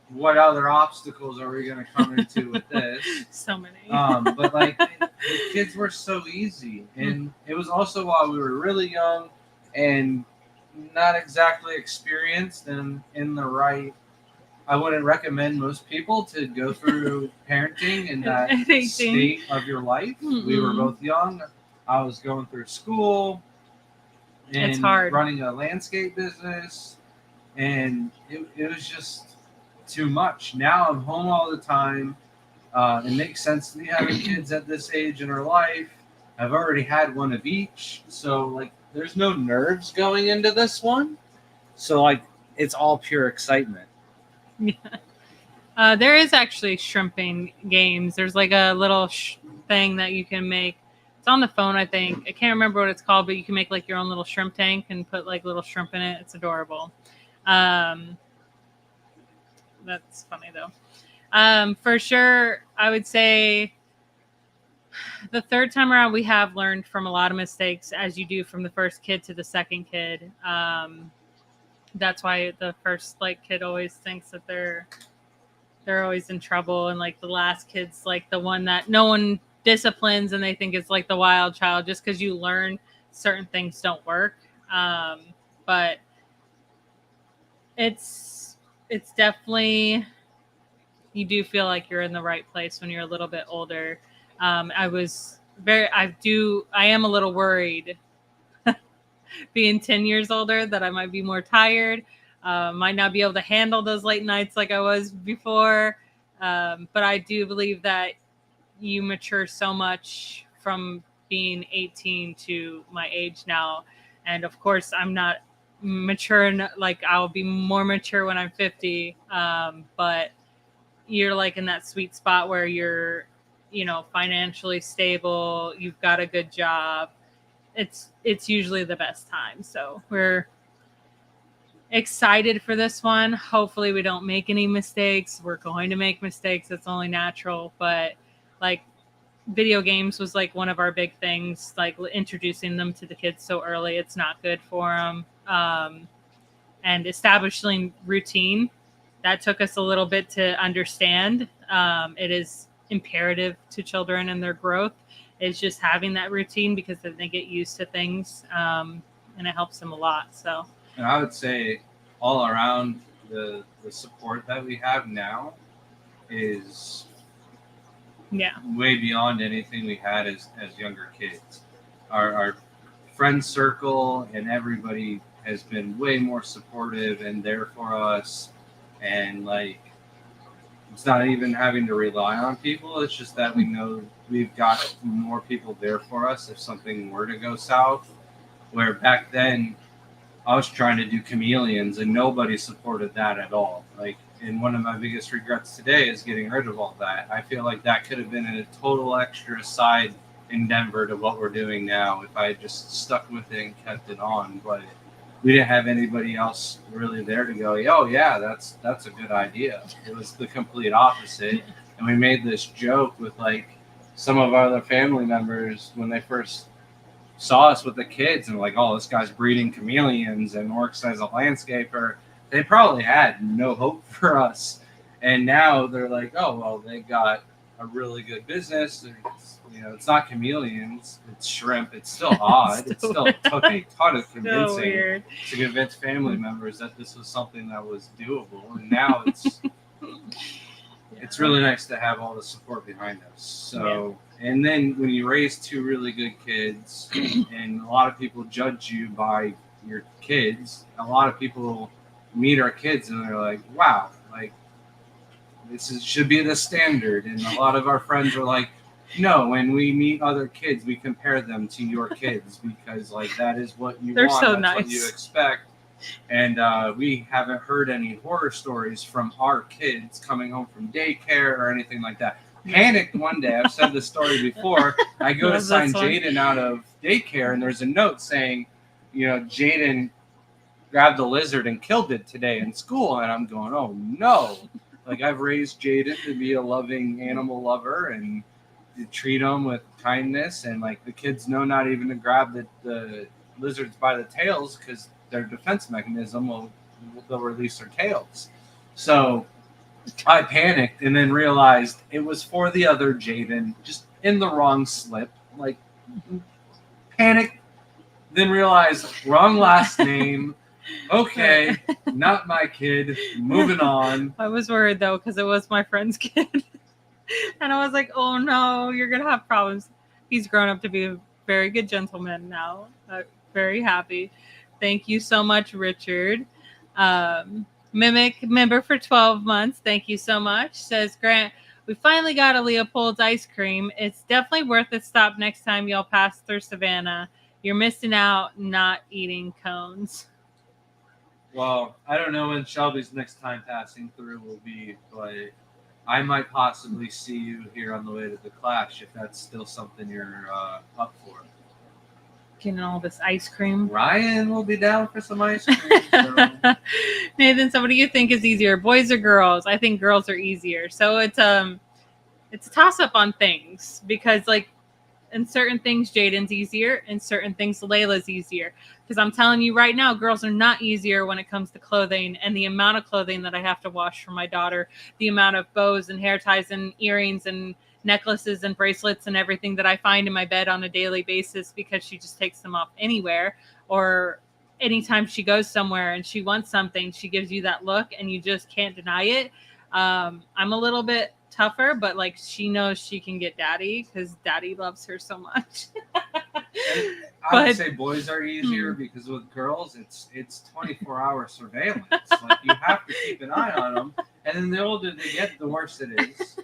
Speaker 2: what other obstacles are we going to come into with this?
Speaker 1: So many.
Speaker 2: But like the kids were so easy, and it was also while we were really young and not exactly experienced and in the right. I wouldn't recommend most people to go through parenting in that state of your life. Mm-mm. We were both young. I was going through school and
Speaker 1: it's hard.
Speaker 2: Running a landscape business, and it was just too much. Now I'm home all the time. It makes sense to me having kids at this age in our life. I've already had one of each, so like there's no nerves going into this one. So like it's all pure excitement.
Speaker 1: Yeah. There is actually shrimping games. There's like a little thing that you can make. It's on the phone, I think. I can't remember what it's called, but you can make like your own little shrimp tank and put like little shrimp in it. It's adorable. That's funny though. For sure, I would say the third time around, we have learned from a lot of mistakes, as you do from the first kid to the second kid. That's why the first kid always thinks that they're always in trouble, and like the last kid's like the one that no one disciplines, and they think it's like the wild child just because you learn certain things don't work. But it's definitely, you do feel like you're in the right place when you're a little bit older. I am a little worried being 10 years older that I might be more tired, might not be able to handle those late nights like I was before. But I do believe that you mature so much from being 18 to my age now. And of course, I'm not mature, like I'll be more mature when I'm 50. But you're like in that sweet spot where you're, financially stable, you've got a good job. It's usually the best time. So we're excited for this one. Hopefully we don't make any mistakes. We're going to make mistakes. It's only natural. But like video games was like one of our big things, like introducing them to the kids so early. It's not good for them. And establishing routine, that took us a little bit to understand. It is imperative to children and their growth. Is just having that routine, because then they get used to things, and it helps them a lot. So,
Speaker 2: and I would say all around the support that we have now is way beyond anything we had as younger kids. Our friend circle and everybody has been way more supportive and there for us, and like it's not even having to rely on people. It's just that we know we've got more people there for us if something were to go south. Where back then, I was trying to do chameleons and nobody supported that at all. Like, and one of my biggest regrets today is getting rid of all that. I feel like that could have been a total extra side in Denver to what we're doing now if I had just stuck with it and kept it on. But we didn't have anybody else really there to go, oh yeah, that's a good idea. It was the complete opposite. And we made this joke with like some of our other family members when they first saw us with the kids and like, oh, this guy's breeding chameleons and works as a landscaper. They probably had no hope for us. And now they're like, oh, well, they got a really good business. It's not chameleons, it's shrimp. It's still odd. It still took a ton of convincing to convince family members that this was something that was doable. And now it's really nice to have all the support behind us. So, and then when you raise two really good kids, and a lot of people judge you by your kids, a lot of people meet our kids and they're like, wow, like should be the standard. And a lot of our friends are like, no, when we meet other kids, we compare them to your kids because like that is what you
Speaker 1: They're
Speaker 2: want.
Speaker 1: so
Speaker 2: That's
Speaker 1: nice.
Speaker 2: what you expect. And we haven't heard any horror stories from our kids coming home from daycare or anything like that. Panicked one day. I've said this story before. I go to sign Jaden out of daycare, and there's a note saying, Jaden grabbed the lizard and killed it today in school. And I'm going, oh no. Like, I've raised Jaden to be a loving animal lover and to treat him with kindness. And like the kids know not even to grab the lizards by the tails because their defense mechanism they'll release their tails. So I panicked and then realized it was for the other Jaden, just in the wrong slip. Like, panicked, then realized wrong last name. Okay, not my kid. Moving on.
Speaker 1: I was worried though because it was my friend's kid, and I was like, "Oh no, you're gonna have problems." He's grown up to be a very good gentleman now. Very happy. Thank you so much, Richard. Mimic member for 12 months. Thank you so much. Says Grant, we finally got a Leopold's ice cream. It's definitely worth a stop next time y'all pass through Savannah. You're missing out not eating cones.
Speaker 2: Well, I don't know when Shelby's next time passing through will be, but I might possibly see you here on the way to the Clash if that's still something you're up for.
Speaker 1: Getting all this ice cream.
Speaker 2: Ryan will be down for some ice cream. So.
Speaker 1: Nathan, so what do you think is easier, boys or girls? I think girls are easier. So it's a toss up on things because like in certain things Jaden's easier, in certain things Layla's easier. Because I'm telling you right now, girls are not easier when it comes to clothing and the amount of clothing that I have to wash for my daughter, the amount of bows and hair ties and earrings and necklaces and bracelets and everything that I find in my bed on a daily basis because she just takes them off anywhere or anytime she goes somewhere and she wants something, she gives you that look and you just can't deny it. I'm a little bit tougher, but like she knows she can get daddy because daddy loves her so much.
Speaker 2: I would say boys are easier because with girls it's 24-hour surveillance. Like you have to keep an eye on them, and then the older they get, the worse it is.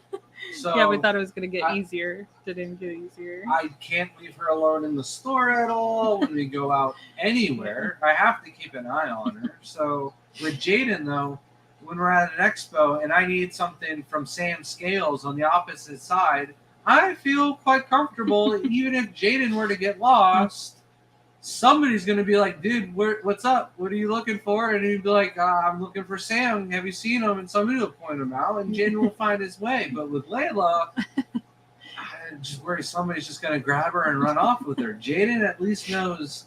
Speaker 2: So
Speaker 1: yeah, we thought it was going to get easier. Didn't get easier.
Speaker 2: I can't leave her alone in the store at all when we go out anywhere. I have to keep an eye on her. So with Jaden, though, when we're at an expo and I need something from Sam Scales on the opposite side, I feel quite comfortable. Even if Jaden were to get lost, somebody's going to be like, dude, what's up? What are you looking for? And he'd be like, I'm looking for Sam. Have you seen him? And somebody will point him out, and Jaden will find his way. But with Layla, I just worry somebody's just going to grab her and run off with her. Jaden at least knows,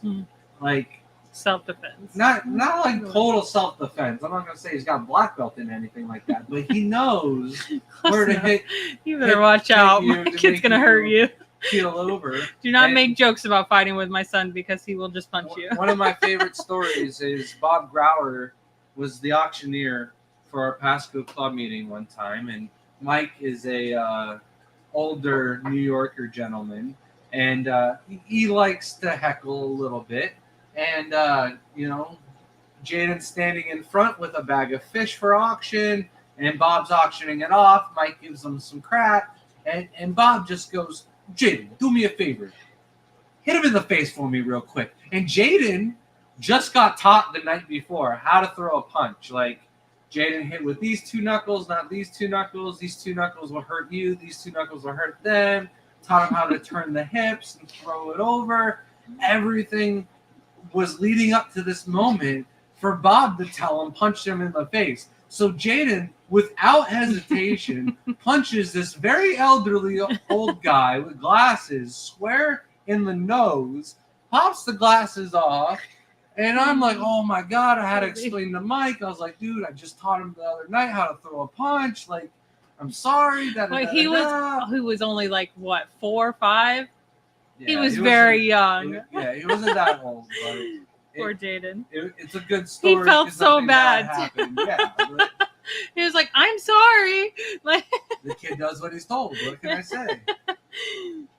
Speaker 2: like,
Speaker 1: self-defense.
Speaker 2: Not like total self-defense. I'm not going to say he's got a black belt in anything like that, but he knows where to hit.
Speaker 1: You better watch out. My kid's going to hurt you.
Speaker 2: Keel over.
Speaker 1: Do not make jokes about fighting with my son because he will just punch you.
Speaker 2: One of my favorite stories is Bob Grauer was the auctioneer for our Pasco Club meeting one time, and Mike is a older New Yorker gentleman, and he likes to heckle a little bit. And Jaden's standing in front with a bag of fish for auction, and Bob's auctioning it off. Mike gives him some crap, and Bob just goes, Jaden, do me a favor. Hit him in the face for me real quick. And Jaden just got taught the night before how to throw a punch. Like, Jaden hit with these two knuckles, not these two knuckles. These two knuckles will hurt you. These two knuckles will hurt them. taught him how to turn the hips and throw it over. Everything was leading up to this moment for Bob to tell him, punch him in the face. So Jaden, without hesitation, punches this very elderly old guy with glasses square in the nose, pops the glasses off, and I'm like, oh my God, I had to explain to Mike. I was like, dude, I just taught him the other night how to throw a punch. Like, I'm sorry.
Speaker 1: He was only like, what, 4 or 5?
Speaker 2: Yeah,
Speaker 1: he was very young.
Speaker 2: He wasn't that old, but
Speaker 1: poor Jaden.
Speaker 2: It's a good story.
Speaker 1: He felt so bad.
Speaker 2: Yeah,
Speaker 1: he was like, I'm sorry. Like,
Speaker 2: the kid does what he's told. What can I say?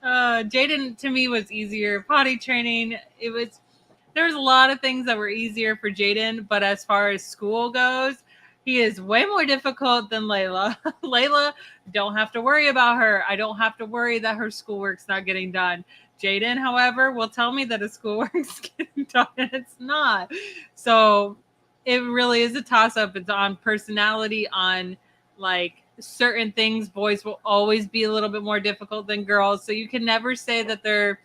Speaker 1: Jaden to me was easier. Potty training, there was a lot of things that were easier for Jaden, but as far as school goes, he is way more difficult than Layla. Layla, don't have to worry about her. I don't have to worry that her schoolwork's not getting done. Jaden, however, will tell me that his schoolwork's getting done, and it's not. So it really is a toss-up. It's on personality, on like certain things. Boys will always be a little bit more difficult than girls. So you can never say that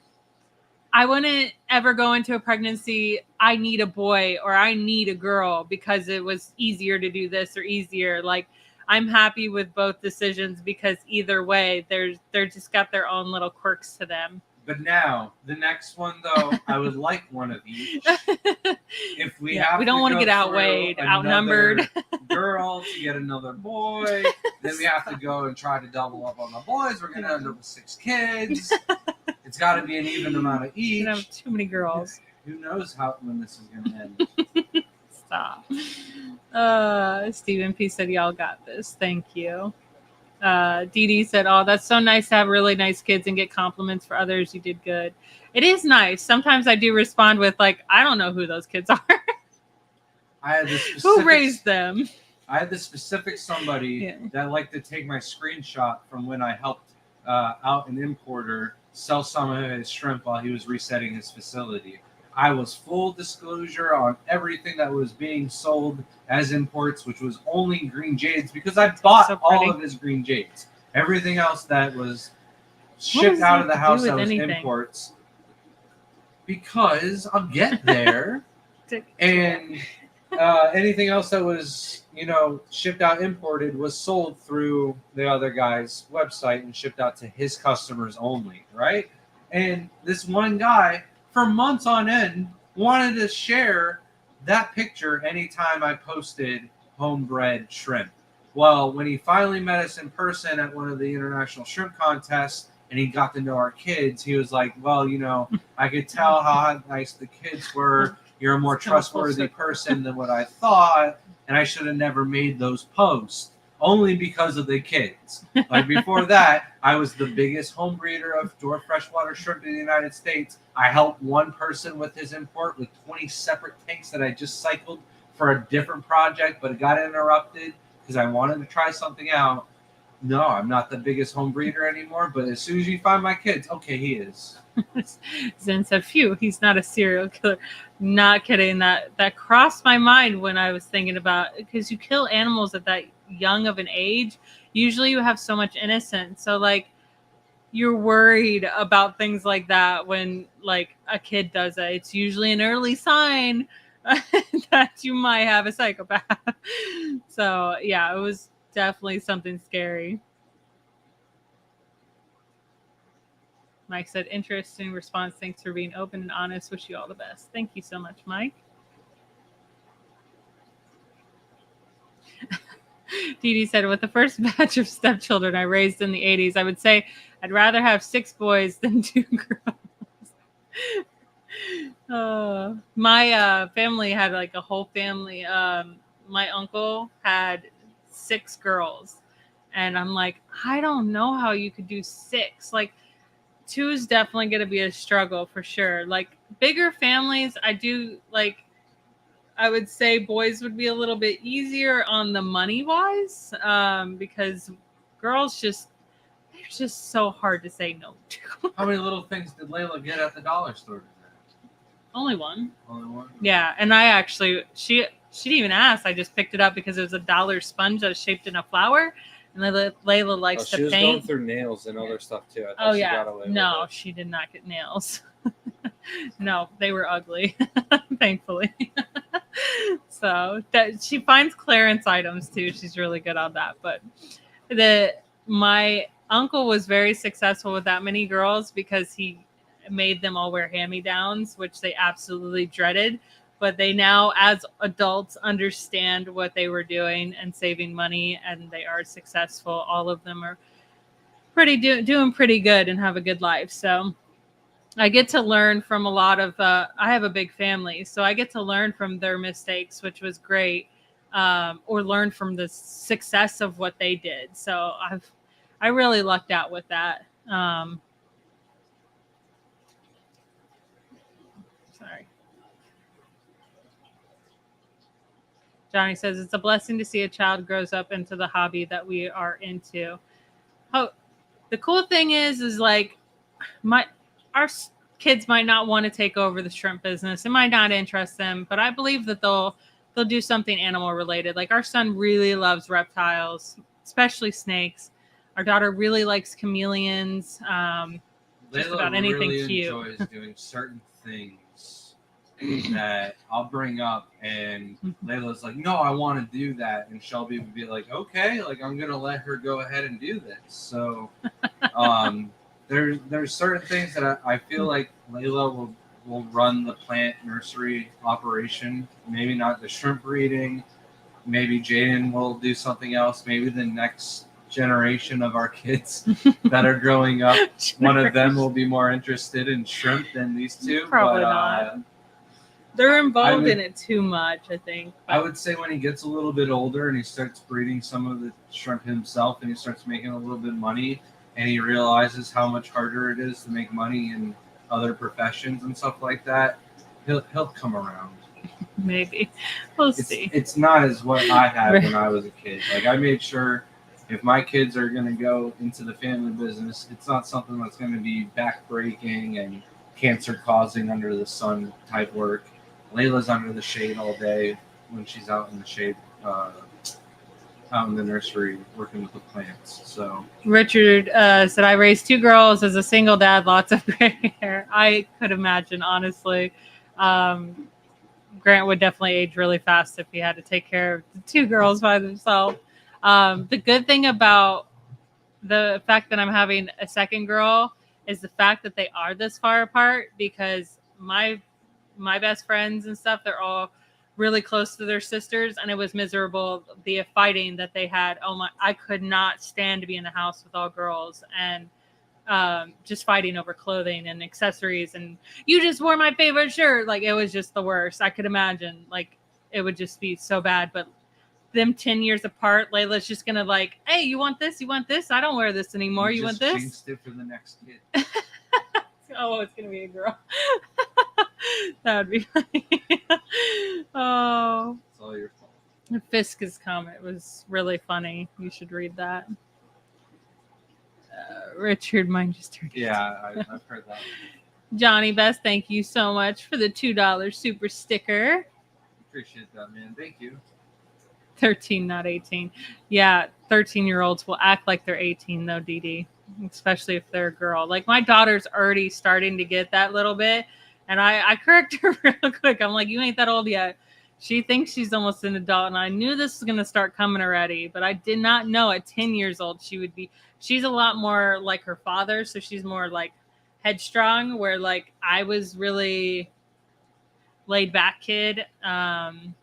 Speaker 1: I wouldn't ever go into a pregnancy, I need a boy or I need a girl because it was easier to do this or easier. Like, I'm happy with both decisions because either way, they're just got their own little quirks to them.
Speaker 2: But now, the next one, though, I would like one of each. If we don't
Speaker 1: want to get outweighed, outnumbered.
Speaker 2: Girl to get another boy. Then we have to go and try to double up on the boys. We're going to end up with 6 kids. It's got to be an even amount of each.
Speaker 1: You have too many girls.
Speaker 2: Who knows when this is going to end.
Speaker 1: Stop. Stephen P. said, y'all got this. Thank you. Dee Dee said, oh, that's so nice to have really nice kids and get compliments for others. You did good. It is nice. Sometimes I do respond with, like, I don't know who those kids are.
Speaker 2: I had this specific,
Speaker 1: who raised them?
Speaker 2: I had this specific somebody that liked to take my screenshot from when I helped out an importer sell some of his shrimp while he was resetting his facility. I was full disclosure on everything that was being sold as imports, which was only green jades, because I bought all of his green jades. Everything else that was shipped out of the house that was imports. Because I'll get there. And anything else that was, shipped out imported was sold through the other guy's website and shipped out to his customers only, right? And this one guy, for months on end, wanted to share that picture anytime I posted homebred shrimp. Well, when he finally met us in person at one of the international shrimp contests and he got to know our kids, he was like, well, I could tell how nice the kids were. You're a more trustworthy person than what I thought, and I should have never made those posts. Only because of the kids. Like, before that, I was the biggest home breeder of dwarf freshwater shrimp in the United States. I helped one person with his import with 20 separate tanks that I just cycled for a different project, but it got interrupted because I wanted to try something out. No, I'm not the biggest home breeder anymore, but as soon as you find my kids, okay, he is.
Speaker 1: Zen said, phew, he's not a serial killer. Not kidding. That crossed my mind when I was thinking about, because you kill animals at that young of an age. Usually you have so much innocence. So, like, you're worried about things like that when, like, a kid does it. It's usually an early sign that you might have a psychopath. So, yeah, it was definitely something scary. Mike said, interesting response. Thanks for being open and honest. Wish you all the best. Thank you so much, Mike. Dee Dee said, with the first batch of stepchildren I raised in the 80s, I would say I'd rather have 6 boys than 2 girls. My family had like a whole family. My uncle had 6 girls. And I'm like, I don't know how you could do 6. Like, 2 is definitely going to be a struggle for sure. Like, bigger families, I would say boys would be a little bit easier on the money wise, because girls they're just so hard to say no to.
Speaker 2: How many little things did Layla get at the dollar store today?
Speaker 1: Only one.
Speaker 2: Only one?
Speaker 1: Yeah. And I actually, she didn't even ask. I just picked it up because it was a dollar sponge that was shaped in a flower. And Layla likes
Speaker 3: she
Speaker 1: to
Speaker 3: was
Speaker 1: paint.
Speaker 3: going through nails and other stuff too. I thought
Speaker 1: Oh
Speaker 3: she
Speaker 1: yeah,
Speaker 3: got away
Speaker 1: no,
Speaker 3: with it.
Speaker 1: she did not get nails. No, they were ugly, thankfully. So that she finds clearance items too. She's really good on that. But my uncle was very successful with that many girls because he made them all wear hand-me-downs, which they absolutely dreaded. But they now, as adults, understand what they were doing and saving money, and they are successful. All of them are doing pretty good and have a good life. So I get to learn from a lot of. I have a big family, so I get to learn from their mistakes, which was great, or learn from the success of what they did. So I really lucked out with that. Sorry. Johnny says it's a blessing to see a child grows up into the hobby that we are into. Oh, the cool thing is like our kids might not want to take over the shrimp business. It might not interest them, but I believe that they'll do something animal related. Like our son really loves reptiles, especially snakes. Our daughter really likes chameleons. Just about anything
Speaker 2: really
Speaker 1: cute.
Speaker 2: Enjoys doing certain things that I'll bring up, and Layla's like, "No, I want to do that," and Shelby would be like, "Okay, like I'm gonna let her go ahead and do this." So, there's certain things that I feel like Layla will run the plant nursery operation. Maybe not the shrimp breeding. Maybe Jaden will do something else. Maybe the next generation of our kids that are growing up, one of them will be more interested in shrimp than these two.
Speaker 1: Probably not. They're involved in it too much, I think.
Speaker 2: I would say when he gets a little bit older and he starts breeding some of the shrimp himself and he starts making a little bit of money and he realizes how much harder it is to make money in other professions and stuff like that, he'll come around.
Speaker 1: Maybe. We'll see.
Speaker 2: It's not as what I had when I was a kid. Like I made sure if my kids are going to go into the family business, it's not something that's going to be backbreaking and cancer causing under the sun type work. Layla's under the shade all day when she's out in the shade, out in the nursery working with the plants. So
Speaker 1: Richard said, I raised 2 girls as a single dad, lots of gray hair. I could imagine, honestly. Grant would definitely age really fast if he had to take care of the 2 girls by themselves. The good thing about the fact that I'm having a second girl is the fact that they are this far apart, because my best friends and stuff, they're all really close to their sisters, and it was miserable, the fighting that they had. I could not stand to be in the house with all girls and just fighting over clothing and accessories, and you just wore my favorite shirt. Like it was just the worst. I could imagine like it would just be so bad. But them 10 years apart, Layla's just gonna like, hey, you want this? I don't wear this anymore. You want this?
Speaker 2: Changed it for the next kid.
Speaker 1: Oh, it's gonna be a girl. That would be funny. Oh,
Speaker 2: it's all your fault.
Speaker 1: Fisk's comment was really funny. You should read that. Richard, mine just turned.
Speaker 2: Yeah, I've heard that.
Speaker 1: Johnny Best, thank you so much for the $2 super sticker.
Speaker 2: Appreciate that, man. Thank you.
Speaker 1: 13, not 18. Yeah, 13-year-olds will act like they're 18 though, Dee. Especially if they're a girl. Like my daughter's already starting to get that little bit, and I correct her real quick. I'm like, you ain't that old yet. She thinks she's almost an adult, and I knew this was gonna start coming already, but I did not know at 10 years old she would be. She's a lot more like her father, so she's more like headstrong, where like I was really laid back kid.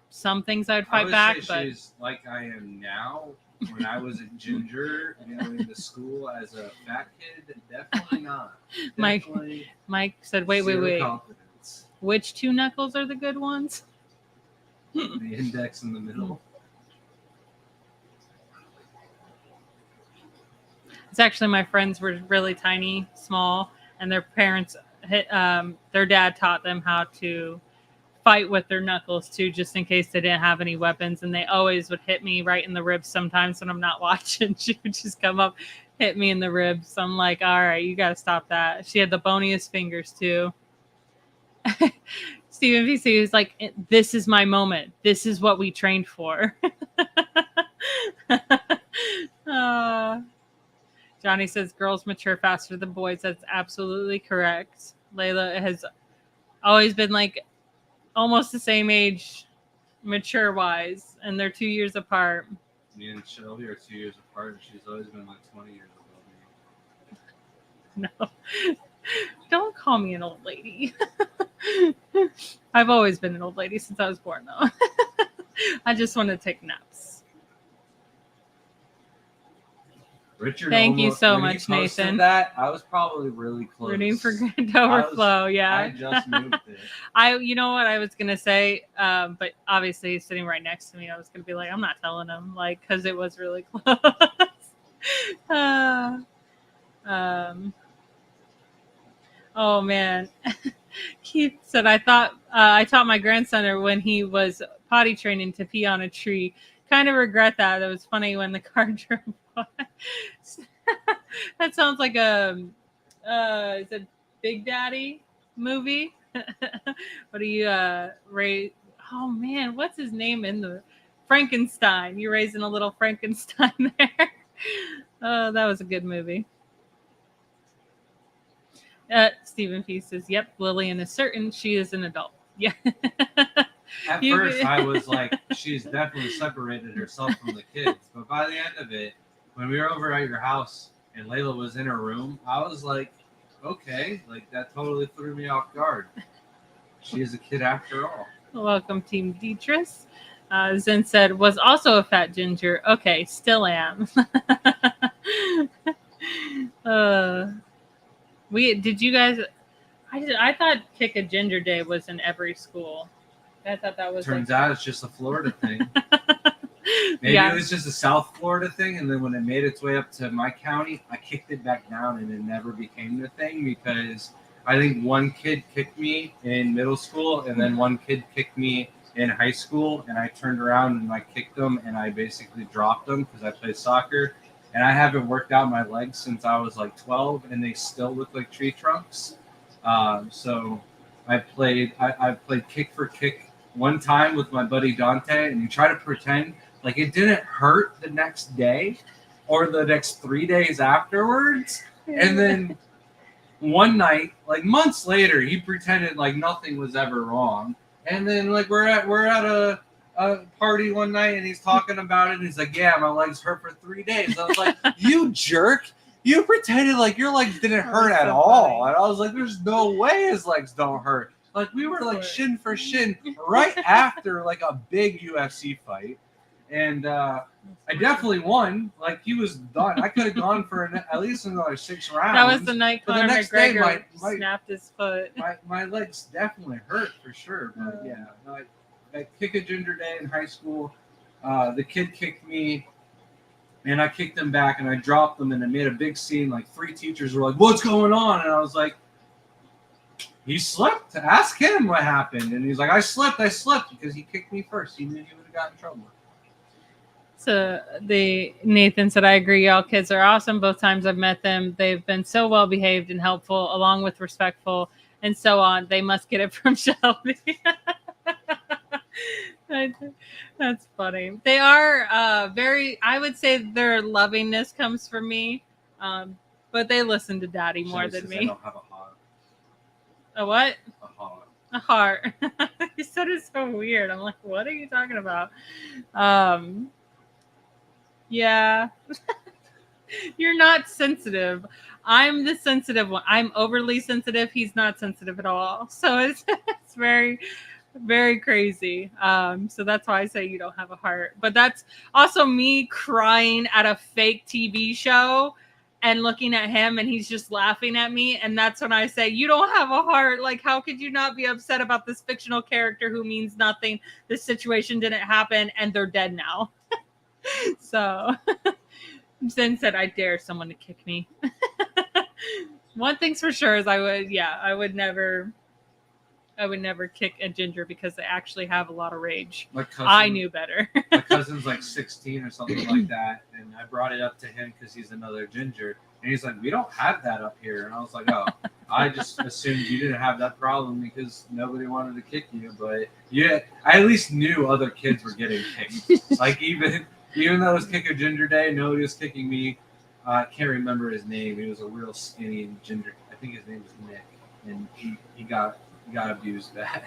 Speaker 1: Some things I'd fight back, but
Speaker 2: she's like I am now. When I was a ginger and going to school as a fat kid, definitely not. Definitely
Speaker 1: Mike said, wait.
Speaker 2: Confidence.
Speaker 1: Which 2 knuckles are the good ones?
Speaker 2: The index in the middle.
Speaker 1: It's actually my friends were really tiny, small, and their parents their dad taught them how to fight with their knuckles too, just in case they didn't have any weapons, and they always would hit me right in the ribs sometimes when I'm not watching. She would just come up, hit me in the ribs. I'm like, all right, you got to stop that. She had the boniest fingers too. Stephen VC was like, this is my moment. This is what we trained for. Johnny says girls mature faster than boys. That's absolutely correct. Layla has always been like almost the same age, mature wise, and they're 2 years apart.
Speaker 2: Me and Shelby are 2 years apart, and she's always been like 20 years above me.
Speaker 1: No, don't call me an old lady. I've always been an old lady since I was born, though. I just want to take naps.
Speaker 2: Richard,
Speaker 1: Thank you so
Speaker 2: when
Speaker 1: much,
Speaker 2: he posted
Speaker 1: Nathan.
Speaker 2: That I was probably really close.
Speaker 1: Rooting for Grand Overflow, yeah.
Speaker 2: I just moved it.
Speaker 1: You know what I was gonna say, but obviously he's sitting right next to me. I was gonna be like, I'm not telling him, like, because it was really close. Oh man, Keith said I taught my grandson when he was potty training to pee on a tree. Kind of regret that. It was funny when the car drove by. That sounds like a is it Big Daddy movie? What do you Ray? Oh man, what's his name in the Frankenstein? You're raising a little Frankenstein there. Oh, that was a good movie. Stephen P says, "Yep, Lillian is certain she is an adult." Yeah.
Speaker 2: At first, I was like, she's definitely separated herself from the kids. But by the end of it, when we were over at your house and Layla was in her room, I was like, okay, like that totally threw me off guard. She is a kid after all.
Speaker 1: Welcome, Team Dietrich. Zen said, was also a fat ginger. Okay, still am. Did you guys? I thought Kick a Ginger Day was in every school. I thought that was.
Speaker 2: Turns out it's just a Florida thing. Maybe it was just a South Florida thing, and then when it made its way up to my county, I kicked it back down, and it never became the thing because I think one kid kicked me in middle school, and then one kid kicked me in high school, and I turned around and I kicked them, and I basically dropped them because I played soccer. And I haven't worked out my legs since I was like 12, and they still look like tree trunks. So I played kick for kick one time with my buddy Dante, and you try to pretend like it didn't hurt the next day or the next 3 days afterwards. And then one night, like months later, he pretended like nothing was ever wrong. And then like we're at a party one night, and he's talking about it, and he's like, yeah, my legs hurt for 3 days. I was like, you jerk, you pretended like your legs didn't hurt at all. And I was like, there's no way his legs don't hurt. Like we were like shin for shin right after like a big UFC fight, and I definitely won. Like he was done. I could have gone for at least another 6 rounds.
Speaker 1: That was the night Conor McGregor
Speaker 2: day,
Speaker 1: snapped his foot.
Speaker 2: My legs definitely hurt for sure. But yeah, I Kick a Ginger Day in high school. The kid kicked me, and I kicked him back, and I dropped them, and it made a big scene. Like 3 teachers were like, "What's going on?" And I was like, "He slipped. Ask him what happened." And he's like, I slipped because he kicked me first. He knew he would have gotten in trouble."
Speaker 1: So Nathan said, I agree. Y'all kids are awesome. Both times I've met them, they've been so well behaved and helpful, along with respectful and so on. They must get it from Shelby. That's funny. They are I would say their lovingness comes from me, but they listen to Daddy more than me.
Speaker 2: I don't have a heart.
Speaker 1: A what?
Speaker 2: A heart.
Speaker 1: A heart. You said it so weird. I'm like, what are you talking about? Yeah. You're not sensitive. I'm the sensitive one. I'm overly sensitive. He's not sensitive at all. So it's very, very crazy. So that's why I say you don't have a heart. But that's also me crying at a fake TV show and looking at him, and he's just laughing at me. And that's when I say, you don't have a heart. Like, how could you not be upset about this fictional character who means nothing? This situation didn't happen, and they're dead now. So Zen said, I dare someone to kick me. One thing's for sure is I would never kick a ginger because they actually have a lot of rage. I knew better.
Speaker 2: My cousin's like 16 or something like that, and I brought it up to him because he's another ginger, and he's like, we don't have that up here. And I was like, oh, I just assumed you didn't have that problem because nobody wanted to kick you. But yeah, I at least knew other kids were getting kicked. Like even
Speaker 3: Even though it was Kick a Ginger Day, nobody was kicking me. I can't remember his name. He was a real skinny ginger. I think his name was Nick, and he got abused bad.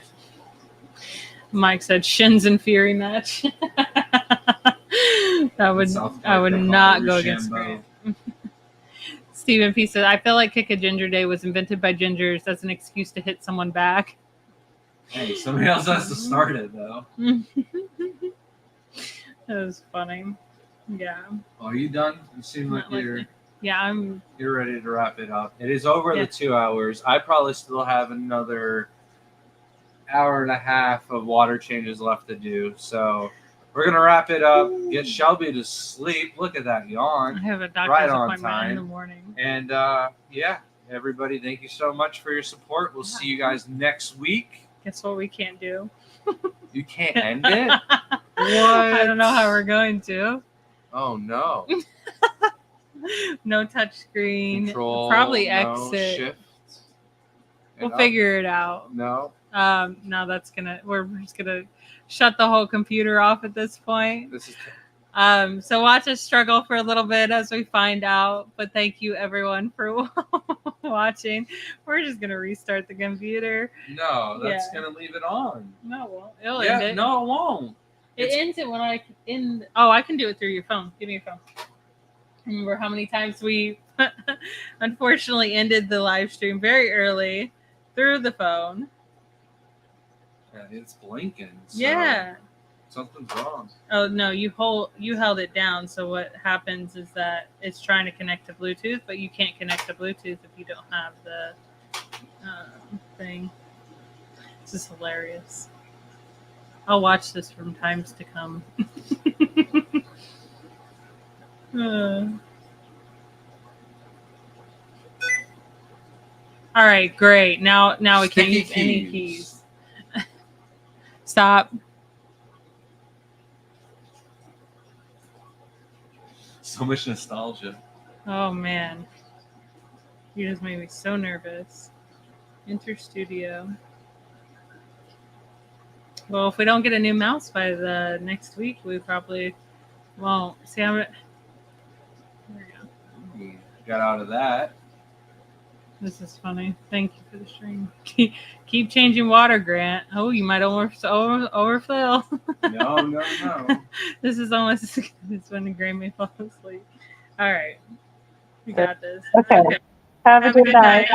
Speaker 1: Mike said Shins and Fury match. I would not go against Grant. Stephen P said, I feel like Kick a Ginger Day was invented by gingers as an excuse to hit someone back.
Speaker 3: Hey, somebody else has to start it, though.
Speaker 1: That was funny. Yeah.
Speaker 3: Oh, are you done? You seem like you're ready to wrap it up. It is over the 2 hours. I probably still have another hour and a half of water changes left to do. So we're going to wrap it up, get Shelby to sleep. Look at that yawn.
Speaker 1: I have a doctor's appointment in the morning.
Speaker 3: And everybody, thank you so much for your support. We'll see you guys next week.
Speaker 1: Guess what we can't do?
Speaker 3: You can't end it? What?
Speaker 1: I don't know how we're going to.
Speaker 3: Oh, no.
Speaker 1: No touch screen.
Speaker 3: Control,
Speaker 1: probably
Speaker 3: no,
Speaker 1: exit.
Speaker 3: Shift.
Speaker 1: We'll figure it out.
Speaker 3: No.
Speaker 1: No, we're just gonna shut the whole computer off at this point. So watch us struggle for a little bit as we find out. But thank you everyone for watching. We're just gonna restart the computer.
Speaker 3: No, that's gonna leave it on.
Speaker 1: No, it won't. It'll end it.
Speaker 3: No, it won't.
Speaker 1: It ends it when I end. Oh, I can do it through your phone. Give me your phone. Remember how many times we unfortunately ended the live stream very early through the phone.
Speaker 3: Yeah, it's blinking. So
Speaker 1: yeah.
Speaker 3: Something's wrong.
Speaker 1: Oh no, you held it down. So what happens is that it's trying to connect to Bluetooth, but you can't connect to Bluetooth if you don't have the thing. This is hilarious. I'll watch this from times to come. All right, great. Now we can't use any keys. Stop.
Speaker 3: So much nostalgia.
Speaker 1: Oh man, you just made me so nervous. Enter studio. Well, if we don't get a new mouse by the next week, we probably won't. See how it. There we go.
Speaker 3: Got out of that.
Speaker 1: This is funny. Thank you for the stream. Keep changing water, Grant. Oh, you might overfill.
Speaker 3: No.
Speaker 1: This is almost this when Grant may fall asleep. All right. We got this.
Speaker 4: Okay. Have a good night.